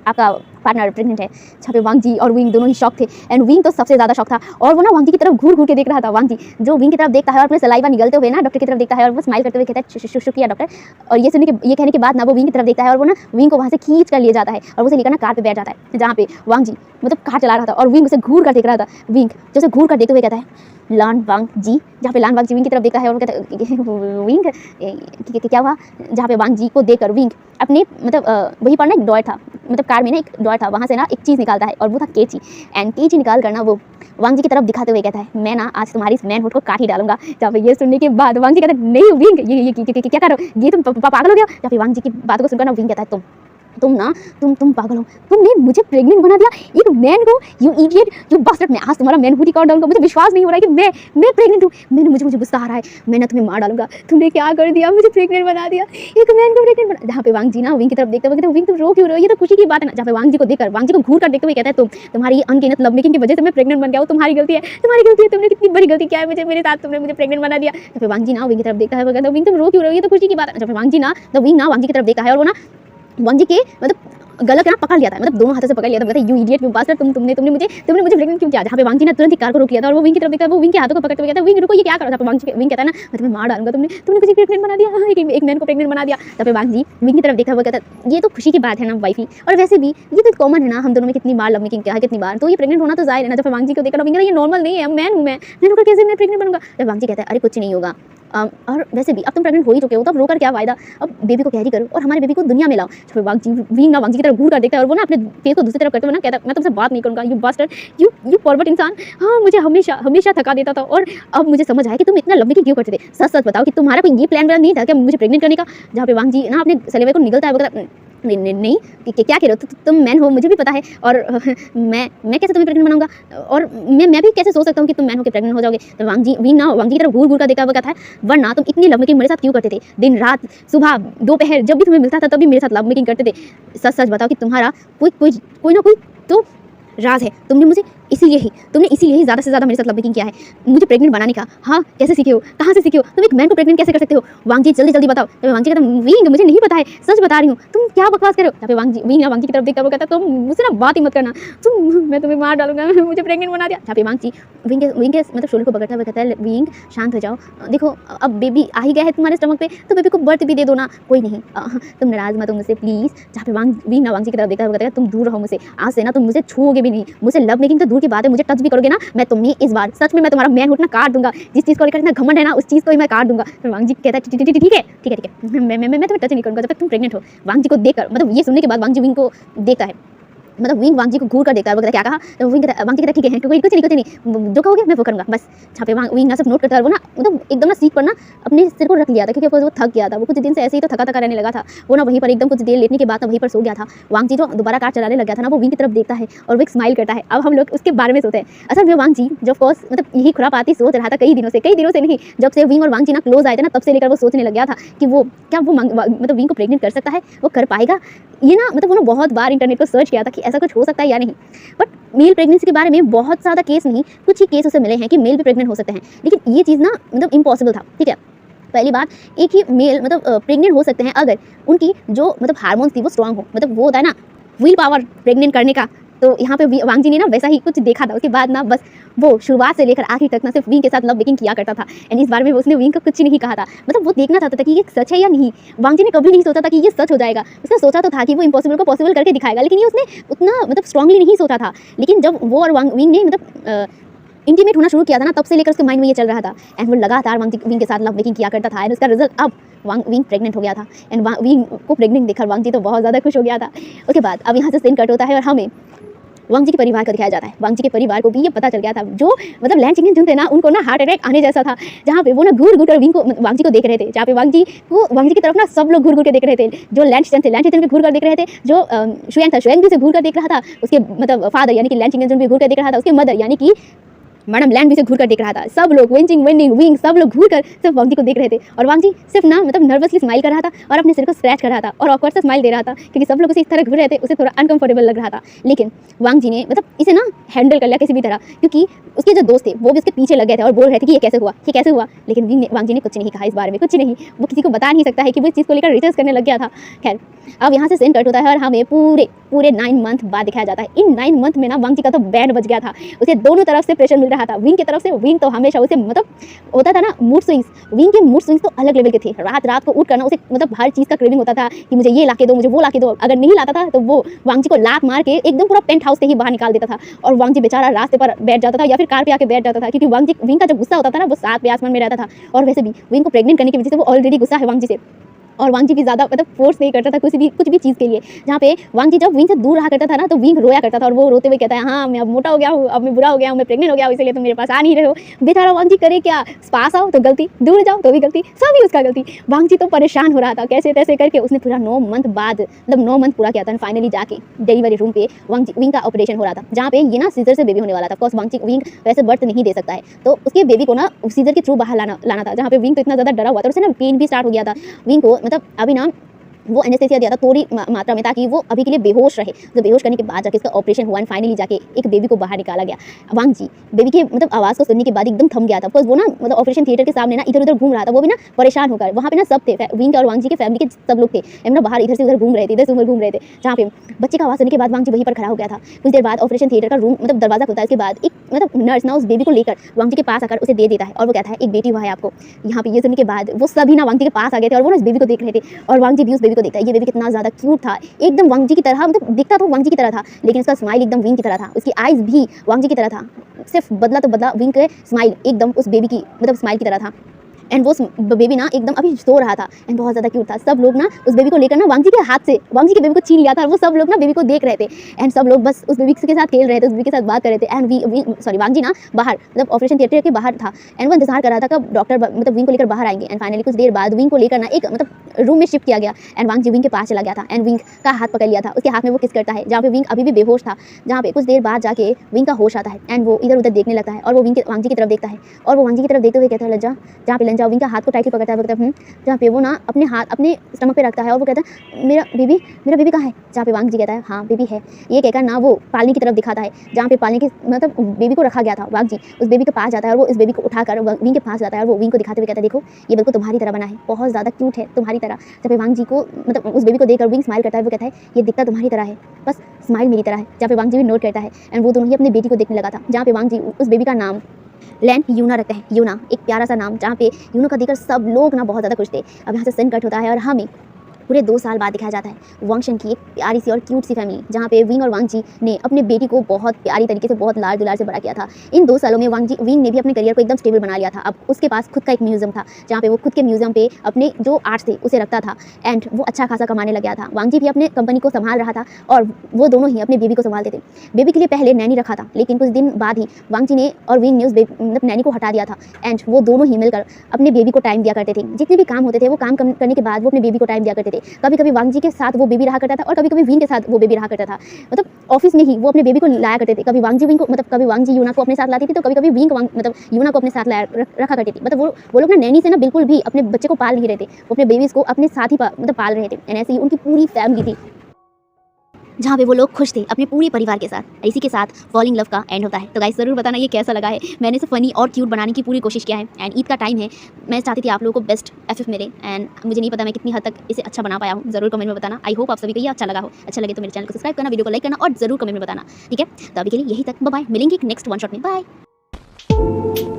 आपका पार्टनर प्रेग्नेंट है। जहाँ पे वांग जी और विंग दोनों ही शॉक थे एंड विंग तो सबसे ज़्यादा शॉक था और वो ना वांग जी की तरफ घूर घूर के देख रहा था। वांग जी जो विंग की तरफ देखता है और अपने सलाइवा निगलते हुए ना डॉक्टर की तरफ देखता है और वो स्माइल करते हुए कहता है शुक्रिया डॉक्टर। और ये कहने के बाद ना वो विंग की तरफ देखता है और वो ना विंग को वहाँ से खींच कर लिए जाता है और उसे लेकर ना कार पे बैठ जाता है, जहाँ पे वांग जी मतलब कार चला रहा था और विंग उसे घूर कर देख रहा था। विंग जैसे घूर कर देखते हुए कहता है लान वांग जी, जहाँ पे लान वांग जी विंग की तरफ देखता है और वो कहता है विंग क्या हुआ। जहाँ पे वांग जी को देखकर विंग अपने मतलब वहीं पर ना एक ड्रॉयर था, मतलब कार में ना एक ड्रॉयर था, वहाँ से ना एक चीज़ निकालता है और वो था कैंची। एंड कैंची निकाल कर ना वो वांग जी की तरफ दिखाते हुए कहता है मैं ना आज तुम्हारी इस मैनहुड को काट ही डालूंगा। जहाँ पे ये सुनने के बाद वांग जी कहता है नहीं विंग ये क्या कर रहे हो, ये तुम पागल हो गया। जहाँ पे वांग जी की बात को सुनकर ना विंग कहता है तुम पागल हो, तुमने मुझे प्रेग्नेंट बना दिया एक मैन को, यू इडियट यू बास्टर्ड। मैं आज तुम्हारा मैन हुडी काट डालूंगा, मुझे विश्वास नहीं हो रहा है कि मैं प्रेग्नेंट हूँ। मुझे गुस्सा आ रहा है, मैं ना तुम्हें मार डालूंगा, तुमने क्या कर दिया, मुझे प्रेग्नेंट बना दिया, एक मैन को प्रेग्नेंट बना। जहाँ पे वांग जी ना विंग की तरफ देखते हुए विंग तुम रो क्यों रहे हो, ये तो खुशी की बात है ना। जहाँ पे वांग जी को देखकर वांग जी को घूर कर देखते हुए कहता है तुम्हारी अनगिनत लव मेकिंग की वजह से मैं प्रेग्नेंट बन गया हूँ, तुम्हारी गलती है, तुमने कितनी बड़ी गलती किया है मेरे साथ, तुमने मुझे प्रेग्नेंट बना दिया। जहाँ पे वांग जी ना विंग की तरफ देखता है वो कहता है विंग तुम रो क्यों रहे हो, ये तो खुशी की बात है। जहाँ पे वांग जी ना वांग जी की तरफ देखता है और वो ना वांग जी के मतलब गला के ना पकड़ लिया था, मतलब दोनों हाथों से पकड़ लिया था, कहता है यू इडियट यू बास्टर्ड तुमने मुझे प्रेग्नेंट क्यों किया। जहाँ पे वांग जी ने तुरंत ही कार को रोक लिया था और वो विंग की तरफ देखता है, वो विंग के हाथों को पकड़ते हुए कहता है विंग रुको ये क्या कर रहा था। वांग जी कहता है ना मैं तुम्हें मार डालूंगा, तुमने मुझे प्रेग्नेंट बना दिया, एक मैन को प्रेग्नेंट बना दिया। तब पे वांग जी विंग की तरफ देखता है वो कहता है ये तो खुशी की बात है ना वाइफी, और वैसे भी ये तो कॉमन है ना, हम दोनों में कितनी बार लव मेकिंग क्या है, कितनी बार, तो ये प्रेग्नेंट होना तो जाहिर है ना। जब वांग जी को देखकर विंग ये नॉर्मल नहीं है, मैन हूँ मैं होकर कैसे मैं प्रेग्नेंट बनूंगा। जब वांग जी कहता है अरे कुछ नहीं होगा, और वैसे भी अब तुम प्रेग्नेंट हो ही चुके हो तो अब रोकर क्या फायदा, अब बेबी को कैरी करो और हमारे बेबी को दुनिया में लाओ। फिर वांग जी की तरफ घूर कर देखता है और वो ना अपने फेस को दूसरी तरफ करते हुए ना कहता है मैं तुमसे बात नहीं करूंगा, यू बास्टर्ड यू फॉरवर्ड इंसान, हाँ मुझे हमेशा थका देता था और अब मुझे समझ आया कि तुम इतना लव मेकिंग क्यों करते थे। सच बताओ कि तुम्हारा कोई ये प्लान नहीं था कि मुझे प्रेग्नेंट करने का। जहाँ पे वांग जी ना अपने सलेवे को निकलता है वो कहता है नहीं क्या कह रहे हो, तुम मैन हो मुझे भी पता है, और मैं कैसे तुम्हें प्रेग्नेंट बनाऊंगा, और मैं भी कैसे सोच सकता हूँ कि तुम मैन हो के प्रेग्नेंट हो जाओगे। तो वांग जी की तरफ घूर कर देखा वो कहता है वरना तुम इतनी लव मेकिंग मेरे साथ क्यों करते थे, दिन रात सुबह दोपहर जब भी तुम्हें मिलता था तभी मेरे साथ लव मेकिंग करते थे। सच बताओ कि तुम्हारा कोई ना कोई तो राज है, तुमने इसीलिए ही ज़्यादा से ज़्यादा मेरे साथ लव मेकिंग किया है, मुझे प्रेग्नेंट बनाने का। हाँ कैसे सीखे हो, कहाँ से सीखे हो, तुम एक मैन को प्रेग्नेंट कैसे कर सकते हो। वांग जी जल्दी बताओ। तो वांग जी कहता विंग मुझे नहीं पता है, सच बता रही हूँ, तुम क्या बकवास कर रहे हो। वांग जी की तरफ देखकर वो कहता तुम मुझसे ना बात ही मत करना, मैं तुम्हें मार डालूंगा, मुझे प्रेग्नेंट बना दिया। जहाँ वांग जी विंग के मतलब शोल्डर को पकड़ता है, वो कहता है विंग शांत हो जाओ, देखो अब बेबी आ ही गया है तुम्हारे स्टमक पे तो बेबी को बर्थ भी दे दो ना, कोई नहीं, तुम नाराज मत हो मुझसे प्लीज़। जहाँ पे वांग जी की तरफ देखता है वो कहता है तुम दूर रहो मुझसे, आज से ना तुम मुझे छूओगे भी नहीं, मुझे लव मेकिंग तो दूर की बात है, मुझे टच भी करोगे ना मैं तुम्हें इस बार सच में मैं तुम्हारा मैन हुड ना काट दूंगा, जिस चीज़ को लेकर इतना घमंड है ना उस चीज़ को ही मैं काट दूंगा। फिर वांग जी कहता है ठीक है मैं तुम्हें टच नहीं करूंगा जब तक तुम प्रेग्नेंट हो। वांग जी को देखकर मतलब ये सुनने के बाद वांग जी विंग को देखता है, मतलब विंग वांग जी को घूर कर देखता है, वो कहता क्या कहा। तो वांग जी कहता ठीक है कुछ नहीं जो कहोगे मैं वो करूँगा बस। जहाँ पे विंग ना सिर्फ नोट करता है, वो ना मतलब एकदम ना सीट पर ना अपने सिर को रख लिया था क्योंकि वो थक गया था, वो कुछ दिन से ऐसे ही तो थका रहने लगा था। वो ना वहीं पर एकदम कुछ देर लेटने के बाद वहीं पर सो गया था। वांग जी जो दोबारा कार चलाने लग गया था ना, वो विंग की तरफ देखता है और वो एक स्माइल करता है। अब हम लोग उसके बारे में सोचते हैं। असल में वांग जी जो ऑफकोर्स मतलब यही खुरापाती सोच रहा था कई दिनों से नहीं, जब से विंग और वांग जी ना क्लोज आए थे ना तब से लेकर वो सोचने लग गया था कि वो क्या वो मतलब विंग को प्रेग्नेंट कर सकता है, वो कर पाएगा ये ना। मतलब वो ना बहुत बार इंटरनेट पर सर्च किया था कि ऐसा कुछ हो सकता है या नहीं, बट मेल प्रेगनेंसी के बारे में बहुत ज़्यादा केस नहीं, कुछ ही केस उसे मिले हैं कि मेल भी प्रेग्नेंट हो सकते हैं, लेकिन ये चीज़ ना मतलब इम्पॉसिबल था। ठीक है, पहली बात एक ही मेल मतलब प्रेग्नेंट हो सकते हैं अगर उनकी जो मतलब हार्मोन्स थी वो स्ट्रांग हो, मतलब वो होता है ना विल पावर प्रेग्नेंट करने का। तो यहाँ पे वांग जी ने ना वैसा ही कुछ देखा था। उसके बाद ना बस वो शुरुआत से लेकर आखिर तक ना सिर्फ विंग के साथ लव मेकिंग किया करता था, एंड इस बारे में उसने विंग को कुछ नहीं कहा था। मतलब वो देखना चाहता था कि ये सच है या नहीं। वांग जी ने कभी नहीं सोचा था कि ये सच हो जाएगा, उसने सोचा तो था कि वो इम्पॉसिबल को पॉसिबल करके दिखाएगा, लेकिन ये उसने उतना मतलब स्ट्रांगली नहीं सोचा था। लेकिन जब वो और विंग ने मतलब इंटीमेट होना शुरू किया था ना तब से लेकर उसके माइंड में ये चल रहा था, एंड वो लगातार विंग के साथ लव मेकिंग किया करता था, एंड उसका रिजल्ट अब विंग प्रेग्नेंट हो गया था, एंड विंग को प्रेग्नेंट देखकर वांग जी तो बहुत ज़्यादा खुश हो गया था। उसके बाद अब यहाँ से सीन कट होता है और हमें वांग जी के परिवार को दिखाया जाता है। वांग जी के परिवार को भी ये पता चल गया था, जो मतलब लैंड चिंगन थे ना उनको ना हार्ट अटैक आने जैसा था, जहाँ पे वो ना घूर कर वांग जी को देख रहे थे। जहाँ पे वांग जी की तरफ ना सब लोग घूर के देख रहे थे, जो लैंड चिंगन भी घूर कर देख रहे थे, जो शुएंग भी उसे घूर कर देख रहा था, उसके मतलब फादर यानी कि लैंड चिंगन भी घूर कर देख रहा था, उसके मदर यानी कि मैडम लैंड भी से घूर कर देख रहा था। सब लोग विंचिंग विंडिंग विंग सब लोग घूर कर सिर्फ वांग जी को देख रहे थे और वांग जी सिर्फ ना मतलब नर्वसली स्माइल कर रहा था और अपने सिर को स्क्रैच कर रहा था और ऑकवर्ड सा स्माइल दे रहा था क्योंकि सब लोग उसे इस तरह घूर रहे थे, उसे थोड़ा अनकंफर्टेबल लग रहा था। लेकिन वांग जी ने मतलब इसे ना हैंडल कर लिया किसी भी तरह, क्योंकि उसके जो दोस्त थे वो भी उसके पीछे लग गए थे और बोल रहे थे कि ये कैसे हुआ। लेकिन वांग जी ने कुछ नहीं कहा इस बारे में, कुछ नहीं, वो किसी को बता नहीं सकता है कि वो इस चीज़ को लेकर रिसर्च करने लग गया था। खैर अब यहाँ से सीन कट होता है और हमें पूरे 9 मंथ बाद दिखाया जाता है। इन 9 मंथ में ना वांग जी का तो बैंड बज गया था, उसे दोनों तरफ से प्रेशर मिल रहा था। विंग की तरफ से, विंग तो हमेशा उसे मतलब होता था ना मूड स्विंग्स, विंग के मूड स्विंग्स तो अलग लेवल के थे। रात को उठ करना उसे मतलब हर चीज़ का क्रेविंग होता था कि मुझे ये ला के दो, मुझे वो ला के दो। अगर नहीं लाता था तो वो वांग जी को लात मार के एकदम पूरा पेंट हाउस से ही बाहर निकाल देता था और वांग जी बेचारा रास्ते पर बैठ जाता था या फिर कार पे आके बैठ जाता था, क्योंकि विंग का जब गुस्सा होता था ना वो 7 पे आसमान में रहता था। और वैसे भी विंग को प्रेग्नेंट करने की वजह से वो ऑलरेडी गुस्सा है वांग जी से, और वांग जी भी ज़्यादा मतलब फोर्स नहीं करता था कुछ भी चीज़ के लिए। जहाँ पे वांग जी जब विंग से दूर रहा करता था ना तो विंग रोया करता था और वो रोते हुए कहता है हाँ मैं अब मोटा हो गया हूँ, अब मैं बुरा हो गया हूँ, मैं प्रेग्नेंट हो गया हूँ, इसलिए तुम मेरे पास आ नहीं रहे हो। बेचारा वांग जी करे क्या, पास आओ तो गलती, दूर जाओ तो भी गलती, सभी उसका गलती। वांग जी तो परेशान हो रहा था, कैसे तैसे करके उसने पूरा 9 मंथ बाद मतलब 9 मंथ पूरा किया था। फाइनली जाके डिलीवरी रूम पे विंग का ऑपरेशन हो रहा था, जहाँ पे ये ना सीजर से बेबी होने वाला था। ऑफकोर्स विंग वैसे बर्थ नहीं दे सकता है, तो उसके बेबी को ना सीजर के थ्रू बाहर लाना था। जहाँ पे विंग तो इतना ज़्यादा डरा हुआ था, उसे ना पेन भी स्टार्ट हो गया था। विंग को मतलब अभी ना वो एनेस्थेसिया दिया था थोड़ी मात्रा में, ताकि वो अभी के लिए बेहोश रहे। तो बेहोश करने के बाद जाके इसका ऑपरेशन हुआ एंड फाइनली जाके एक बेबी को बाहर निकाला गया। वांग जी बेबी के मतलब आवाज़ को सुनने के बाद एकदम थम गया था। बिकॉज वो ना मतलब ऑपरेशन थिएटर के सामने ना इधर उधर घूम रहा था, वो भी ना परेशान होकर। वहाँ पे ना सब थे, विंग और वांग जी के फैमिली के सब लोग थे, ना बाहर इधर से उधर घूम रहे थे, इधर से उधर घूम रहे थे। जहाँ पे बच्चे का आवाज़ सुनने के बाद वांग जी वहीं पर खड़ा हो गया था। कुछ देर बाद ऑपरेशन थिएटर का रूम मतलब दरवाजा खुलता है, इसके बाद एक मतलब नर्स ना उस बेबी को लेकर वांग जी के पास आकर उसे दे देता है और वो कहता है एक बेटी हुआ है आपको। यहाँ पे ये सुनने के बाद वो सभी ना वांग जी के पास आ गए थे और वो ना इस बेबी को देख रहे थे और वांग जी भी उस बेबी को देखता है। ये बेबी कितना ज़्यादा क्यूट था, एकदम वांग जी की तरह, मतलब दिखता तो वांग जी की तरह था, लेकिन उसका स्माइल एकदम विंग की तरह था, उसकी आइज़ भी वांग जी की तरह था। सिर्फ बदला तो बदला विंग के स्माइल एकदम उस बेबी की मतलब स्माइल की तरह था। एंड वो बेबी ना एकदम अभी सो रहा था एंड बहुत ज़्यादा क्यूट था। सब लोग ना उस बेबी को लेकर ना वांग जी के हाथ से वांग जी के बेबी को छीन लिया था और वो सब लोग ना बेबी को देख रहे थे एंड सब लोग बस उस बेबी के साथ खेल रहे थे, उस बेबी के साथ बात कर रहे थे। एंड वांग जी ना बाहर मतलब ऑपरेशन थिएटर के बाहर था एंड वो इंतजार कर रहा था कब डॉक्टर मतलब विंग को लेकर बाहर आएंगे। एंड फाइनली कुछ देर बाद विंग को लेकर ना एक मतलब रूम में शिफ्ट किया गया एंड वांग जी विंग के पास चला गया था एंड विंग का हाथ पकड़ लिया था, उसके हाथ में वो किस करता है जहाँ पे विंग अभी भी बेहोश था। जहाँ पे कुछ देर बाद जाके विंग का होश आता है एंड वो इधर उधर देखने लगता है और वो वांग जी की तरफ देखता है और वो वांग जी की तरफ देखते हुए कहता है लज्जा, जहाँ पे लज्जा विंग का हाथ को टाइटली पकड़ता है, जहाँ पे वो ना अपने हाथ अपने स्टमक पे रखता है और वो कहता है मेरा बेबी कहाँ है। जहाँ पे वांग जी कहता है हाँ बेबी है, ये कहकर ना वो पालनी की तरफ दिखाता है जहाँ पे पालनी की मतलब बेबी को रखा गया था। वांग जी उस बेबी के पास जाता है और वो इस बेबी को उठाकर विंग के पास जाता है और वो विंग को दिखाते हुए कहता है देखो ये बिल्कुल तुम्हारी तरह बना है, बहुत ज़्यादा क्यूट है तुम्हारी तरह। जब वांग जी को मतलब उस बेबी को देखकर विंग स्माइल करता है, वो कहता है ये दिखता तुम्हारी तरह है, बस स्माइल मेरी तरह है। जहाँ पे वांग जी भी नोट करता है एंड वो दोनों ही अपनी बेटी को देखने लगा था। जहाँ पे वांग जी उस बेबी का नाम लैन यूना रखते हैं, यूना एक प्यारा सा नाम, जहाँ पे यूना का देखकर सब लोग ना बहुत ज़्यादा खुश थे। अब यहाँ से सीन कट होता है और हमें पूरे 2 साल बाद दिखाया जाता है वांगशन की एक प्यारी सी और क्यूट सी फैमिली, जहाँ पे विंग और वांग जी ने अपने बेटी को बहुत प्यारी तरीके से बहुत लाड दुलार से बड़ा किया था। इन 2 सालों में विंग ने भी अपने करियर को एकदम स्टेबल बना लिया था। अब उसके पास खुद का एक म्यूजियम था, जहाँ पे वो खुद के म्यूजियम पे अपने जो आर्ट्स थे उसे रखता था एंड वो अच्छा खासा कमाने लग गया था। वांग जी भी अपने कंपनी को संभाल रहा था और वो दोनों ही अपने बेबी को संभालते थे। बेबी के लिए पहले नैनी रखा था, लेकिन कुछ दिन बाद ही वांग जी ने और विंग ने उस मतलब नैनी को हटा दिया था एंड वो दोनों ही मिलकर अपने बेबी को टाइम दिया करते थे। जितने भी काम होते थे वो काम करने के बाद वो अपने बेबी को टाइम दिया करते थे। कभी कभी वांग के साथ वो बेबी रहा करता था और कभी कभी विंग के साथ वो बेबी रहा करता था। मतलब ऑफिस में ही वो अपने बेबी को लाया करते थे। कभी वांग जी विंग को मतलब कभी वांग जी यूना को अपने साथ लाती थी, तो कभी कभी विंग मतलब यूना को अपने साथ रखा करती थी। मतलब वो लोग ना नैनी से ना बिल्कुल भी अपने बच्चे को पाल नहीं रहे थे, वो अपने बेबीज को अपने साथ ही मतलब पाल रहे थे एंड ऐसे ही उनकी पूरी फैमिली थी, जहाँ पे वो लोग खुश थे अपने पूरे परिवार के साथ। इसी के साथ फॉलिंग लव का एंड होता है। तो गाइस ज़रूर बताना ये कैसा लगा है। मैंने इसे फ़नी और क्यूट बनाने की पूरी कोशिश किया है एंड ईद का टाइम है, मैं चाहती थी आप लोगों को बेस्ट एफएफ मिले एंड मुझे नहीं पता मैं कितनी हद तक इसे अच्छा बना पाया हूँ। ज़रूर कमेंट में बताना। आई होप आप सभी को ये अच्छा लगा हो। अच्छा लगे तो मेरे चैनल को सब्सक्राइब करना, वीडियो को लाइक करना और ज़रूर कमेंट में बताना, ठीक है। तो अभी के लिए यही तक, बाय बाय, मिलेंगे नेक्स्ट वन शॉट में, बाय।